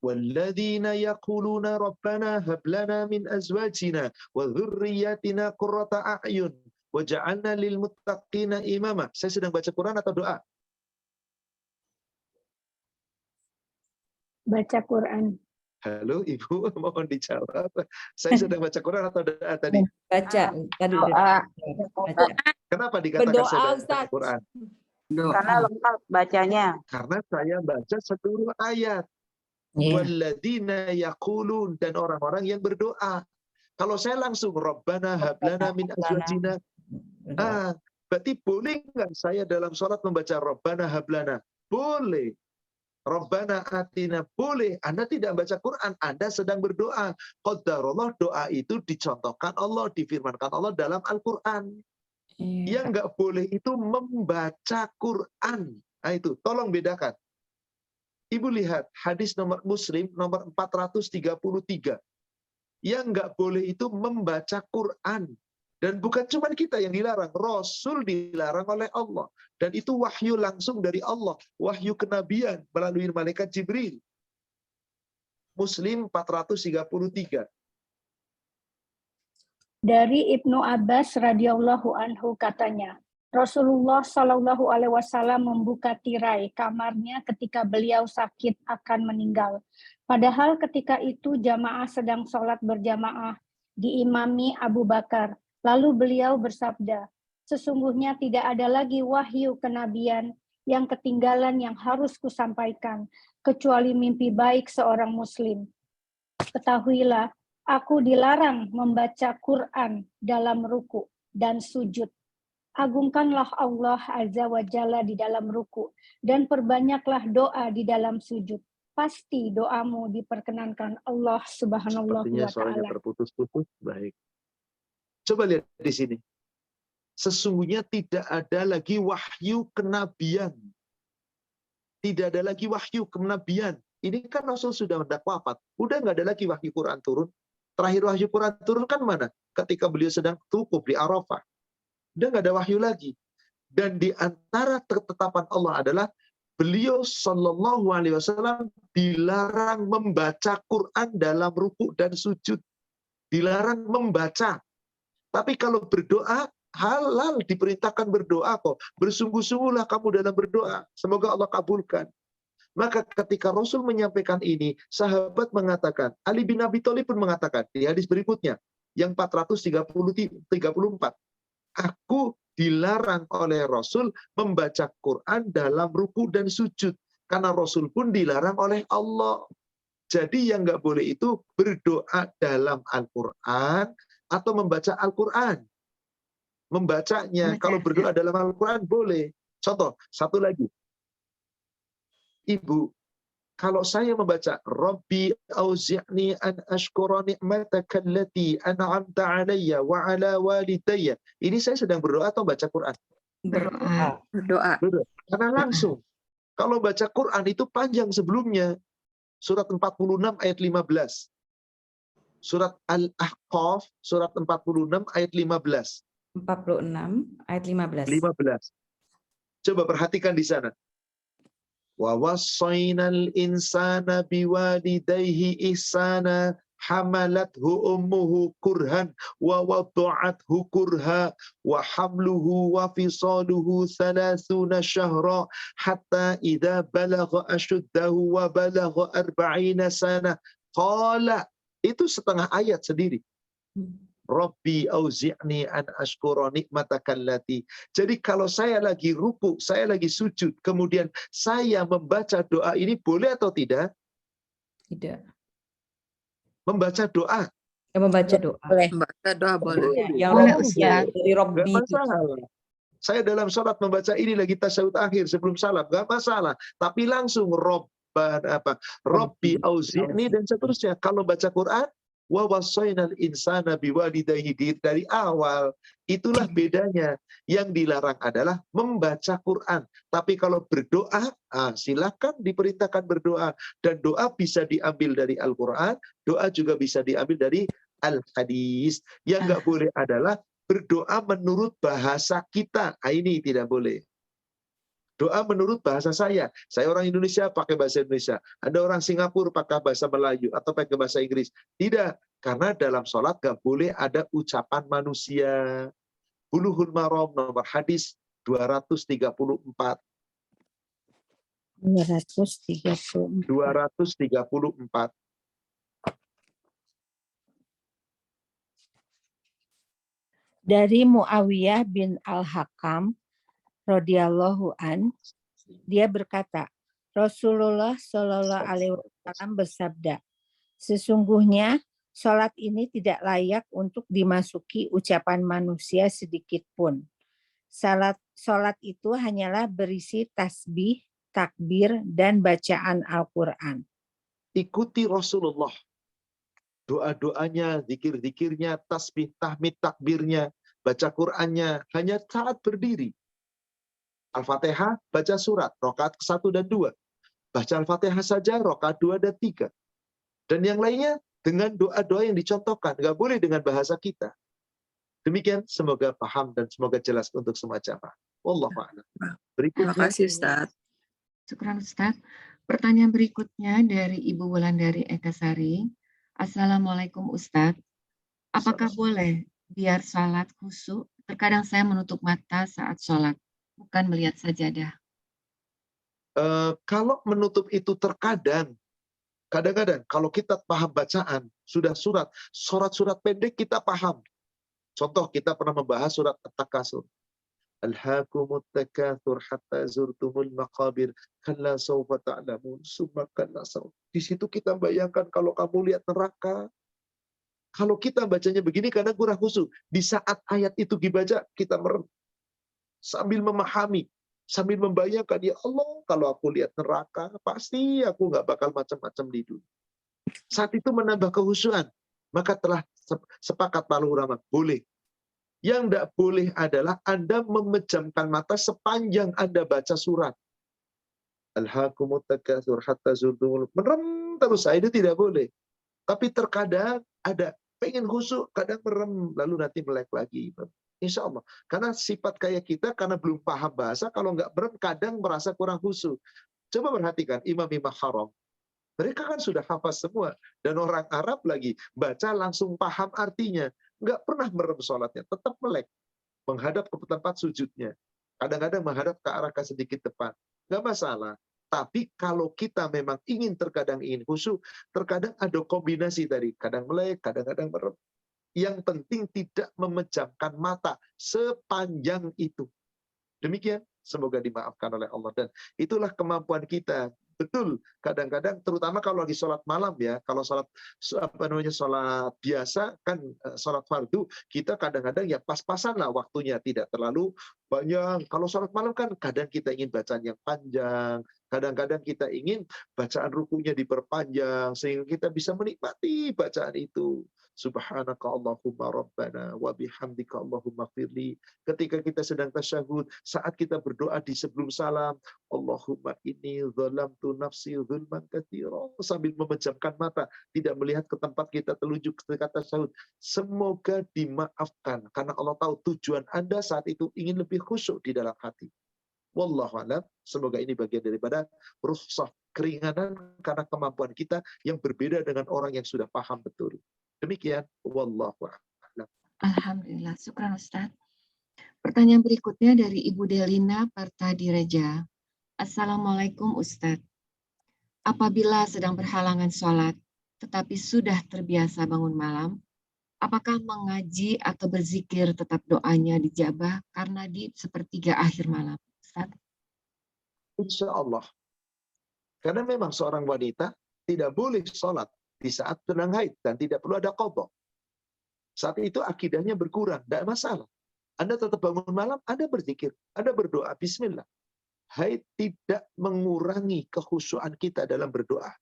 وَالَّذِينَ يَقُولُونَ رَبَّنَا هَبْ لَنَا مِنْ أَزْوَاجِنَا وَذُرِّيَّاتِنَا قُرَّةَ أَعْيُنٍ وَجَعَلْنَا لِلْمُتَّقِينَ إِمَامًا. Saya sedang baca Quran atau doa? Baca Quran. Halo Ibu, mohon dijawab. Saya sedang baca Quran atau doa tadi? Baca. Tadi Doa. baca. Kenapa dikatakan Berdoa, saya baca Ustaz. Quran? Karena lengkap bacanya. Karena saya baca seluruh ayat. Iya. Walladzina yaqulun, dan orang-orang yang berdoa. Kalau saya langsung Rabbana hablana min azwajina, berarti boleh nggak saya dalam sholat membaca Rabbana hablana? Boleh. Rabbana atina, boleh. Anda tidak baca Quran, Anda sedang berdoa. Qadarullah, doa itu dicontohkan Allah, difirmankan Allah dalam Al-Quran. Yang nggak boleh itu membaca Quran. Nah itu, tolong bedakan. Ibu lihat hadis nomor Muslim nomor 433. Yang nggak boleh itu membaca Quran. Dan bukan cuma kita yang dilarang, Rasul dilarang oleh Allah. Dan itu wahyu langsung dari Allah, wahyu kenabian melalui malaikat Jibril. Muslim 433. Dari Ibnu Abbas radhiyallahu anhu katanya, Rasulullah Shallallahu alaihi wasallam membuka tirai kamarnya ketika beliau sakit akan meninggal. Padahal ketika itu jamaah sedang sholat berjamaah diimami Abu Bakar. Lalu beliau bersabda, sesungguhnya tidak ada lagi wahyu kenabian yang ketinggalan yang harus kusampaikan, kecuali mimpi baik seorang muslim. Ketahuilah, aku dilarang membaca Quran dalam ruku dan sujud. Agungkanlah Allah Azza wa Jalla di dalam ruku dan perbanyaklah doa di dalam sujud. Pasti doamu diperkenankan Allah Subhanahu wa Sepertinya suaranya Ta'ala. terputus-putus. Baik. Coba lihat di sini. Sesungguhnya tidak ada lagi wahyu kenabian Tidak ada lagi wahyu kenabian. Ini kan Rasul sudah wafat. Udah nggak ada lagi wahyu Quran turun. Terakhir wahyu Quran turun kan mana? Ketika beliau sedang wukuf di Arafah. Udah nggak ada wahyu lagi. Dan di antara ketetapan Allah adalah beliau Shallallahu Alaihi Wasallam dilarang membaca Quran dalam ruku dan sujud. Dilarang membaca. Tapi kalau berdoa, halal, diperintahkan berdoa kok. Bersungguh-sungguhlah kamu dalam berdoa. Semoga Allah kabulkan. Maka ketika Rasul menyampaikan ini, sahabat mengatakan, Ali bin Abi Thalib pun mengatakan, di hadis berikutnya, yang 434, aku dilarang oleh Rasul membaca Quran dalam ruku dan sujud. Karena Rasul pun dilarang oleh Allah. Jadi yang nggak boleh itu berdoa dalam Al-Quran atau membaca Al-Quran. Membacanya, kalau berdoa dalam Al-Quran boleh. Contoh, satu lagi. Ibu, kalau saya membaca Rabbi auzi'ni an ashkura ni'mataka allati an'amta 'alayya wa 'ala walidayya. Ini saya sedang berdoa atau baca Quran? Berdoa. Berdoa. Karena langsung. Kalau baca Quran itu panjang sebelumnya. Surat 46 ayat 15. Surat Al-Ahqaf, surat 46 ayat 15. 46 ayat 15. 15. Coba perhatikan di sana. Wa wassaynal insana biwalidayhi ihsana hamalathu ummuhu kurhan wa wada'athu kurha wa hamluhu wa fisaluhu 30 syahra hatta idza balagha ashuddahu wa balagha 40 sana qala. Itu setengah ayat sendiri. Rabbi auzi'ni an ashkura nikmataka allati. Jadi kalau saya lagi ruku, saya lagi sujud, kemudian saya membaca doa ini boleh atau tidak? Tidak. Membaca doa. Membaca doa. Boleh. Membaca doa boleh. Yang Boleh, Rabbi Ustaz. dari Robbi. Nggak masalah. Saya dalam sholat membaca ini lagi tasyahud akhir sebelum salam, nggak masalah. Tapi langsung Rabbi auzi'ni dan seterusnya. Kalau baca Quran, wa wassaynal insana biwalidayhi, dari awal. Itulah bedanya. Yang dilarang adalah membaca Quran. Tapi kalau berdoa, silakan diperintahkan berdoa. Dan doa bisa diambil dari Al-Quran, doa juga bisa diambil dari Al-Hadis. Yang nggak boleh adalah berdoa menurut bahasa kita. Ini tidak boleh. Doa menurut bahasa saya. Saya orang Indonesia pakai bahasa Indonesia. Ada orang Singapura pakai bahasa Melayu atau pakai bahasa Inggris. Tidak. Karena dalam sholat gak boleh ada ucapan manusia. Bulughul Maram nomor hadis 234. 234. 234. Dari Muawiyah bin Al-Hakam radhiyallahu an, dia berkata, Rasulullah Shallallahu Alaihi Wasallam bersabda, sesungguhnya sholat ini tidak layak untuk dimasuki ucapan manusia sedikit pun. Sholat itu hanyalah berisi tasbih, takbir, dan bacaan Al-Quran. Ikuti Rasulullah. Doa-doanya, zikir-zikirnya, tasbih, tahmid, takbirnya, baca Qur'annya, hanya saat berdiri. Al-Fatihah, baca surat, rakaat 1 dan 2. Baca Al-Fatihah saja, rakaat 2 dan 3. Dan yang lainnya dengan doa-doa yang dicontohkan. Nggak boleh dengan bahasa kita. Demikian, semoga paham dan semoga jelas untuk semua jamaah. Wallahu a'lam. Berikutnya. Terima kasih, Ustaz. Syukran, Ustaz. Pertanyaan berikutnya dari Ibu Wulandari Ekasari. Assalamualaikum Ustaz. Apakah boleh biar salat khusyuk? Terkadang saya menutup mata saat sholat, bukan melihat sajadah. Kalau menutup itu terkadang, kadang-kadang kalau kita paham bacaan, sudah surat pendek kita paham. Contoh, kita pernah membahas surat At-Takasur. Alhaakumut takatsur hatta zurtumul maqabir kalla sawfa ta'lamun summa kalla sawfa. Di situ kita bayangkan kalau kamu lihat neraka. Kalau kita bacanya begini kadang kurang khusyuk. Di saat ayat itu dibaca, kita merem sambil memahami, sambil membayangkan, ya Allah, kalau aku lihat neraka, pasti aku nggak bakal macam-macam di dunia. Saat itu menambah kehusyuan. Maka telah sepakat para ulama, boleh. Yang tidak boleh adalah Anda memejamkan mata sepanjang Anda baca surat. Alhaakumut takatsur hatta zurtumul. Merem terus, itu tidak boleh. Tapi terkadang ada pengen khusyuk, kadang merem, lalu nanti melek lagi. Insya Allah. Karena sifat kayak kita, karena belum paham bahasa, kalau nggak merem, kadang merasa kurang khusyuk. Coba perhatikan, imam-imam haram. Mereka kan sudah hafaz semua. Dan orang Arab lagi, baca langsung paham artinya. Nggak pernah merem sholatnya, tetap melek. Menghadap ke tempat sujudnya. Kadang-kadang menghadap ke arah ke sedikit depan. Nggak masalah. Tapi kalau kita memang terkadang ingin khusyuk, terkadang ada kombinasi tadi. Kadang melek, kadang-kadang merem. Yang penting tidak memejamkan mata sepanjang itu. Demikian, semoga dimaafkan oleh Allah. Dan itulah kemampuan kita. Betul, kadang-kadang terutama kalau lagi sholat malam ya, kalau sholat sholat biasa kan sholat fardu, kita kadang-kadang ya pas-pasan lah waktunya, tidak terlalu banyak. Kalau sholat malam kan kadang kita ingin bacaan yang panjang, kadang-kadang kita ingin bacaan rukunya diperpanjang sehingga kita bisa menikmati bacaan itu. Subhanaka Allahumma Rabbana wa bihamdika Allahumma firli. Ketika kita sedang tasyahud, saat kita berdoa di sebelum salam, Allahumma inni zalamtu nafsi zulman katsira, sambil memejamkan mata, tidak melihat ke tempat kita telunjuk ketika tasyahud. Semoga dimaafkan karena Allah tahu tujuan Anda saat itu ingin lebih khusyuk di dalam hati. Wallahu a'lam. Semoga ini bagian daripada rukhsah, keringanan karena kemampuan kita yang berbeda dengan orang yang sudah paham betul. Demikian, wallahu a'lam. Alhamdulillah, syukran Ustaz. Pertanyaan berikutnya dari Ibu Delina Partadireja. Assalamualaikum Ustadz. Apabila sedang berhalangan sholat, tetapi sudah terbiasa bangun malam, apakah mengaji atau berzikir tetap doanya dijabah karena di sepertiga akhir malam? Ustadz? Insya Allah. Karena memang seorang wanita tidak boleh sholat di saat sedang haid dan tidak perlu ada qadha. Saat itu akidahnya berkurang, tidak masalah. Anda tetap bangun malam, Anda berzikir, Anda berdoa, bismillah. Haid tidak mengurangi kekhusyuan kita dalam berdoa.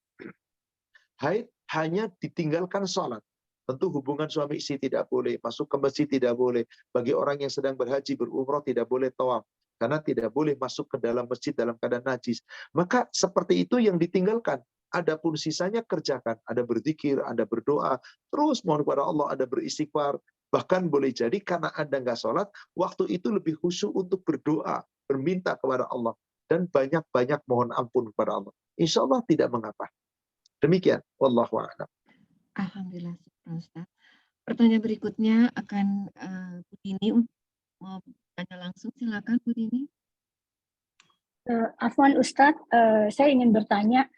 Haid hanya ditinggalkan sholat. Tentu hubungan suami istri tidak boleh, masuk ke masjid tidak boleh. Bagi orang yang sedang berhaji, berumrah tidak boleh tawaf. Karena tidak boleh masuk ke dalam masjid dalam keadaan najis. Maka seperti itu yang ditinggalkan. Adapun sisanya kerjakan. Ada berzikir, ada berdoa, terus mohon kepada Allah, ada beristighfar. Bahkan boleh jadi karena Anda nggak sholat, waktu itu lebih khusyuk untuk berdoa, berminta kepada Allah. Dan banyak-banyak mohon ampun kepada Allah. Insya Allah tidak mengapa. Demikian. Wallahu a'lam. Alhamdulillah, syukran Ustaz. Pertanyaan berikutnya akan Bu Dini mau tanya langsung. Silakan Bu Dini. Afwan Ustadz, saya ingin bertanya,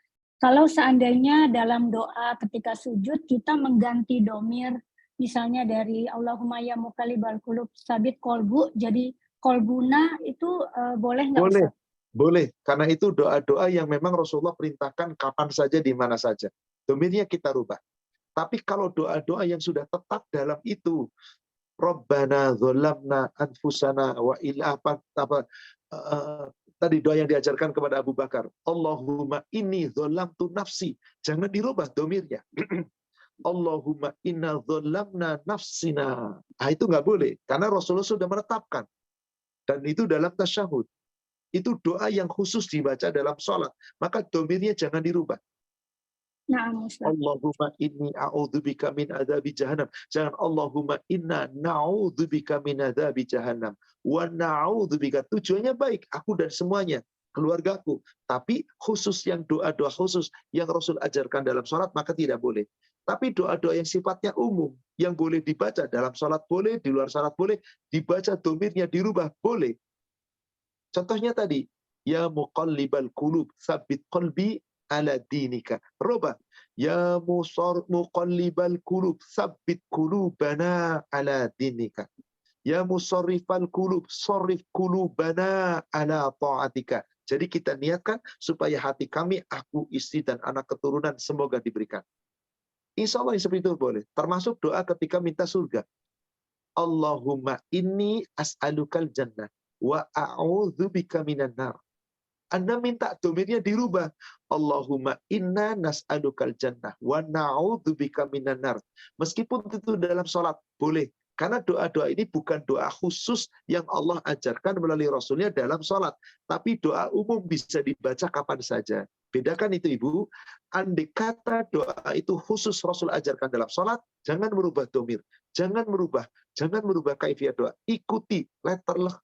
kalau seandainya dalam doa ketika sujud kita mengganti domir, misalnya dari Allahumma ya muqallibal qulub sabit kolbu, jadi kolbuna, itu boleh nggak Boleh. Ustadz? Boleh, karena itu doa-doa yang memang Rasulullah perintahkan kapan saja, di mana saja. Domirnya kita rubah. Tapi kalau doa-doa yang sudah tetap dalam itu, Rabbana dzalamna anfusana wa illa tadi doa yang diajarkan kepada Abu Bakar, Allahumma inni dzalamtu nafsi. Jangan dirubah domirnya. Allahumma inna dzalamna nafsina. Itu nggak boleh, karena Rasulullah sudah menetapkan. Dan itu dalam tasyahud. Itu doa yang khusus dibaca dalam sholat. Maka domirnya jangan dirubah. Nah, Ustaz. Allahumma inni a'udzubika min adzabi jahannam. Jangan Allahumma inna na'udzubika min adzabi jahannam. Wa na'udzubika. Tujuannya baik, aku dan semuanya, keluargaku. Tapi khusus yang doa-doa khusus yang Rasul ajarkan dalam sholat, maka tidak boleh. Tapi doa-doa yang sifatnya umum, yang boleh dibaca dalam sholat boleh, di luar sholat boleh, dibaca domirnya dirubah boleh. Contohnya tadi, ya muqallibal qulub, tsabbit qalbi ala dinika. Rubah, ya muqallibal qulub, tsabbit qulubana ala dinika. Ya musarrifal qulub, sarrif qulubana ala ta'atika. Jadi kita niatkan supaya hati kami, aku, istri, dan anak keturunan semoga diberikan. Insya Allah yang seperti itu boleh. Termasuk doa ketika minta surga. Allahumma inni as'alukal jannah wa a'udzubika minan nar. Anda minta domirnya dirubah. Allahumma inna nas'alukal jannah wa na'udzubika minan nar. Meskipun itu dalam sholat, boleh. Karena doa-doa ini bukan doa khusus yang Allah ajarkan melalui Rasulnya dalam sholat. Tapi doa umum bisa dibaca kapan saja. Bedakan itu Ibu. Andai kata doa itu khusus Rasul ajarkan dalam sholat, jangan merubah domir. Jangan merubah kaifiyah doa. Ikuti letterleh.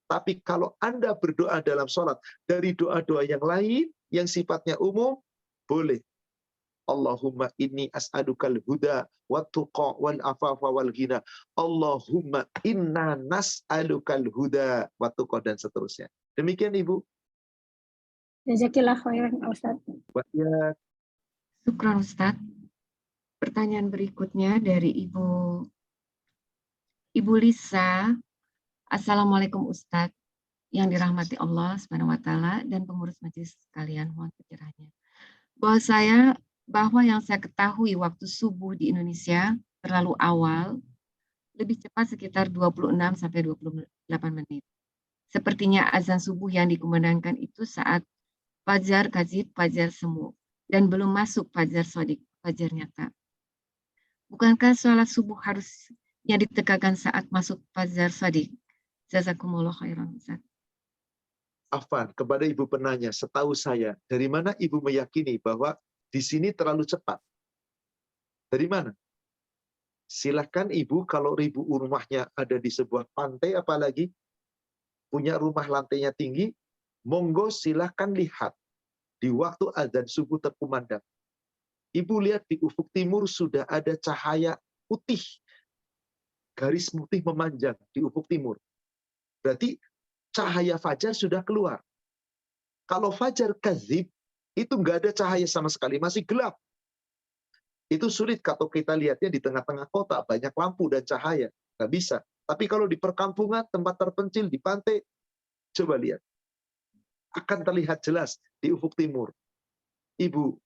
Tapi kalau Anda berdoa dalam sholat dari doa-doa yang lain, yang sifatnya umum, boleh. Allahumma inni as'alukal huda wa tuqa wal afafa wal ghina. Allahumma inna nas'alukal huda wa tuqa, dan seterusnya. Demikian Ibu. Jazakillah khairan Ustaz. Ya. Syukran Ustaz. Pertanyaan berikutnya dari Ibu Lisa. Assalamualaikum Ustaz yang dirahmati Allah Subhanahu wa taala dan pengurus majelis sekalian, mohon pencerahannya. Bahwa yang saya ketahui waktu subuh di Indonesia terlalu awal, lebih cepat sekitar 26 sampai 28 menit. Sepertinya azan subuh yang dikumandangkan itu saat fajar kadzib, fajar semu, dan belum masuk fajar shadiq, fajar nyata. Bukankah sholat subuh harusnya ditegakkan saat masuk fajar shadiq? Jazakumullah khairan Ustaz. Afwan, kepada Ibu penanya, setahu saya, dari mana Ibu meyakini bahwa di sini terlalu cepat? Dari mana? Silahkan Ibu, kalau rumahnya ada di sebuah pantai, apalagi punya rumah lantainya tinggi, monggo silahkan lihat di waktu azan subuh terkumandang. Ibu lihat di ufuk timur sudah ada cahaya putih, garis putih memanjang di ufuk timur. Berarti cahaya fajar sudah keluar. Kalau fajar kadzib, itu nggak ada cahaya sama sekali, masih gelap. Itu sulit kalau kita lihatnya di tengah-tengah kota, banyak lampu dan cahaya. Nggak bisa. Tapi kalau di perkampungan, tempat terpencil, di pantai, coba lihat. Akan terlihat jelas di ufuk timur. Ibu,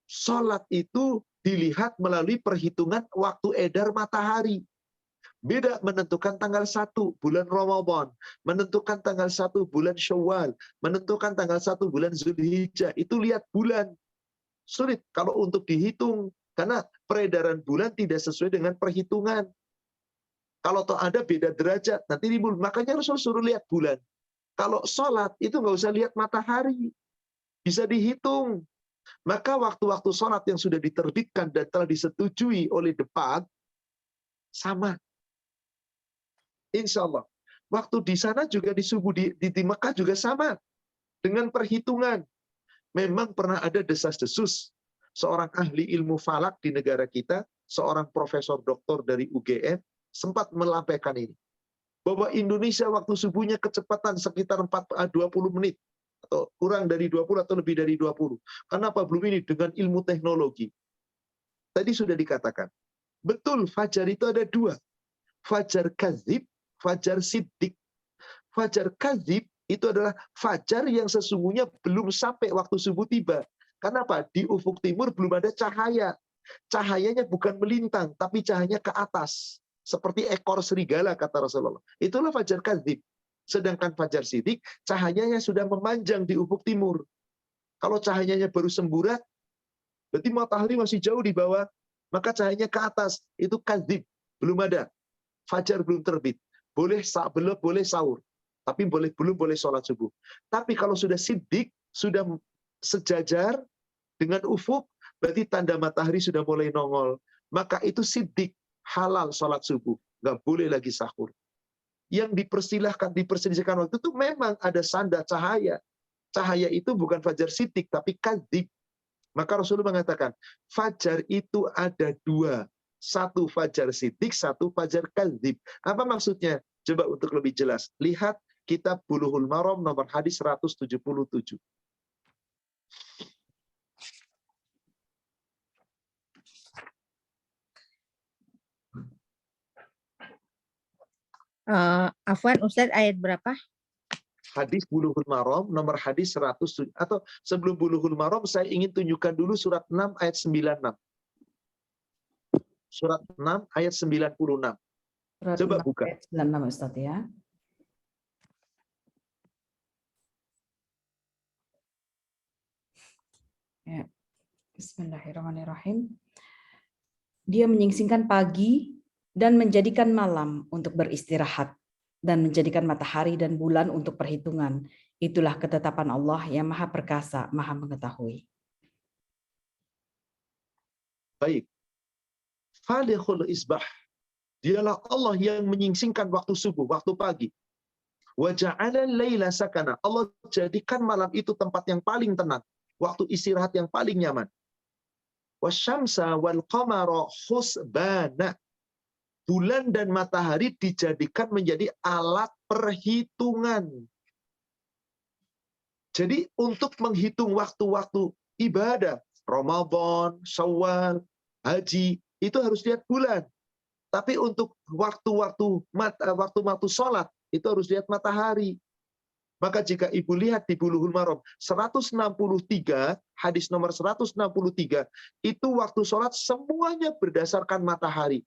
sholat itu dilihat melalui perhitungan waktu edar matahari. Beda menentukan tanggal 1 bulan Ramadan, menentukan tanggal 1 bulan Syawal, menentukan tanggal 1 bulan Zulhijjah. Itu lihat bulan. Sulit kalau untuk dihitung, karena peredaran bulan tidak sesuai dengan perhitungan. Kalau toh ada beda derajat, nanti ribut. Makanya Rasul suruh lihat bulan. Kalau sholat, itu nggak usah lihat matahari. Bisa dihitung. Maka waktu-waktu sholat yang sudah diterbitkan dan telah disetujui oleh depan, sama. Insya Allah. Waktu di sana juga di subuh di Mekah juga sama. Dengan perhitungan. Memang pernah ada desas-desus. Seorang ahli ilmu falak di negara kita, seorang profesor doktor dari UGM, sempat melampaikan ini. Bahwa Indonesia waktu subuhnya kecepatan sekitar 20 menit. Atau kurang dari 20 atau lebih dari 20. Kenapa belum ini? Dengan ilmu teknologi. Tadi sudah dikatakan. Betul, fajar itu ada dua. Fajar kadzib, fajar siddiq. Fajar kadzib itu adalah fajar yang sesungguhnya belum sampai waktu subuh tiba. Kenapa? Di ufuk timur belum ada cahaya. Cahayanya bukan melintang, tapi cahayanya ke atas. Seperti ekor serigala, kata Rasulullah. Itulah fajar kadzib. Sedangkan fajar siddiq, cahayanya sudah memanjang di ufuk timur. Kalau cahayanya baru semburat, berarti matahari masih jauh di bawah, maka cahayanya ke atas. Itu kadzib. Belum ada. Fajar belum terbit. Boleh sahur. Tapi belum boleh sholat subuh. Tapi kalau sudah siddiq, sudah sejajar dengan ufuk, berarti tanda matahari sudah mulai nongol. Maka itu siddiq, halal sholat subuh. Nggak boleh lagi sahur. Yang diperselisihkan waktu itu memang ada sanda cahaya. Cahaya itu bukan fajar siddiq, tapi kadzib. Maka Rasulullah mengatakan, fajar itu ada dua. Satu fajar siddiq, satu fajar kadzib. Apa maksudnya? Coba untuk lebih jelas. Lihat kitab Bulughul Maram nomor hadis 177. Afwan, Ustaz, ayat berapa? Hadis Bulughul Maram nomor hadis 107. Atau sebelum Bulughul Maram saya ingin tunjukkan dulu surat 6 ayat 96. Surat 6 ayat 96. Coba buka. Ayat 96 Ustaz ya. Ya. Bismillahirrahmanirrahim. Dia menyingsingkan pagi dan menjadikan malam untuk beristirahat, dan menjadikan matahari dan bulan untuk perhitungan. Itulah ketetapan Allah yang Maha Perkasa, Maha Mengetahui. Baik. Falikhul isbah. Dialah Allah yang menyingsingkan waktu subuh, waktu pagi. Wa ja'ala laila sakana. Allah jadikan malam itu tempat yang paling tenang, waktu istirahat yang paling nyaman. Wasyamsa wal qamara husbana. Bulan dan matahari dijadikan menjadi alat perhitungan. Jadi untuk menghitung waktu-waktu ibadah, Ramadan, Syawal, haji, itu harus lihat bulan. Tapi untuk waktu-waktu sholat, itu harus lihat matahari. Maka jika ibu lihat di Bulughul Maram 163, hadis nomor 163, itu waktu sholat semuanya berdasarkan matahari.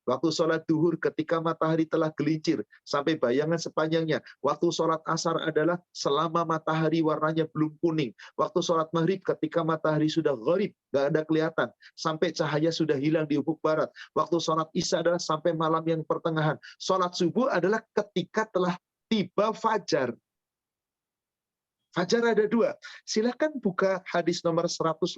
Waktu sholat duhur ketika matahari telah gelincir sampai bayangan sepanjangnya. Waktu sholat asar adalah selama matahari warnanya belum kuning. Waktu sholat maghrib ketika matahari sudah gharib, nggak ada kelihatan, sampai cahaya sudah hilang di ufuk barat. Waktu sholat isya adalah sampai malam yang pertengahan. Sholat subuh adalah ketika telah tiba fajar. Fajar ada dua. Silakan buka hadis nomor 181.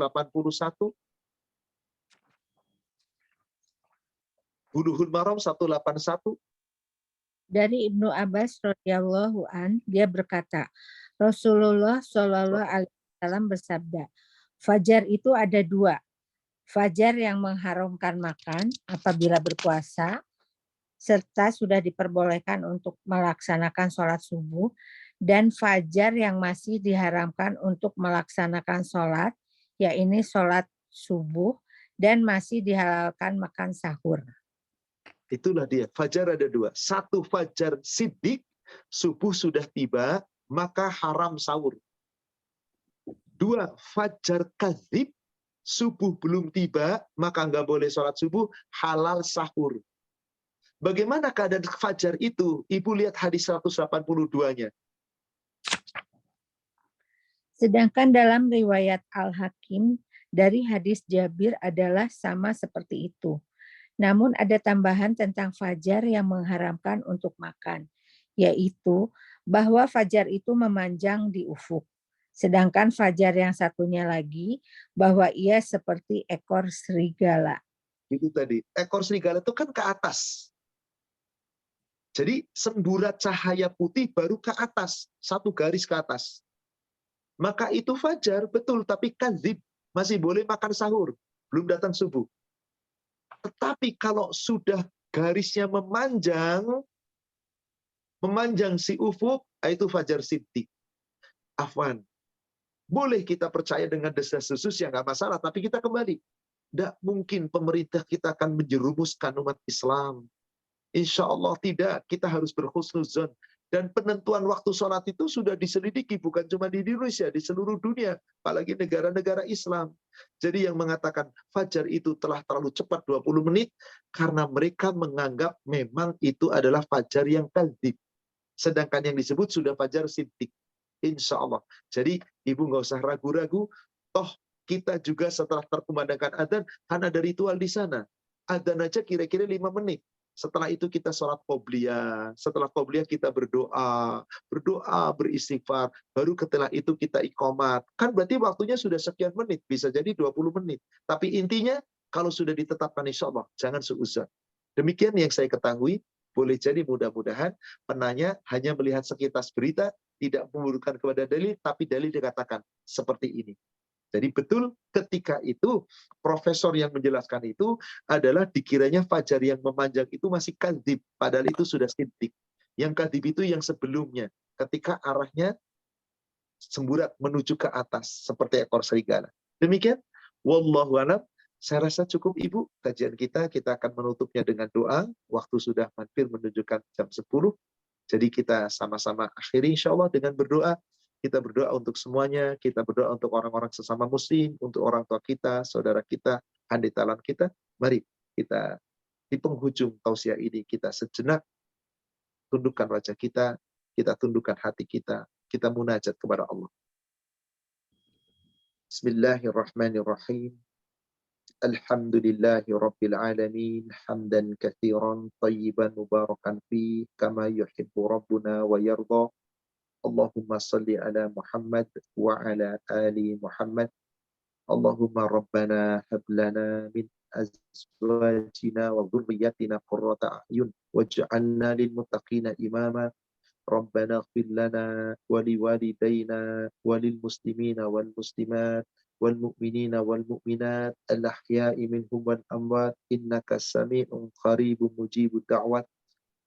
Bulughul Maram 181. Dari Ibnu Abbas radhiyallahu an, dia berkata, Rasulullah shallallahu alaihi wasallam bersabda, fajar itu ada dua. Fajar yang mengharamkan makan apabila berpuasa, serta sudah diperbolehkan untuk melaksanakan sholat subuh, dan fajar yang masih diharamkan untuk melaksanakan sholat, yaitu sholat subuh, dan masih dihalalkan makan sahur. Itulah dia, fajar ada dua. Satu fajar siddiq, subuh sudah tiba, maka haram sahur. Dua, fajar kadzib, subuh belum tiba, maka nggak boleh sholat subuh, halal sahur. Bagaimana keadaan fajar itu? Ibu lihat hadis 182-nya. Sedangkan dalam riwayat Al-Hakim, dari hadis Jabir adalah sama seperti itu. Namun ada tambahan tentang fajar yang mengharamkan untuk makan, yaitu bahwa fajar itu memanjang di ufuk. Sedangkan fajar yang satunya lagi, bahwa ia seperti ekor serigala. Itu tadi, ekor serigala itu kan ke atas. Jadi semburat cahaya putih baru ke atas, satu garis ke atas. Maka itu fajar, betul, tapi kadzib, masih boleh makan sahur, belum datang subuh. Tetapi kalau sudah garisnya memanjang si ufuk, itu fajar siddiq. Afwan. Boleh kita percaya dengan desas-desus yang nggak masalah, tapi kita kembali. Tidak mungkin pemerintah kita akan menjerumuskan umat Islam. Insya Allah tidak, kita harus berhusnuzon. Dan penentuan waktu sholat itu sudah diselidiki, bukan cuma di Indonesia, di seluruh dunia, apalagi negara-negara Islam. Jadi yang mengatakan fajar itu telah terlalu cepat 20 menit, karena mereka menganggap memang itu adalah fajar yang kadzib. Sedangkan yang disebut sudah fajar siddiq. Insya Allah. Jadi ibu nggak usah ragu-ragu, toh kita juga setelah terkumandangkan adzan, kan ada ritual di sana. Adzan aja kira-kira 5 menit. Setelah itu kita sholat qobliyah. Setelah qobliyah kita berdoa, beristighfar. Baru setelah itu kita iqomat. Kan berarti waktunya sudah sekian menit. Bisa jadi 20 menit. Tapi intinya, kalau sudah ditetapkan insya Allah, jangan suuzon. Demikian yang saya ketahui. Boleh jadi mudah-mudahan penanya hanya melihat sekilas berita, tidak memburukan kepada dalil, tapi dalil dikatakan seperti ini. Jadi betul ketika itu profesor yang menjelaskan itu adalah dikiranya fajar yang memanjang itu masih kadzib, padahal itu sudah siddiq. Yang kadzib itu yang sebelumnya, ketika arahnya semburat menuju ke atas seperti ekor serigala. Demikian, wallahu a'lam. Saya rasa cukup Ibu kajian kita akan menutupnya dengan doa. Waktu sudah hampir menunjukkan jam 10. Jadi kita sama-sama akhiri insya Allah dengan berdoa. Kita berdoa untuk semuanya, kita berdoa untuk orang-orang sesama muslim, untuk orang tua kita, saudara kita, adik talan kita. Mari kita di penghujung tausiah ini kita sejenak tundukkan wajah kita tundukkan hati kita munajat kepada Allah. Bismillahirrahmanirrahim. Alhamdulillahi Rabbil Alamin, hamdan kathiran, tayyiban mubarakan fi, kama yuhibbu Rabbuna wa yarda. Allahumma salli ala Muhammad wa ala ali Muhammad. Allahumma Rabbana hablana min azwajina wa dhurriyyatina qurrata a'yun waj'alna lil muttaqina imama. Rabbana ighfir lana wa liwalidayna wa lil muslimina wal muslimat wal mu'minina wal mu'minat al ahya'i minhum wal amwat innaka sami'un qaribun mujibud da'wat.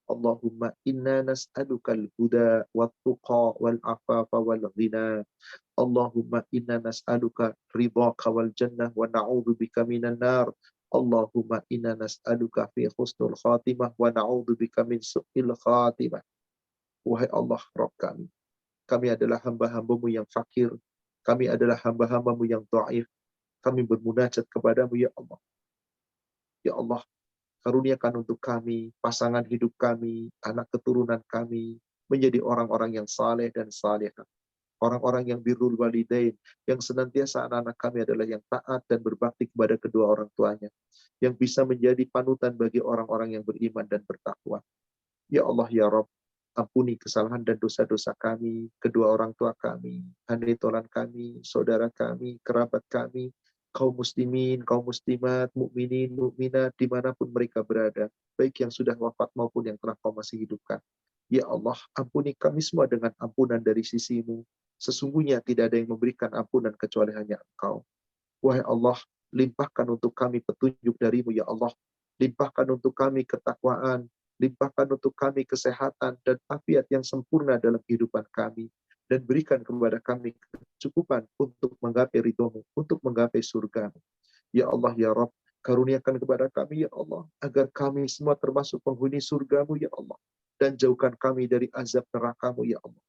Allahumma inna nas'aluka al-huda wat tuqa wal afafa wal ghina. Allahumma inna nas'aluka ridhaka wal jannah wa na'udzubika minan nar. Allahumma inna nas'aluka fi husnul khatimah wa na'udzubika min su'il khatimah. Wahai Allah Rabb kami adalah hamba-hambamu yang fakir, kami adalah hamba-hambamu yang dhaif, kami bermunajat kepadamu ya Allah. Ya Allah, karuniakan untuk kami, pasangan hidup kami, anak keturunan kami, menjadi orang-orang yang saleh dan salihah. Orang-orang yang birrul walidain, yang senantiasa anak-anak kami adalah yang taat dan berbakti kepada kedua orang tuanya, yang bisa menjadi panutan bagi orang-orang yang beriman dan bertakwa. Ya Allah ya Rabb, ampuni kesalahan dan dosa-dosa kami, kedua orang tua kami, handetolan kami, saudara kami, kerabat kami, kaum muslimin, kaum muslimat, mukminin, mukminat, dimanapun mereka berada, baik yang sudah wafat maupun yang telah Kau masih hidupkan. Ya Allah, ampuni kami semua dengan ampunan dari sisi-Mu. Sesungguhnya tidak ada yang memberikan ampunan kecuali hanya Engkau. Wahai Allah, limpahkan untuk kami petunjuk dari-Mu ya Allah. Limpahkan untuk kami ketakwaan, limpahkan untuk kami kesehatan dan afiat yang sempurna dalam kehidupan kami. Dan berikan kepada kami kecukupan untuk menggapai ridho-Mu, untuk menggapai surga-Mu. Ya Allah, ya Rabb, karuniakan kepada kami, ya Allah, agar kami semua termasuk penghuni surga-Mu, ya Allah. Dan jauhkan kami dari azab neraka-Mu, ya Allah.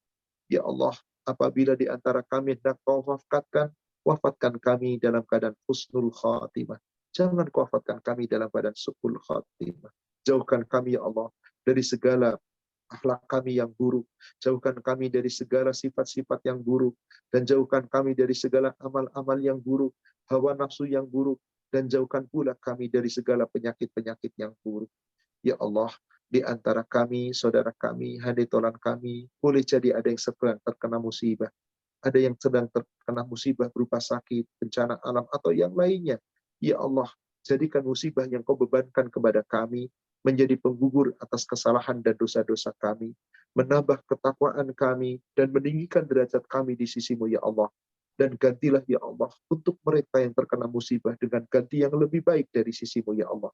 Ya Allah, apabila di antara kami hendak Kau wafatkan kami dalam keadaan husnul khatimah. Jangan Kau wafatkan kami dalam keadaan su'ul khatimah. Jauhkan kami, ya Allah, dari segala akhlak kami yang buruk. Jauhkan kami dari segala sifat-sifat yang buruk. Dan jauhkan kami dari segala amal-amal yang buruk, hawa nafsu yang buruk. Dan jauhkan pula kami dari segala penyakit-penyakit yang buruk. Ya Allah, di antara kami, saudara kami, handetolan kami, boleh jadi ada yang sedang terkena musibah. Ada yang sedang terkena musibah berupa sakit, bencana alam, atau yang lainnya. Ya Allah, jadikan musibah yang Kau bebankan kepada kami menjadi penggugur atas kesalahan dan dosa-dosa kami, menambah ketakwaan kami, dan meninggikan derajat kami di sisi-Mu, ya Allah. Dan gantilah, ya Allah, untuk mereka yang terkena musibah dengan ganti yang lebih baik dari sisi-Mu, ya Allah.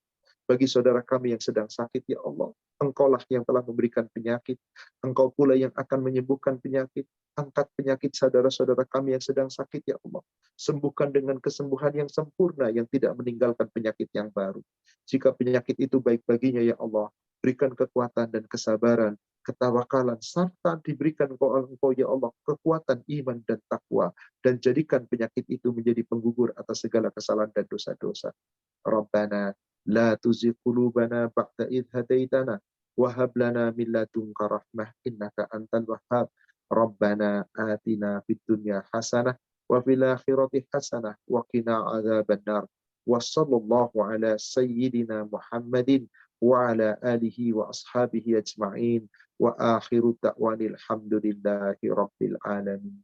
Bagi saudara kami yang sedang sakit, ya Allah, Engkaulah yang telah memberikan penyakit, Engkau pula yang akan menyembuhkan penyakit. Angkat penyakit saudara-saudara kami yang sedang sakit, ya Allah. Sembuhkan dengan kesembuhan yang sempurna, yang tidak meninggalkan penyakit yang baru. Jika penyakit itu baik baginya, ya Allah, berikan kekuatan dan kesabaran, ketawakalan, serta diberikan Engkau, ya Allah, kekuatan iman dan takwa, dan jadikan penyakit itu menjadi penggugur atas segala kesalahan dan dosa-dosa. Rabbana la tuzigh qulubana ba'da idh hadaitana wa hab lana min ladunka rahmah innaka antal wahhab. Rabbana atina fid dunya hasanah wa fil akhirati hasanah wa qina adzabannar. Wa sallallahu ala sayyidina Muhammadin wa ala alihi wa ashabihi ajma'in. Wa akhiru da'wanil hamdulillahi rabbil alamin.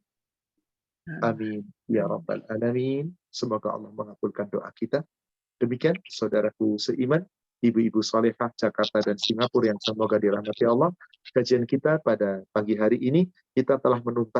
Amin ya rabbal alamin. Semoga Allah mengabulkan doa kita. Demikian saudaraku seiman, ibu-ibu salehah Jakarta dan Singapura yang semoga dirahmati Allah. Kajian kita pada pagi hari ini, kita telah menuntaskan